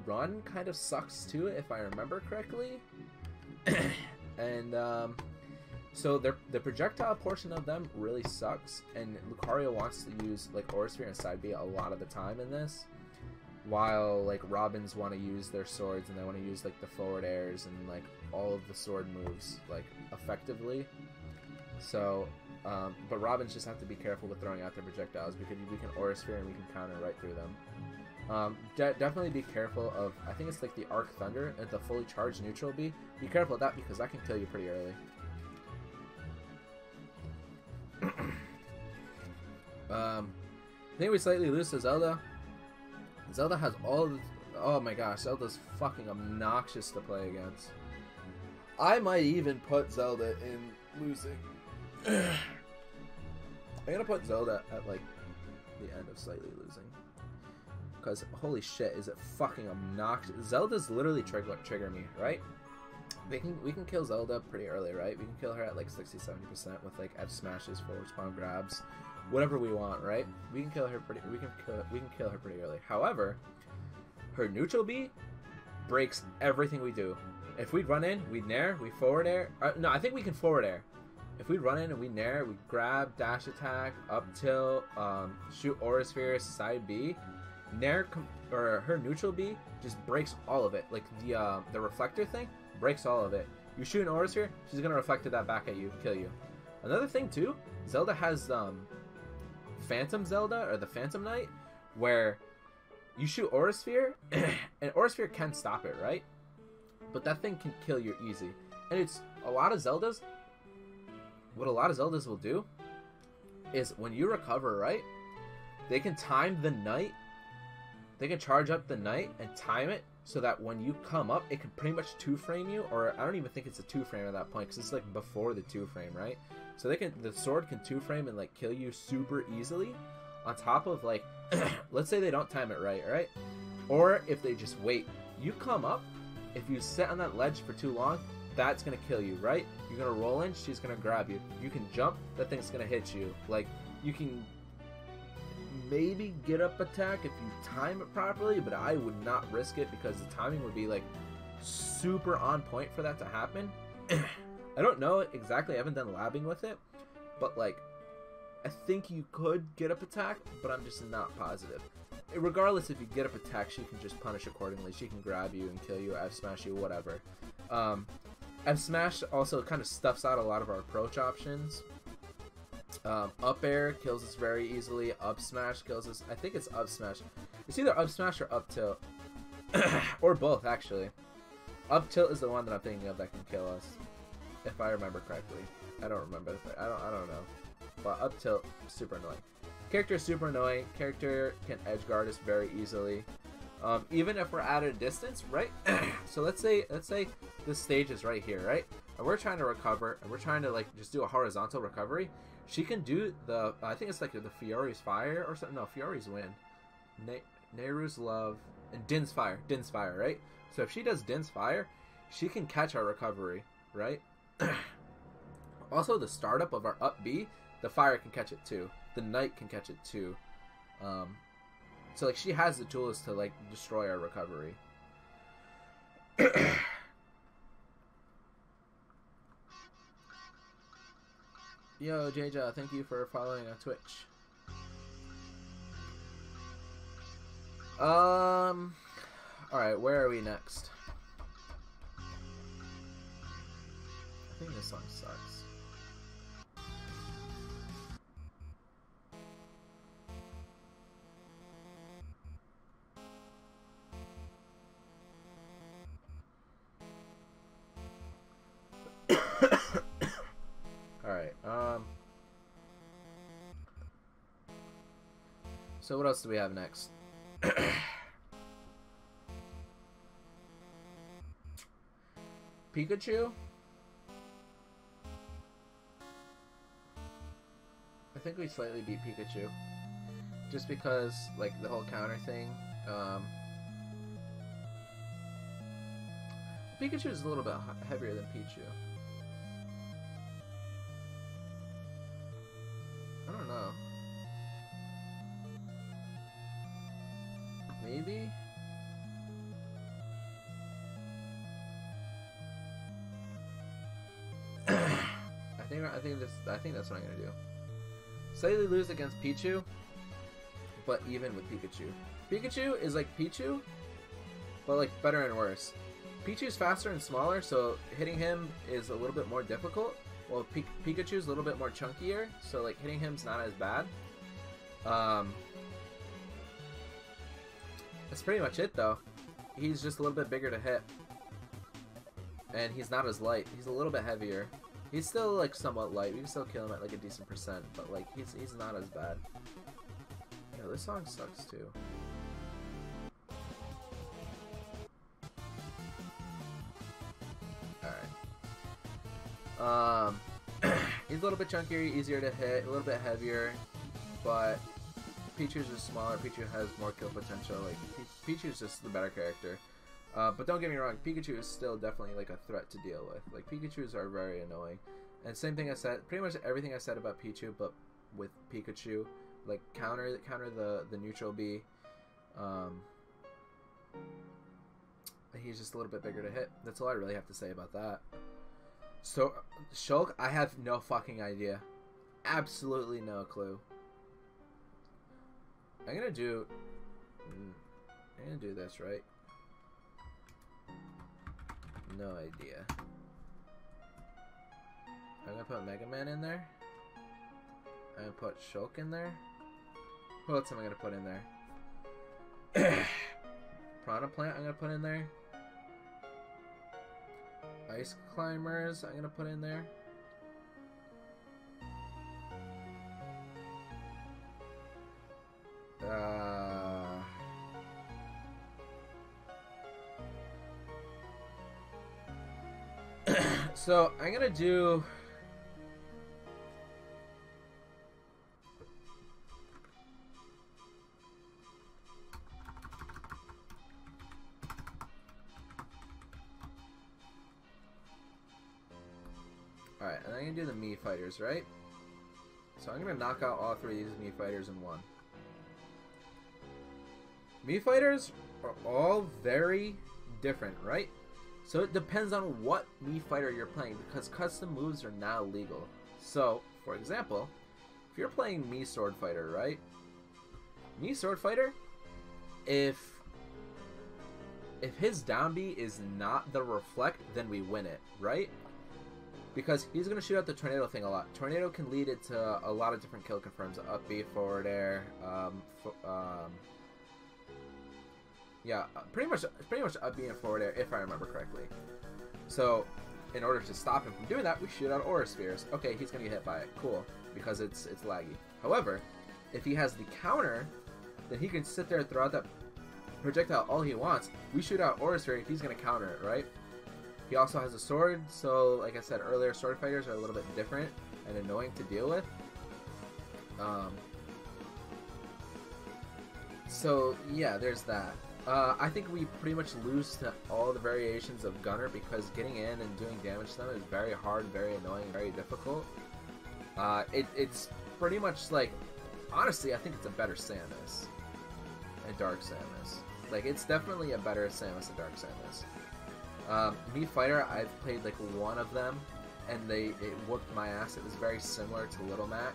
run kind of sucks too, if I remember correctly. And so the projectile portion of them really sucks, and Lucario wants to use like Aura Sphere and Side B a lot of the time in this, while like Robins want to use their swords, and they want to use like the forward airs and like all of the sword moves like effectively. So but Robins just have to be careful with throwing out their projectiles, because we can Aura Sphere and we can counter right through them. Definitely be careful of, I think it's like the Arc Thunder at the fully charged neutral B. Be careful of that, because that can kill you pretty early. I think we slightly lose to Zelda. Zelda has all of, oh my gosh, Zelda's fucking obnoxious to play against. I might even put Zelda in losing. I'm gonna put Zelda at like the end of slightly losing, because holy shit, is it fucking obnoxious. Zelda's literally trigger me, right? We can kill Zelda pretty early, right? We can kill her at like 60-70% with like F smashes, forward spawn grabs, whatever we want, right? We can kill her pretty early. However, her neutral B breaks everything we do. If we run in, we nair, we forward air. No, I think we can forward air. If we run in and we nair, we grab, dash attack, up tilt, shoot Aura Sphere, side B, nair or her neutral B just breaks all of it. Like the reflector thing breaks all of it. You shoot an Aura Sphere, she's gonna reflect that back at you, kill you. Another thing too, Zelda has Phantom Zelda, or the Phantom Knight, where you shoot Aura Sphere, and Aura Sphere can stop it, right? But that thing can kill you easy. And it's a lot of Zeldas. What a lot of Zeldas will do is when you recover, right? They can time the Knight. They can charge up the Knight and time it so that when you come up, it can pretty much 2-frame you. Or I don't even think it's a 2-frame at that point, because it's like before the 2-frame, right? So the sword can 2-frame and like kill you super easily. On top of like, let's say they don't time it right? Or if they just wait, you come up. If you sit on that ledge for too long, that's gonna kill you, right? You're gonna roll in, she's gonna grab you. You can jump, that thing's gonna hit you. Like, you can maybe get up attack if you time it properly, but I would not risk it, because the timing would be like super on point for that to happen. I don't know exactly, I haven't done labbing with it, but like, I think you could get up attack, but I'm just not positive. Regardless, if you get up attack, she can just punish accordingly. She can grab you and kill you, F smash you, whatever. F smash also kind of stuffs out a lot of our approach options. Up air kills us very easily. Up smash kills us. I think it's up smash. It's either up smash or up tilt, or both actually. Up tilt is the one that I'm thinking of that can kill us, if I remember correctly. I don't remember. I don't know. But up tilt, super annoying. Character is super annoying. Character can edge guard us very easily, even if we're at a distance, right? So let's say this stage is right here, right? And we're trying to recover, and we're trying to like just do a horizontal recovery. She can do the, I think it's like the Fiore's Fire or something. No, Fiore's Wind, Nehru's Love, and Din's Fire, right? So if she does Din's Fire, she can catch our recovery, right? Also, the startup of our up B, the fire can catch it too. The night can catch it too. So like she has the tools to like destroy our recovery. Yo, JJ, thank you for following on Twitch. Alright, where are we next? I think this song sucks. Alright, so what else do we have next? Pikachu? I think we slightly beat Pikachu. Just because, like, the whole counter thing. Pikachu is a little bit heavier than Pichu. I don't know. Maybe? I think that's what I'm gonna do. Slightly lose against Pichu, but even with Pikachu. Pikachu is like Pichu, but like better and worse. Pichu's faster and smaller, so hitting him is a little bit more difficult. While Pikachu's a little bit more chunkier, so like hitting him's not as bad. That's pretty much it though. He's just a little bit bigger to hit. And he's not as light. He's a little bit heavier. He's still like somewhat light. We can still kill him at like a decent percent, but like he's not as bad. Yeah, this song sucks too. Alright. He's a little bit chunkier, easier to hit, a little bit heavier, but Pichu's just smaller. Pichu has more kill potential. Like Pichu's just the better character. But don't get me wrong, Pikachu is still definitely like a threat to deal with. Like Pikachus are very annoying. And same thing I said, pretty much everything I said about Pichu, but with Pikachu, like counter the neutral B. He's just a little bit bigger to hit. That's all I really have to say about that. So Shulk, I have no fucking idea. Absolutely no clue. I'm gonna do this, right? No idea. I'm gonna put Mega Man in there. I'm gonna put Shulk in there. Who else am I gonna put in there? Piranha Plant I'm gonna put in there. Ice Climbers I'm gonna put in there. So I'm gonna do alright, and I'm gonna do the Mii fighters, right? So I'm gonna knock out all three of these Mii fighters in one. Mii fighters are all very different, right? So it depends on what Mii fighter you're playing, because custom moves are now legal. So, for example, if you're playing Mii Sword Fighter, right? Mii Sword Fighter, if his down B is not the reflect, then we win it, right? Because he's going to shoot out the tornado thing a lot. Tornado can lead it to a lot of different kill confirms. Up B, forward air, yeah, pretty much up B and forward air, if I remember correctly. So, in order to stop him from doing that, we shoot out Aura Spheres. Okay, he's gonna get hit by it. Cool, because it's laggy. However, if he has the counter, then he can sit there and throw out that projectile all he wants. We shoot out Aura Sphere, he's gonna counter it, right? He also has a sword, so like I said earlier, sword fighters are a little bit different and annoying to deal with. So yeah, there's that. I think we pretty much lose to all the variations of Gunner because getting in and doing damage to them is very hard, very annoying, very difficult. It's pretty much like, honestly, I think it's a better Samus, a Dark Samus. Like, it's definitely a better Samus than Dark Samus. Mii Fighter, I've played like one of them, and it whooped my ass. It was very similar to Little Mac,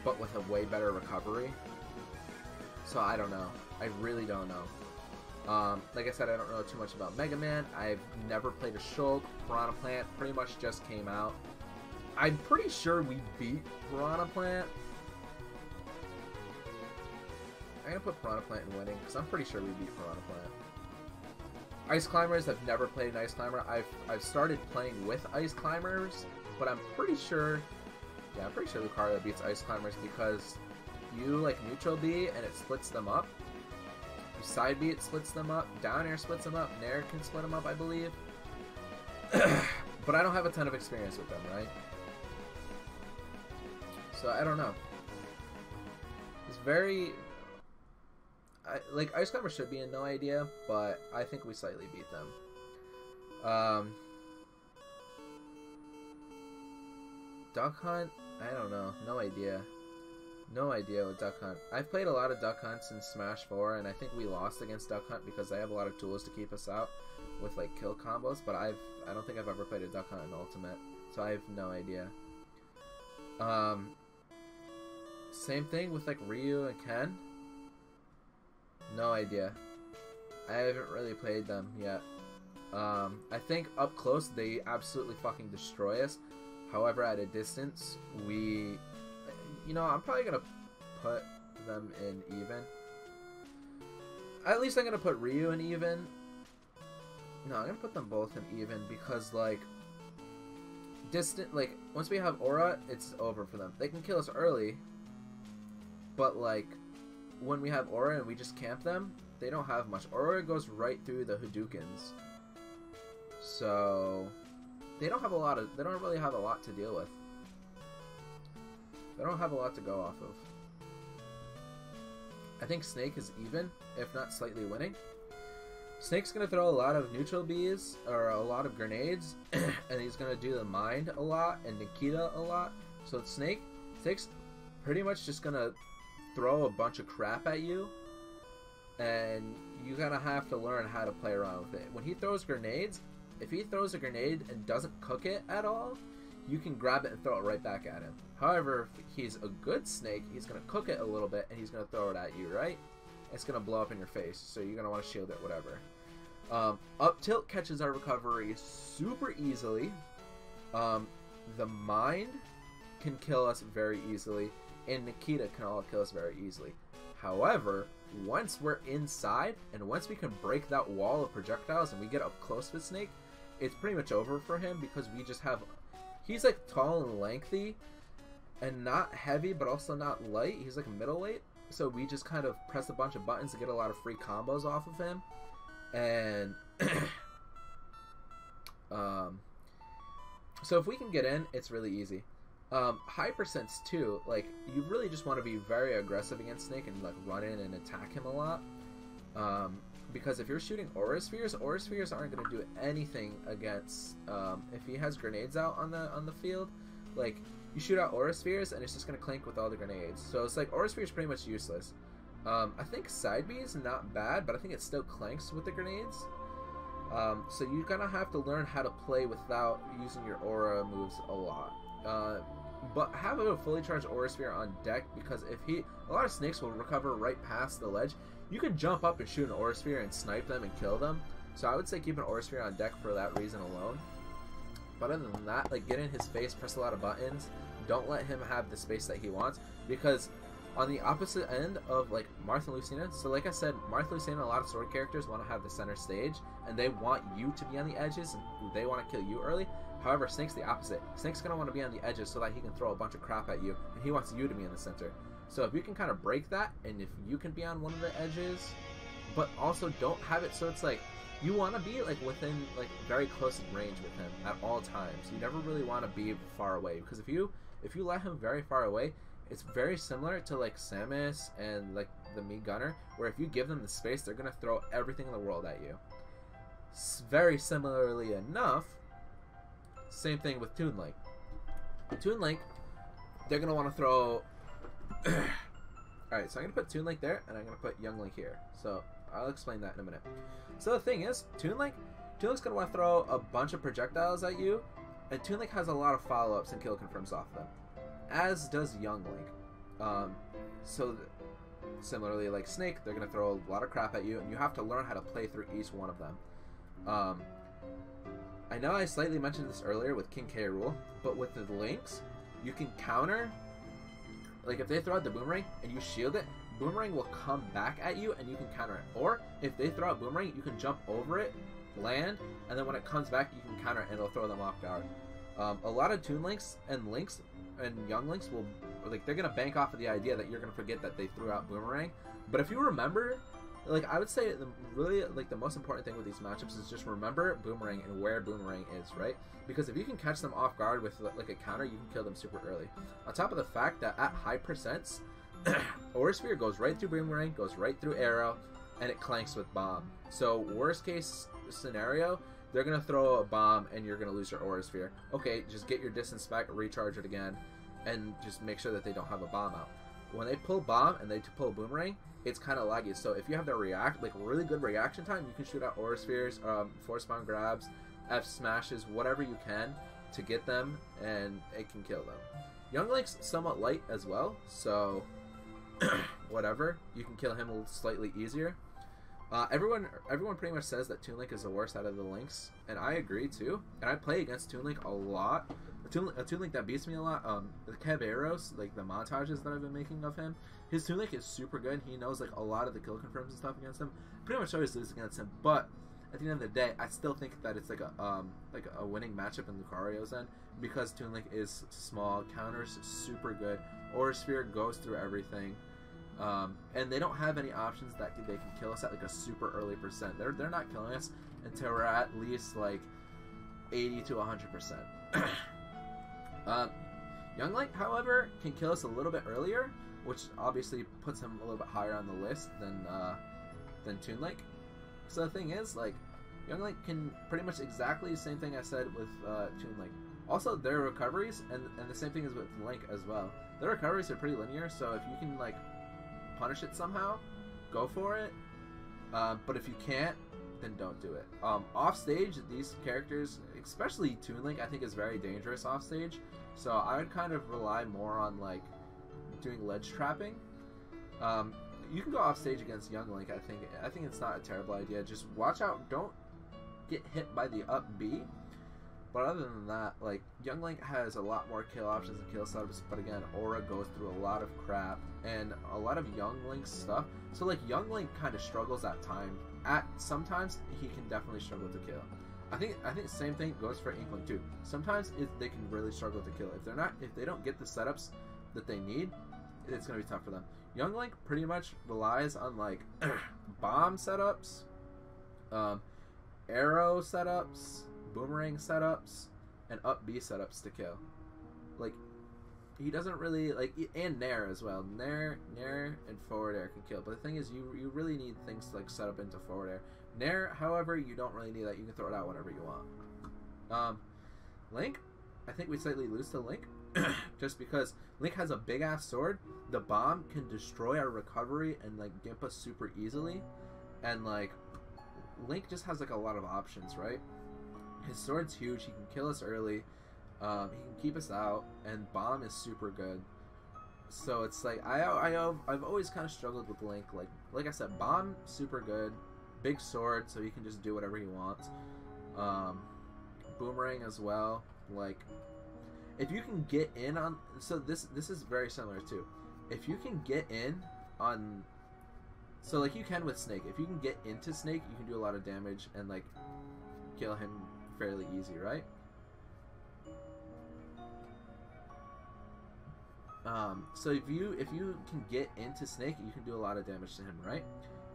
but with a way better recovery. So I don't know. I really don't know. Like I said, I don't know too much about Mega Man. I've never played a Shulk. Piranha Plant pretty much just came out. I'm pretty sure we beat Piranha Plant. I'm gonna put Piranha Plant in winning because I'm pretty sure we beat Piranha Plant. Ice Climbers, I've never played an Ice Climber. I've started playing with Ice Climbers, but I'm pretty sure, yeah, I'm pretty sure Lucario beats Ice Climbers because you like neutral B and it splits them up. You side B, it splits them up. Down air splits them up. Nair can split them up, I believe. But I don't have a ton of experience with them, right? So I don't know. It's very... like, Ice Climber should be in No Idea, but I think we slightly beat them. Duck Hunt? I don't know. No idea. No idea with Duck Hunt. I've played a lot of Duck Hunts in Smash 4, and I think we lost against Duck Hunt because they have a lot of tools to keep us out with, like, kill combos, but I don't think I've ever played a Duck Hunt in Ultimate, so I have no idea. Same thing with, like, Ryu and Ken. No idea. I haven't really played them yet. I think up close they absolutely fucking destroy us. However, at a distance, we... You know, I'm probably going to put them in even. At least I'm going to put Ryu in even. No, I'm going to put them both in even because, like... Like, once we have Aura, it's over for them. They can kill us early. But, like... When we have Aura and we just camp them, they don't have much. Aura goes right through the Hadoukens. So they don't really have a lot to deal with. They don't have a lot to go off of. I think Snake is even, if not slightly winning. Snake's gonna throw a lot of neutral bees or a lot of grenades, and he's gonna do the mind a lot and Nikita a lot. So Snake's pretty much just gonna throw a bunch of crap at you, and you gotta have to learn how to play around with it. When he throws grenades, if he throws a grenade and doesn't cook it at all, you can grab it and throw it right back at him. However, if he's a good Snake, he's gonna cook it a little bit and he's gonna throw it at you, right? It's gonna blow up in your face, so you're gonna want to shield it, whatever. Up tilt catches our recovery super easily. The mind can kill us very easily, and Nikita can all kill us very easily. However, once we're inside, and once we can break that wall of projectiles and we get up close with Snake, it's pretty much over for him because we just have... He's like tall and lengthy, and not heavy, but also not light. He's like a middleweight. So we just kind of press a bunch of buttons to get a lot of free combos off of him. And... so if we can get in, it's really easy. Hypersense too, like, you really just want to be very aggressive against Snake and like run in and attack him a lot, because if you're shooting Aura Spheres aren't going to do anything against, if he has grenades out on the field. Like, you shoot out Aura Spheres and it's just going to clink with all the grenades, so it's like Aura Sphere is pretty much useless. I think Side B is not bad, but I think it still clanks with the grenades. So you're going to have to learn how to play without using your Aura moves a lot. But have a fully charged Aura Sphere on deck, because a lot of Snakes will recover right past the ledge. You can jump up and shoot an Aura Sphere and snipe them and kill them. So I would say keep an Aura Sphere on deck for that reason alone. But other than that, like, get in his face, press a lot of buttons. Don't let him have the space that he wants, because on the opposite end of, like, Marth and Lucina, so like I said, Marth, Lucina, a lot of sword characters want to have the center stage, and they want you to be on the edges, and they want to kill you early. However, Snake's the opposite. Snake's going to want to be on the edges so that he can throw a bunch of crap at you, and he wants you to be in the center. So if you can kind of break that, and if you can be on one of the edges, but also don't have it so it's like, you want to be like within like very close range with him at all times. You never really want to be far away, because if you let him very far away, It's very similar to like Samus and like the Mii Gunner, where if you give them the space, they're gonna throw everything in the world at you. Very similarly enough, same thing with Toon Link. Toon Link, they're gonna want to throw. Alright, so I'm gonna put Toon Link there, and I'm gonna put Young Link here. So I'll explain that in a minute. So the thing is, Toon Link's gonna want to throw a bunch of projectiles at you, and Toon Link has a lot of follow-ups and kill confirms off them, as does Young Link. Similarly, like Snake, they're gonna throw a lot of crap at you, and you have to learn how to play through each one of them. I know I slightly mentioned this earlier with King K. Rool, but with the Links, you can counter. Like if they throw out the Boomerang and you shield it, Boomerang will come back at you and you can counter it. Or if they throw out Boomerang, you can jump over it, land, and then when it comes back, you can counter it and it'll throw them off guard. A lot of Toon Links and Young Links will, like, they're gonna bank off of the idea that you're gonna forget that they threw out Boomerang. But if you remember, like, I would say the most important thing with these matchups is just remember Boomerang and where Boomerang is, right? Because if you can catch them off guard with like a counter, you can kill them super early. On top of the fact that at high percents, Aura Sphere goes right through Boomerang, goes right through Arrow, and it clanks with Bomb. So worst case scenario, they're gonna throw a bomb and you're gonna lose your Aura Sphere. Okay, just get your distance back, recharge it again, and just make sure that they don't have a bomb out. When they pull Bomb and they pull Boomerang, it's kind of laggy. So if you have the really good reaction time, you can shoot out Aura Spheres, Force Bomb grabs, F smashes, whatever you can to get them, and it can kill them. Young Link's somewhat light as well, so whatever, you can kill him slightly easier. Everyone pretty much says that Toon Link is the worst out of the Links, and I agree too. And I play against Toon Link a lot. A Toon Link that beats me a lot. The Kev Eros, like the montages that I've been making of him, his Toon Link is super good. He knows like a lot of the kill confirms and stuff against him. Pretty much always lose against him, but at the end of the day, I still think that it's like a winning matchup in Lucario's end, because Toon Link is small, counters super good, Aura Sphere goes through everything, and they don't have any options that they can kill us at like a super early percent. They're not killing us until we're at least like 80 to 100%. Young Link, however, can kill us a little bit earlier, which obviously puts him a little bit higher on the list than Toon Link. So the thing is, like, Young Link can pretty much exactly the same thing I said with Toon Link. Also, their recoveries, and the same thing is with Link as well. Their recoveries are pretty linear, so if you can, like, punish it somehow, go for it. But if you can't, then don't do it. Off stage, these characters, especially Toon Link, I think is very dangerous off stage. So I would kind of rely more on, like, doing ledge trapping. You can go off stage against Young Link. I think it's not a terrible idea. Just watch out, don't get hit by the up B. But other than that, like, Young Link has a lot more kill options and kill setups. But again, Aura goes through a lot of crap and a lot of Young Link stuff. So like Young Link kind of struggles at times. Sometimes he can definitely struggle to kill. I think the same thing goes for Inkling too. Sometimes they can really struggle to kill. If they don't get the setups that they need, it's gonna be tough for them. Young Link pretty much relies on like bomb setups, arrow setups, boomerang setups, and up B setups to kill. Like, he doesn't really like, and Nair as well. Nair and forward air can kill. But the thing is, you really need things to like set up into forward air. Nair, however, you don't really need that. You can throw it out whenever you want. Link, I think we slightly lose to Link. Just because Link has a big ass sword, the bomb can destroy our recovery and like gimp us super easily, and like Link just has like a lot of options, right? His sword's huge, he can kill us early, he can keep us out, and bomb is super good. So it's like I've always kind of struggled with Link. Like I said, bomb super good, big sword, so he can just do whatever he wants. Boomerang as well, like. If you can get in on, so this is very similar too. If you can get in on, so like you can with Snake. If you can get into Snake, you can do a lot of damage and like kill him fairly easy, right? So if you can get into Snake, you can do a lot of damage to him, right?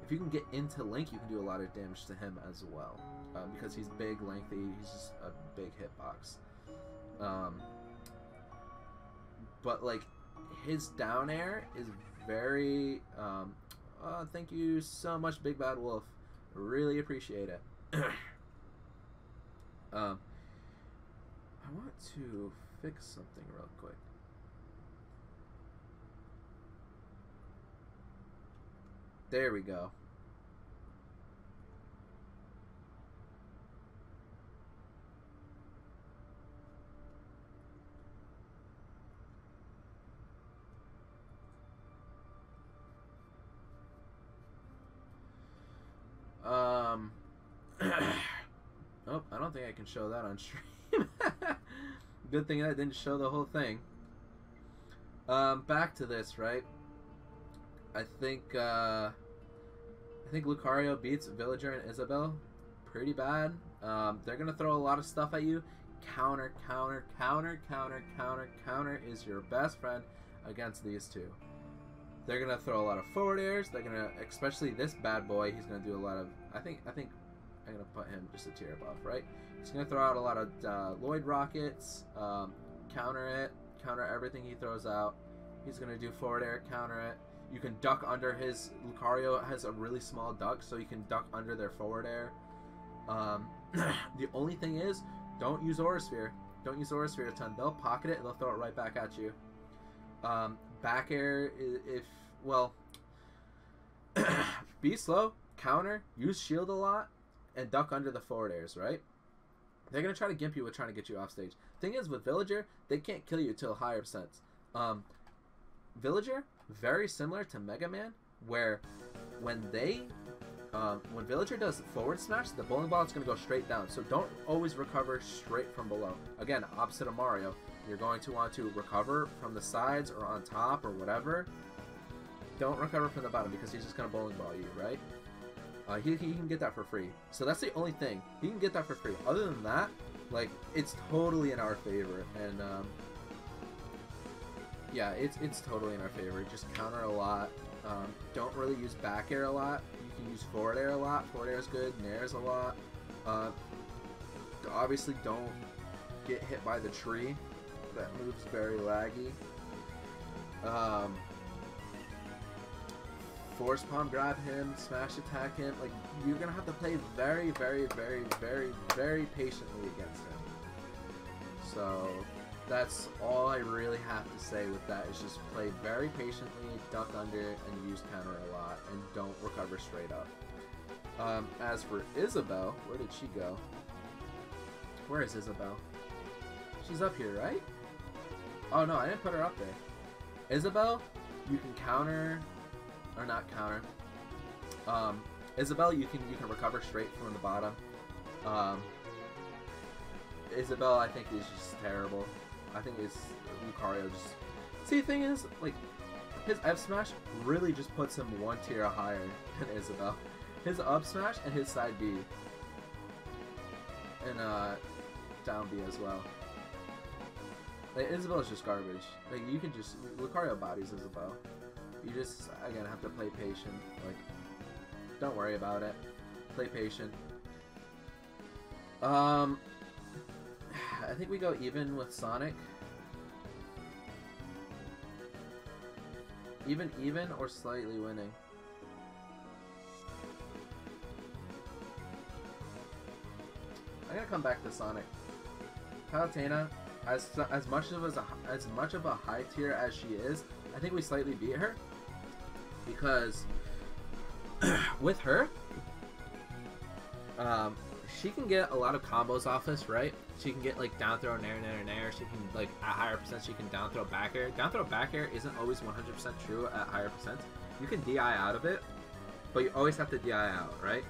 If you can get into Link, you can do a lot of damage to him as well, because he's big, lengthy. He's just a big hitbox. But like his down air is very thank you so much, Big Bad Wolf. Really appreciate it. I want to fix something real quick. There we go. Oh, I don't think I can show that on stream. Good thing I didn't show the whole thing. Back to this, right? I think Lucario beats Villager and Isabelle pretty bad. They're gonna throw a lot of stuff at you. Counter, counter, counter, counter, counter, counter is your best friend against these two. They're gonna throw a lot of forward airs. They're gonna, especially this bad boy, he's gonna do a lot of. I think I'm gonna put him just a tier above, right? He's gonna throw out a lot of Lloyd rockets, counter it, counter everything he throws out. He's gonna do forward air, counter it. You can duck under his. Lucario has a really small duck, so you can duck under their forward air. The only thing is, don't use Aura Sphere. Don't use Aura Sphere a ton. They'll pocket it and they'll throw it right back at you. Back air, if well, be slow, counter, use shield a lot, and duck under the forward airs, right? They're gonna try to gimp you with trying to get you off stage. Thing is, with Villager, they can't kill you till higher percents. Villager, very similar to Mega Man, where when Villager does forward smash, the bowling ball is gonna go straight down. So don't always recover straight from below. Again, opposite of Mario, you're going to want to recover from the sides or on top or whatever. Don't recover from the bottom because he's just gonna bowling ball you, right? He can get that for free. So that's the only thing. He can get that for free. Other than that, like, it's totally in our favor. And yeah, it's totally in our favor. Just counter a lot. Don't really use back air a lot. You can use forward air a lot. Forward air is good. Nairs a lot. Obviously, don't get hit by the tree. That move's very laggy. Force palm grab him, smash attack him. Like, you're gonna have to play very, very, very, very, very patiently against him. So that's all I really have to say with that, is just play very patiently, duck under, and use counter a lot, and don't recover straight up. As for Isabelle, where did she go? Where is Isabelle? She's up here, right? Oh no, I didn't put her up there. Isabelle, you can counter, or not counter. Isabelle, you can recover straight from the bottom. Isabelle, I think, is just terrible. I think it's Lucario just. See, the thing is, like, his F smash really just puts him one tier higher than Isabelle. His up smash and his side B, and down B as well. Like, Isabelle is just garbage. Like, you can just Lucario bodies Isabelle. You just, again, have to play patient. Like, don't worry about it. Play patient. I think we go even with Sonic. Even or slightly winning. I'm gonna come back to Sonic. Palutena, as much of a high tier as she is, I think we slightly beat her, because with her, she can get a lot of combos off us, right? She can get like down throw, nair. She can, like, at higher percent, she can down throw back air. Down throw back air isn't always 100% true at higher percent. You can DI out of it, but you always have to DI out, right?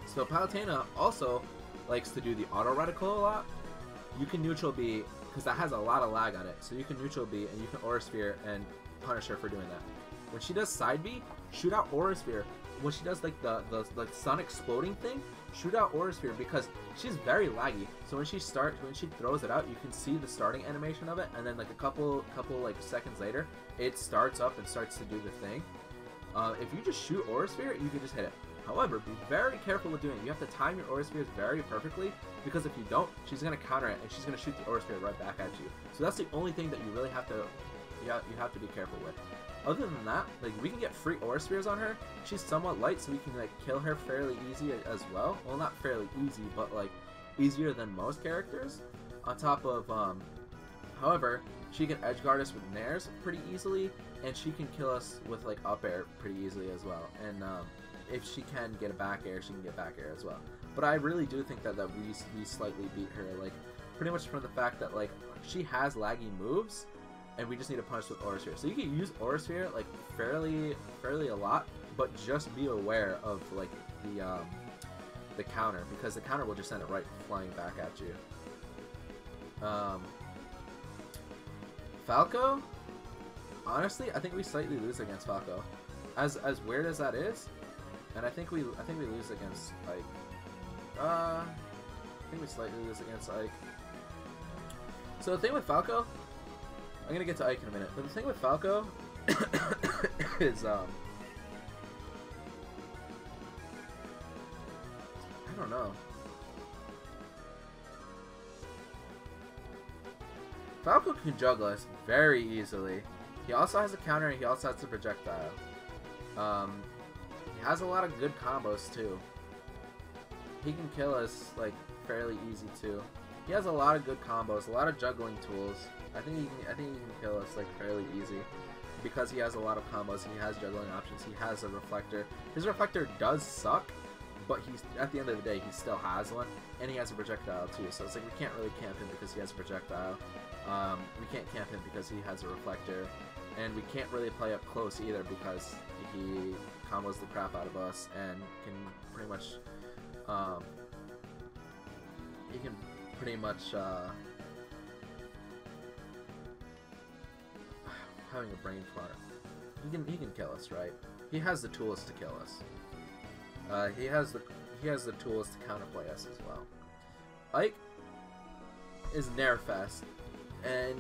So Palutena also likes to do the auto reticle a lot. You can neutral B, because that has a lot of lag on it. So you can neutral B and you can Aura Sphere and punish her for doing that. When she does side B, shoot out Aura Sphere. When she does like the sun exploding thing, shoot out Aura Sphere, because she's very laggy. So when she throws it out, you can see the starting animation of it, and then like a couple like seconds later, it starts up and starts to do the thing. If you just shoot Aura Sphere, you can just hit it. However, be very careful with doing it. You have to time your Aura Spheres very perfectly, because if you don't, she's going to counter it, and she's going to shoot the Aura Sphere right back at you. So that's the only thing that you really have to, you have to be careful with. Other than that, like, we can get free Aura Spheres on her. She's somewhat light, so we can, like, kill her fairly easy as well. Well, not fairly easy, but, like, easier than most characters. On top of, however, she can edge guard us with Nairs pretty easily, and she can kill us with, like, up air pretty easily as well. And, if she can get a back air, she can get back air as well. But I really do think that we slightly beat her, like, pretty much from the fact that, like, she has laggy moves, and we just need to punish with Aura Sphere. So you can use Aura Sphere, like, fairly a lot, but just be aware of, like, the counter, because the counter will just send it right flying back at you. Falco? Honestly, I think we slightly lose against Falco. As weird as that is, and I think we lose against Ike. I think we slightly lose against Ike. So the thing with Falco, I'm gonna get to Ike in a minute, but the thing with Falco is I don't know. Falco can juggle us very easily. He also has a counter, and he also has a projectile. He has a lot of good combos too. He can kill us like fairly easy too. He has a lot of good combos, a lot of juggling tools. I think he can kill us like fairly easy because he has a lot of combos. He has juggling options. He has a reflector. His reflector does suck, but he's at the end of the day he still has one, and he has a projectile too. So it's like we can't really camp him because he has a projectile. We can't camp him because he has a reflector, and we can't really play up close either because he combos the crap out of us and can pretty much having a brain fart. He can kill us, right? He has the tools to kill us. He has the tools to counterplay us as well. Ike is Nair fest, and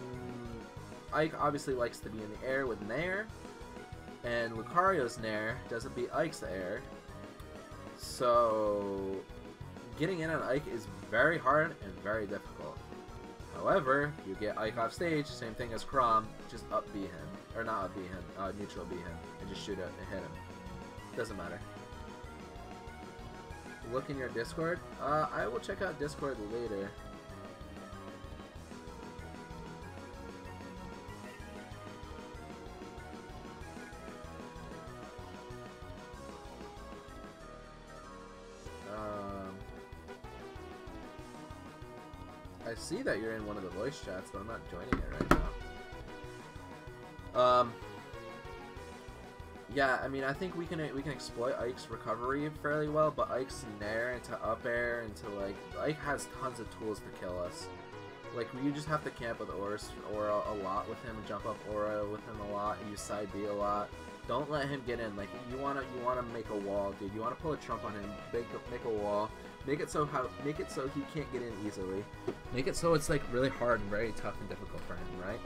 Ike obviously likes to be in the air with Nair, and Lucario's Nair doesn't beat Ike's air. So getting in on Ike is very hard and very difficult. However, you get Ike off stage, same thing as Chrom, just up B him. Or not up B him, neutral B him, and just shoot it and hit him. Doesn't matter. Look in your Discord. I will check out Discord later. I see that you're in one of the voice chats, but I'm not joining it right now. Yeah, I mean, I think we can exploit Ike's recovery fairly well, but Ike's Nair into up air into like Ike has tons of tools to kill us. Like you just have to camp with Aura a lot with him, jump up Aura with him a lot, and use side B a lot. Don't let him get in. Like you wanna make a wall, dude. You wanna pull a trump on him, make a wall. Make it so he can't get in easily. Make it so it's like really hard and very tough and difficult for him, right?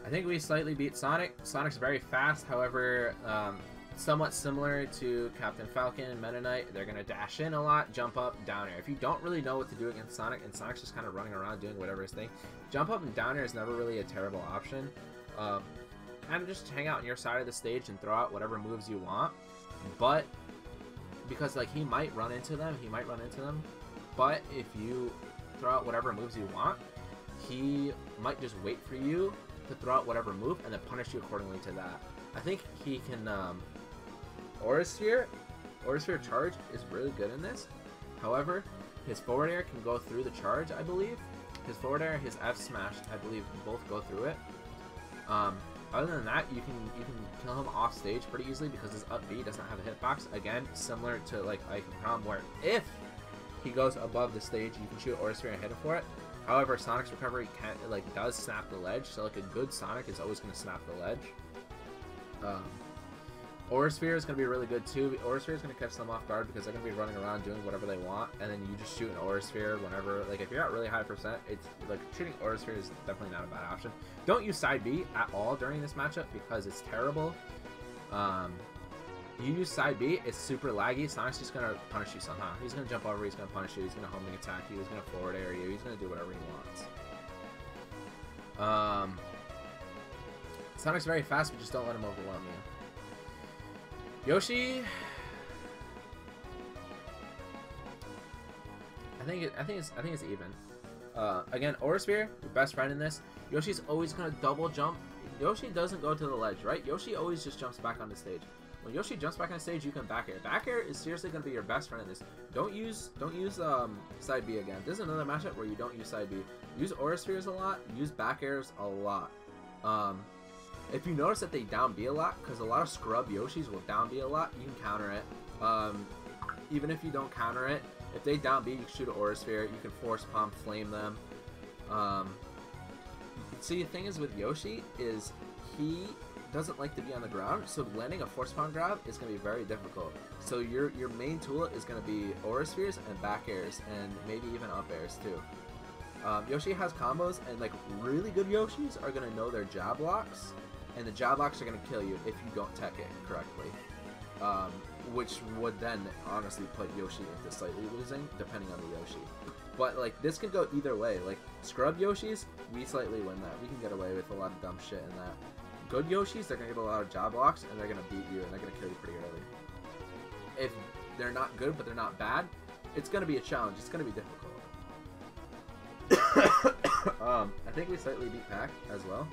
I think we slightly beat Sonic. Sonic's very fast, however, somewhat similar to Captain Falcon and Meta Knight. They're gonna dash in a lot, jump up, down air. If you don't really know what to do against Sonic, and Sonic's just kind of running around doing whatever his thing, jump up and down air is never really a terrible option. Kind of just hang out on your side of the stage and throw out whatever moves you want. But because like he might run into them, but if you throw out whatever moves you want, he might just wait for you to throw out whatever move and then punish you accordingly to that. I think he can Aura Sphere charge is really good in this. However, his forward air can go through the charge, I believe. His forward air, his F smash, I believe, both go through it. Other than that, you can kill him off stage pretty easily because his up B doesn't have a hitbox. Again, similar to like Ike and Chrom, where if he goes above the stage, you can shoot Aura Sphere and hit him for it. However, Sonic's recovery does snap the ledge, so like a good Sonic is always going to snap the ledge. Aura Sphere is going to be really good too. Aura Sphere is going to catch them off guard because they're going to be running around doing whatever they want, and then you just shoot an Aura Sphere whenever, like if you're at really high percent, it's like shooting Aura Sphere is definitely not a bad option. Don't use side B at all during this matchup because it's terrible. You use side B, it's super laggy. Sonic's just gonna punish you somehow. He's gonna jump over, he's gonna punish you, he's gonna homing attack you, he's gonna forward air you, he's gonna do whatever he wants. Sonic's very fast, but just don't let him overwhelm you. Yoshi, I think it's even. Again, Aura Sphere, your best friend in this. Yoshi's always gonna double jump. Yoshi doesn't go to the ledge, right? Yoshi always just jumps back on the stage. When Yoshi jumps back on stage, you can back air. Back air is seriously going to be your best friend in this. Don't use side B again. This is another matchup where you don't use side B. Use Aura Spheres a lot. Use back airs a lot. If you notice that they down B a lot, because a lot of scrub Yoshis will down B a lot, you can counter it. Even if you don't counter it, if they down B, you can shoot an Aura Sphere. You can force palm flame them. See, the thing is with Yoshi is he doesn't like to be on the ground, so landing a force palm grab is going to be very difficult. So your main tool is going to be Aura Spheres and back airs, and maybe even up airs too. Yoshi has combos, and like really good Yoshis are going to know their jab locks, and the jab locks are going to kill you if you don't tech it correctly. Which would then honestly put Yoshi into slightly losing, depending on the Yoshi. But like this could go either way. Like scrub Yoshis, we slightly win that. We can get away with a lot of dumb shit in that. Good Yoshis, they're going to get a lot of job blocks, and they're going to beat you, and they're going to kill you pretty early. If they're not good, but they're not bad, it's going to be a challenge. It's going to be difficult. I think we slightly beat Pac as well.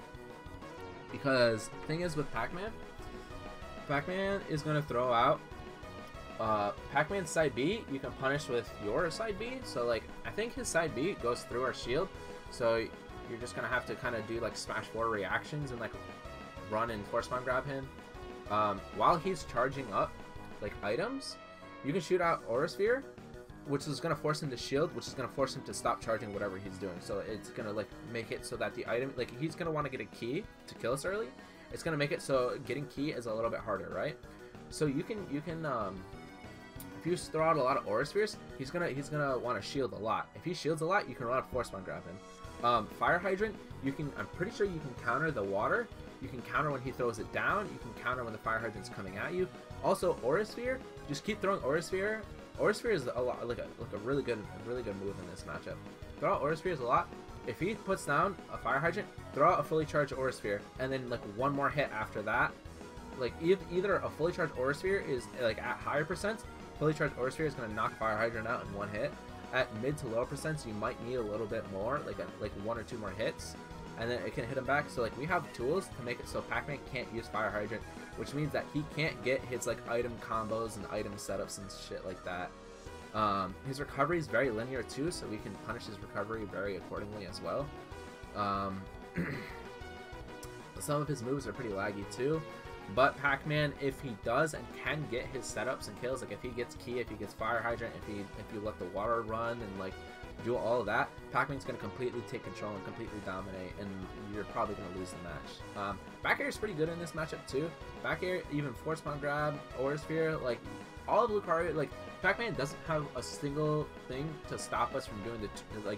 Because the thing is with Pac-Man, Pac-Man is going to throw out Pac-Man's side B, you can punish with your side B. So, like, I think his side B goes through our shield. So, you're just going to have to kind of do, like, Smash 4 reactions and, like, run and force palm grab him. While he's charging up, like, items, you can shoot out Aura Sphere, which is going to force him to shield, which is going to force him to stop charging whatever he's doing. So, it's going to, like, make it so that the item, like, he's going to want to get a key to kill us early. It's going to make it so getting key is a little bit harder, right? So, you can if you throw out a lot of Aura Spheres, he's gonna want to shield a lot. If he shields a lot, you can run a force palm grab him. Fire Hydrant, I'm pretty sure you can counter the water. You can counter when he throws it down. You can counter when the Fire Hydrant's coming at you. Also, Aura Sphere, just keep throwing Aura Sphere. Aura Sphere is a lot like a really good move in this matchup. Throw out Aura Spheres a lot. If he puts down a Fire Hydrant, throw out a fully charged Aura Sphere, and then like one more hit after that. Like either a fully charged Aura Sphere is like at higher percents. Fully charged Aura Sphere is going to knock Fire Hydrant out in one hit. At mid to low percents, you might need a little bit more, like one or two more hits, and then it can hit him back. So like we have tools to make it so Pac-Man can't use Fire Hydrant, which means that he can't get his like item combos and item setups and shit like that. His recovery is very linear too, so we can punish his recovery very accordingly as well. Some of his moves are pretty laggy too. But Pac-Man, if he does and can get his setups and kills, like if he gets key, if he gets Fire Hydrant, if you let the water run and like do all of that, Pac-Man's gonna completely take control and completely dominate, and you're probably gonna lose the match. Back air is pretty good in this matchup too. Back air, even force palm grab, Aura Sphere, like all of Lucario, like Pac-Man doesn't have a single thing to stop us from doing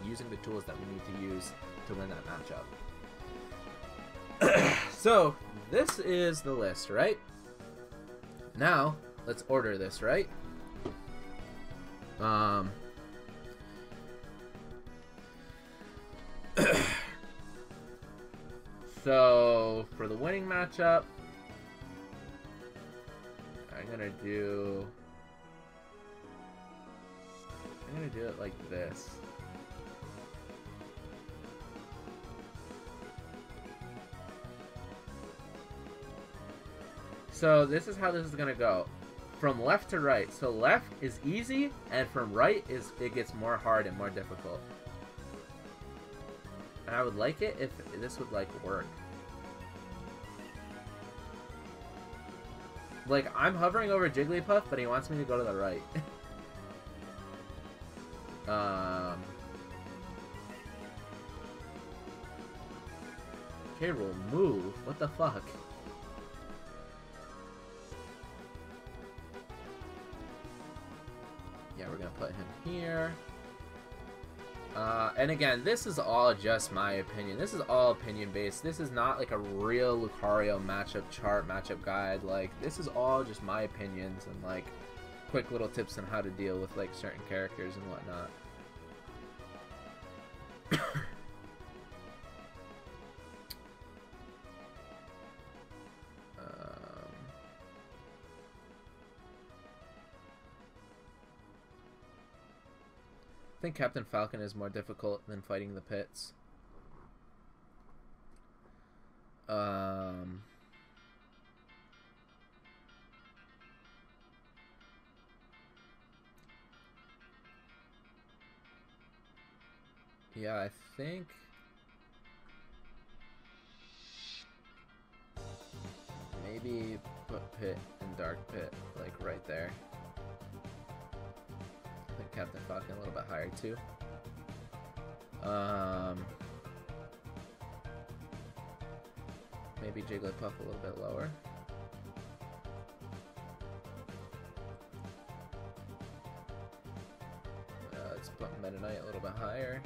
using the tools that we need to use to win that matchup. So this is the list, right? Now let's order this, right? So for the winning matchup, I'm gonna do it like this. So this is how this is gonna go, from left to right. So left is easy, and from right it gets more hard and more difficult. And I would like it if this would like work. Like I'm hovering over Jigglypuff, but he wants me to go to the right. Okay, we'll move. What the fuck? Yeah, we're gonna put him here. And again, this is all just my opinion. This is all opinion based. This is not like a real Lucario matchup chart, matchup guide. Like, this is all just my opinions and like quick little tips on how to deal with like certain characters and whatnot. I think Captain Falcon is more difficult than fighting the pits. Yeah, I think maybe put Pit and Dark Pit like right there. I think Captain Falcon a little bit higher too. Maybe Jigglypuff a little bit lower. Let's put Meta Knight a little bit higher.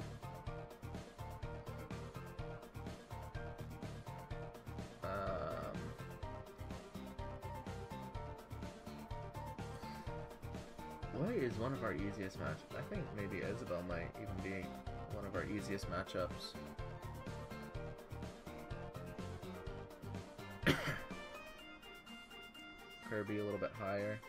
What is one of our easiest matchups? I think maybe Isabelle might even be one of our easiest matchups. Kirby a little bit higher.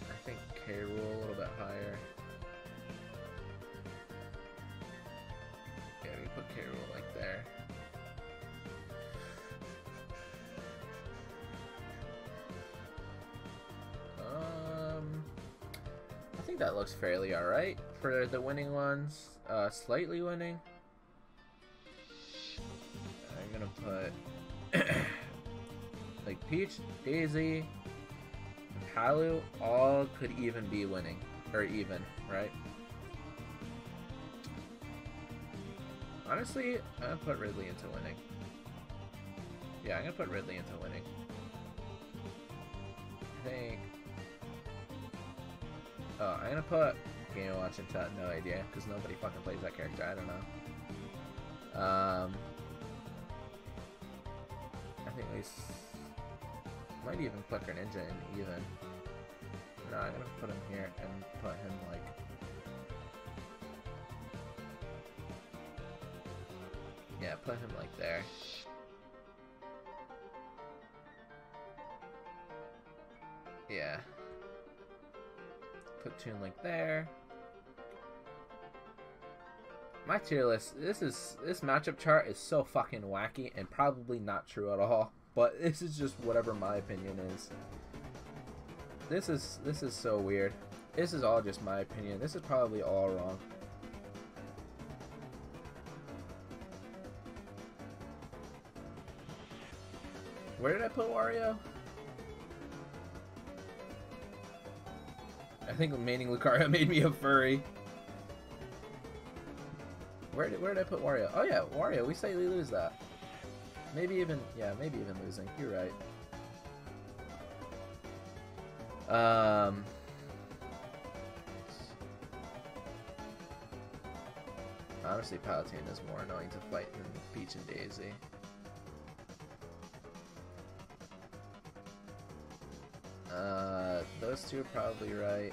I think K. Rool a little bit higher. Yeah, we put K. Rool like there. I think that looks fairly alright for the winning ones. Slightly winning. I'm gonna put like Peach, Daisy, and Palu all could even be winning. Or even, right? Honestly, I'm gonna put Ridley into winning. Yeah, I'm gonna put Ridley into winning. I think. Oh, I'm gonna put Game Watch into no idea, because nobody fucking plays that character. I don't know. I think we might even put Greninja in even. No, I'm gonna put him here and put him like. Yeah, put him like there. Yeah. Put Toon Link there. My tier list, this matchup chart is so fucking wacky and probably not true at all. But this is just whatever my opinion is. This is so weird. This is all just my opinion. This is probably all wrong. Where did I put Wario? I think remaining Lucario made me a furry. Where did I put Wario? Oh yeah, Wario, we slightly lose that. Maybe even, yeah, maybe even losing. You're right. Honestly, Palutena is more annoying to fight than Peach and Daisy. Those two are probably right.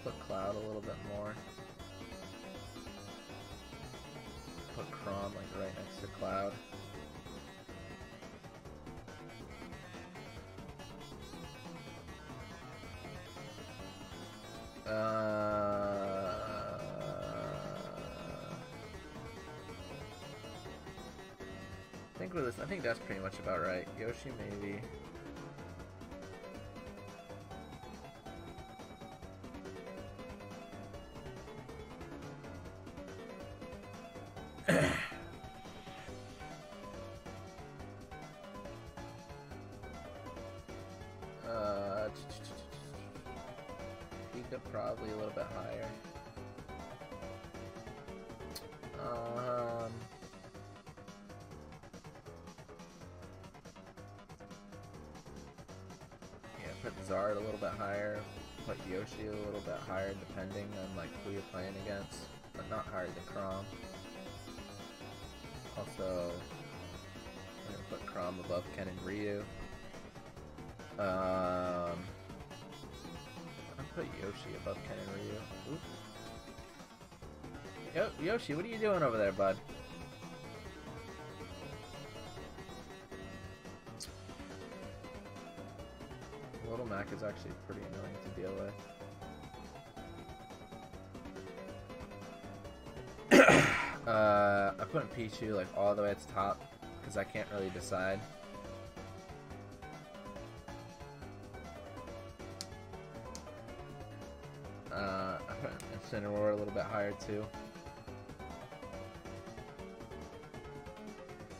Put Cloud a little bit more. Put Chrom like right next to Cloud. I think that's pretty much about right. Yoshi maybe. Pika probably a little bit higher. Yeah, put Zard a little bit higher. Put Yoshi a little bit higher, depending on like who you're playing against, but not higher than Chrom. Also, I'm gonna put Chrom above Ken and Ryu. I'll put Yoshi above Ken and Ryu. Oop. Yo, Yoshi, what are you doing over there, bud? Little Mac is actually pretty annoying to deal with. I'm putting Pichu like all the way at the top because I can't really decide. I'm putting Incineroar a little bit higher too.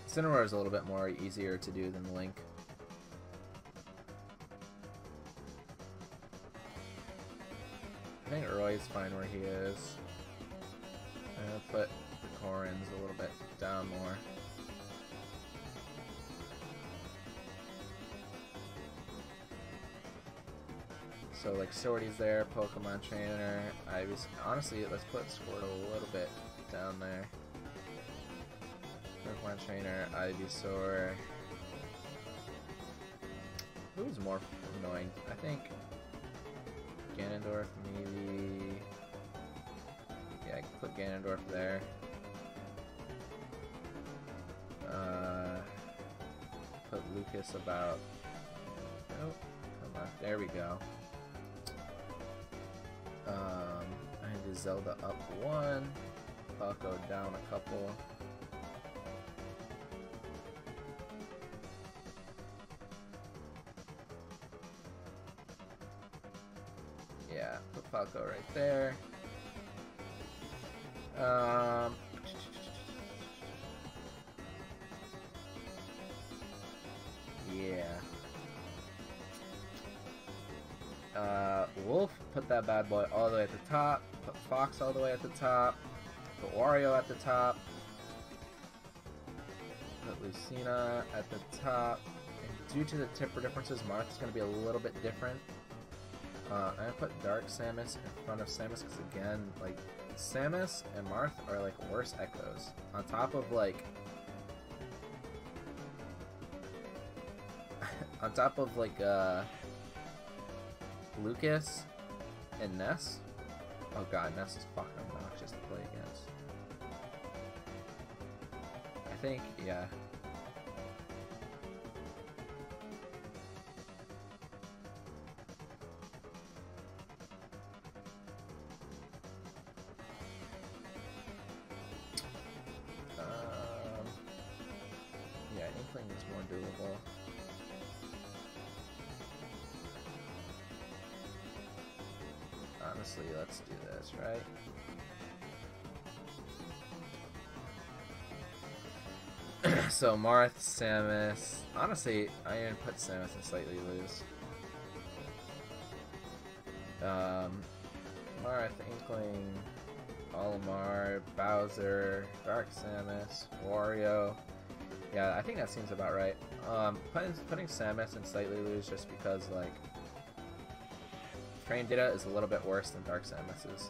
Incineroar is a little bit more easier to do than Link. I think Roy's fine where he is. I'm gonna put the Corrins a little bit down more. So like Swordy's there, Pokemon Trainer, Ivysaur. Honestly, let's put Squirtle a little bit down there. Pokemon Trainer, Ivysaur. Who's more annoying? I think Ganondorf, maybe. Yeah, I can put Ganondorf there. Put Lucas about. Oh, come on. There we go. I need to Zelda up one. Falco down a couple. Yeah, put Falco right there. Yeah. Wolf, put that bad boy all the way at the top. Put Fox all the way at the top. Put Wario at the top. Put Lucina at the top. And due to the tipper differences, Marth's going to be a little bit different. I'm going to put Dark Samus in front of Samus because, again, like, Samus and Marth are, like, worse echoes. On top of, like... on top of, like, Lucas and Ness. Oh god, Ness is fucking obnoxious to play against. I think, yeah. Yeah, Inkling is more doable. Honestly, let's do this, right? So, Marth, Samus. Honestly, I'm gonna put Samus and slightly lose. Marth, Inkling, Olimar, Bowser, Dark Samus, Wario. Yeah, I think that seems about right. Putting Samus and slightly lose just because, like, train data is a little bit worse than Dark Samus's.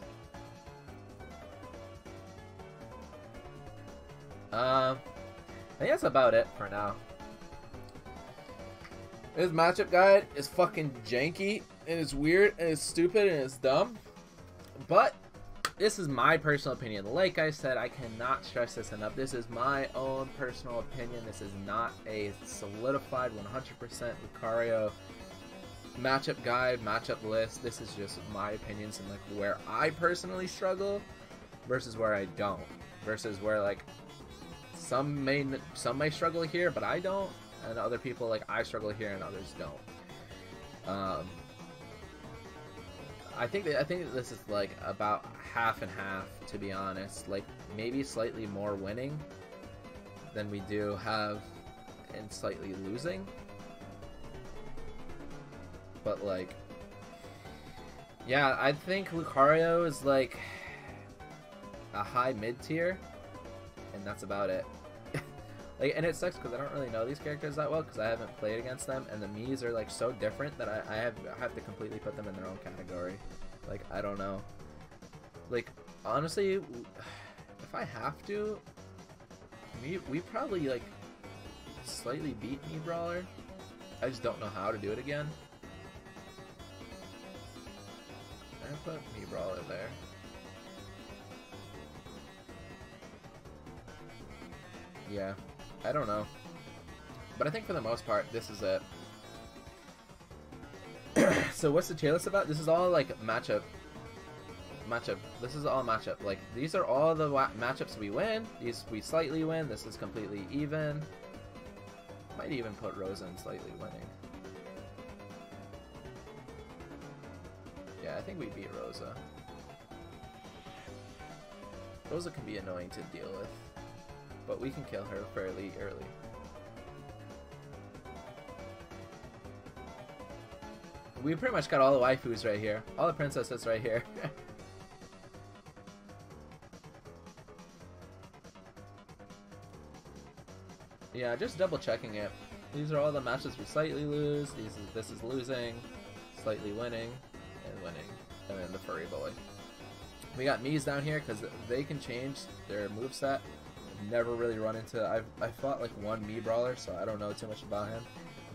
I think that's about it for now. This matchup guide is fucking janky, and it's weird, and it's stupid, and it's dumb. But this is my personal opinion. Like I said, I cannot stress this enough. This is my own personal opinion. This is not a solidified 100% Lucario matchup guide, matchup list. This is just my opinions and like where I personally struggle versus where I don't. Versus where like some may struggle here, but I don't, and other people like I struggle here and others don't. I think that this is like about half and half, to be honest. Like maybe slightly more winning than we do have and slightly losing. But like, yeah, I think Lucario is like a high mid tier, and that's about it. Like, and it sucks because I don't really know these characters that well because I haven't played against them, and the Miis are like so different that I have to completely put them in their own category. Like, I don't know. Like, honestly, if I have to, we probably like slightly beat Mii Brawler. I just don't know how to do it again. I put Mii Brawler there. Yeah, I don't know. But I think for the most part, this is it. So what's the tier list about? This is all like matchup. This is all matchup. Like, these are all the matchups we win. These we slightly win. This is completely even. Might even put Rosa in slightly winning. Yeah, I think we beat Rosa. Rosa can be annoying to deal with, but we can kill her fairly early. We pretty much got all the waifus right here. All the princesses right here. Yeah, just double checking it. These are all the matches we slightly lose. This is losing, slightly winning, and winning. And then the furry boy. We got Miis down here because they can change their moveset. Never really run into... I fought like one Mii Brawler, so I don't know too much about him.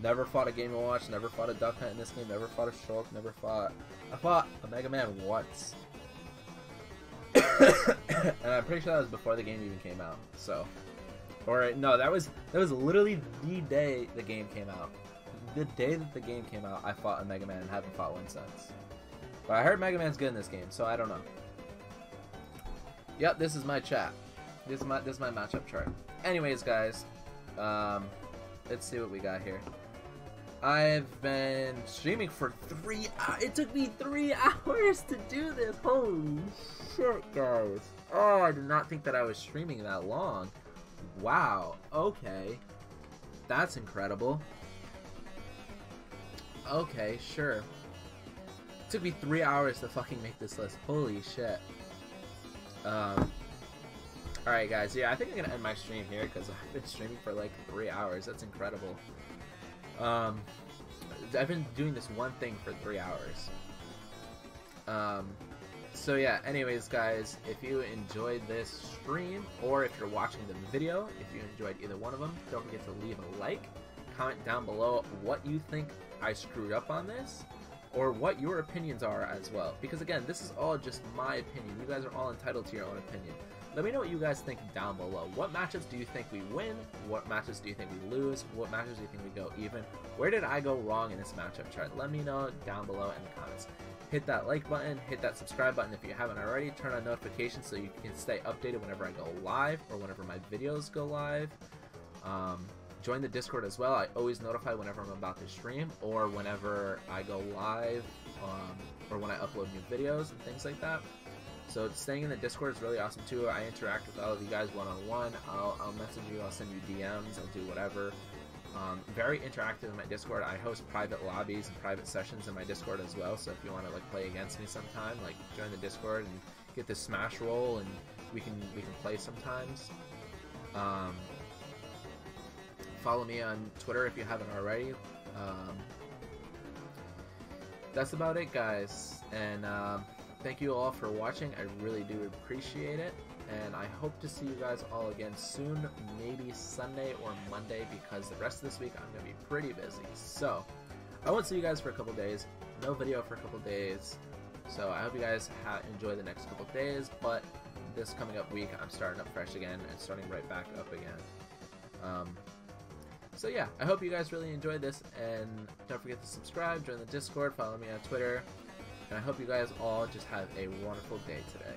Never fought a Game & Watch, never fought a Duck Hunt in this game, never fought a Shulk, never fought... I fought a Mega Man once. And I'm pretty sure that was before the game even came out, so... Or, no, that was literally the day the game came out. The day that the game came out, I fought a Mega Man and haven't fought one since. But I heard Mega Man's good in this game, so I don't know. Yep, this is my chat. This is my matchup chart. Anyways, guys, let's see what we got here. I've been streaming for 3 hours. It took me 3 hours to do this. Holy shit, guys. Oh, I did not think that I was streaming that long. Wow. Okay. That's incredible. Okay, sure. It took me 3 hours to fucking make this list. Holy shit. Alright, guys. Yeah, I think I'm gonna end my stream here because I've been streaming for like 3 hours. That's incredible. I've been doing this one thing for 3 hours. So yeah, anyways, guys, if you enjoyed this stream, or if you're watching the video, if you enjoyed either one of them, don't forget to leave a like, comment down below what you think I screwed up on this, or what your opinions are as well. Because again, this is all just my opinion. You guys are all entitled to your own opinion. Let me know what you guys think down below. What matches do you think we win? What matches do you think we lose? What matches do you think we go even? Where did I go wrong in this matchup chart? Let me know down below in the comments. Hit that like button, hit that subscribe button if you haven't already, turn on notifications so you can stay updated whenever I go live or whenever my videos go live. Join the Discord as well. I always notify whenever I'm about to stream or whenever I go live, or when I upload new videos and things like that. So staying in the Discord is really awesome too. I interact with all of you guys one-on-one. I'll message you, I'll send you DMs, I'll do whatever. Very interactive in my Discord. I host private lobbies and private sessions in my Discord as well, so if you want to like play against me sometime, like join the Discord and get this Smash roll and we can play sometimes. Follow me on Twitter if you haven't already. That's about it, guys, and thank you all for watching. I really do appreciate it. And I hope to see you guys all again soon, maybe Sunday or Monday, because the rest of this week I'm going to be pretty busy. So, I won't see you guys for a couple days, no video for a couple days, so I hope you guys enjoy the next couple days, but this coming up week I'm starting up fresh again and starting right back up again. So yeah, I hope you guys really enjoyed this, and don't forget to subscribe, join the Discord, follow me on Twitter, and I hope you guys all just have a wonderful day today.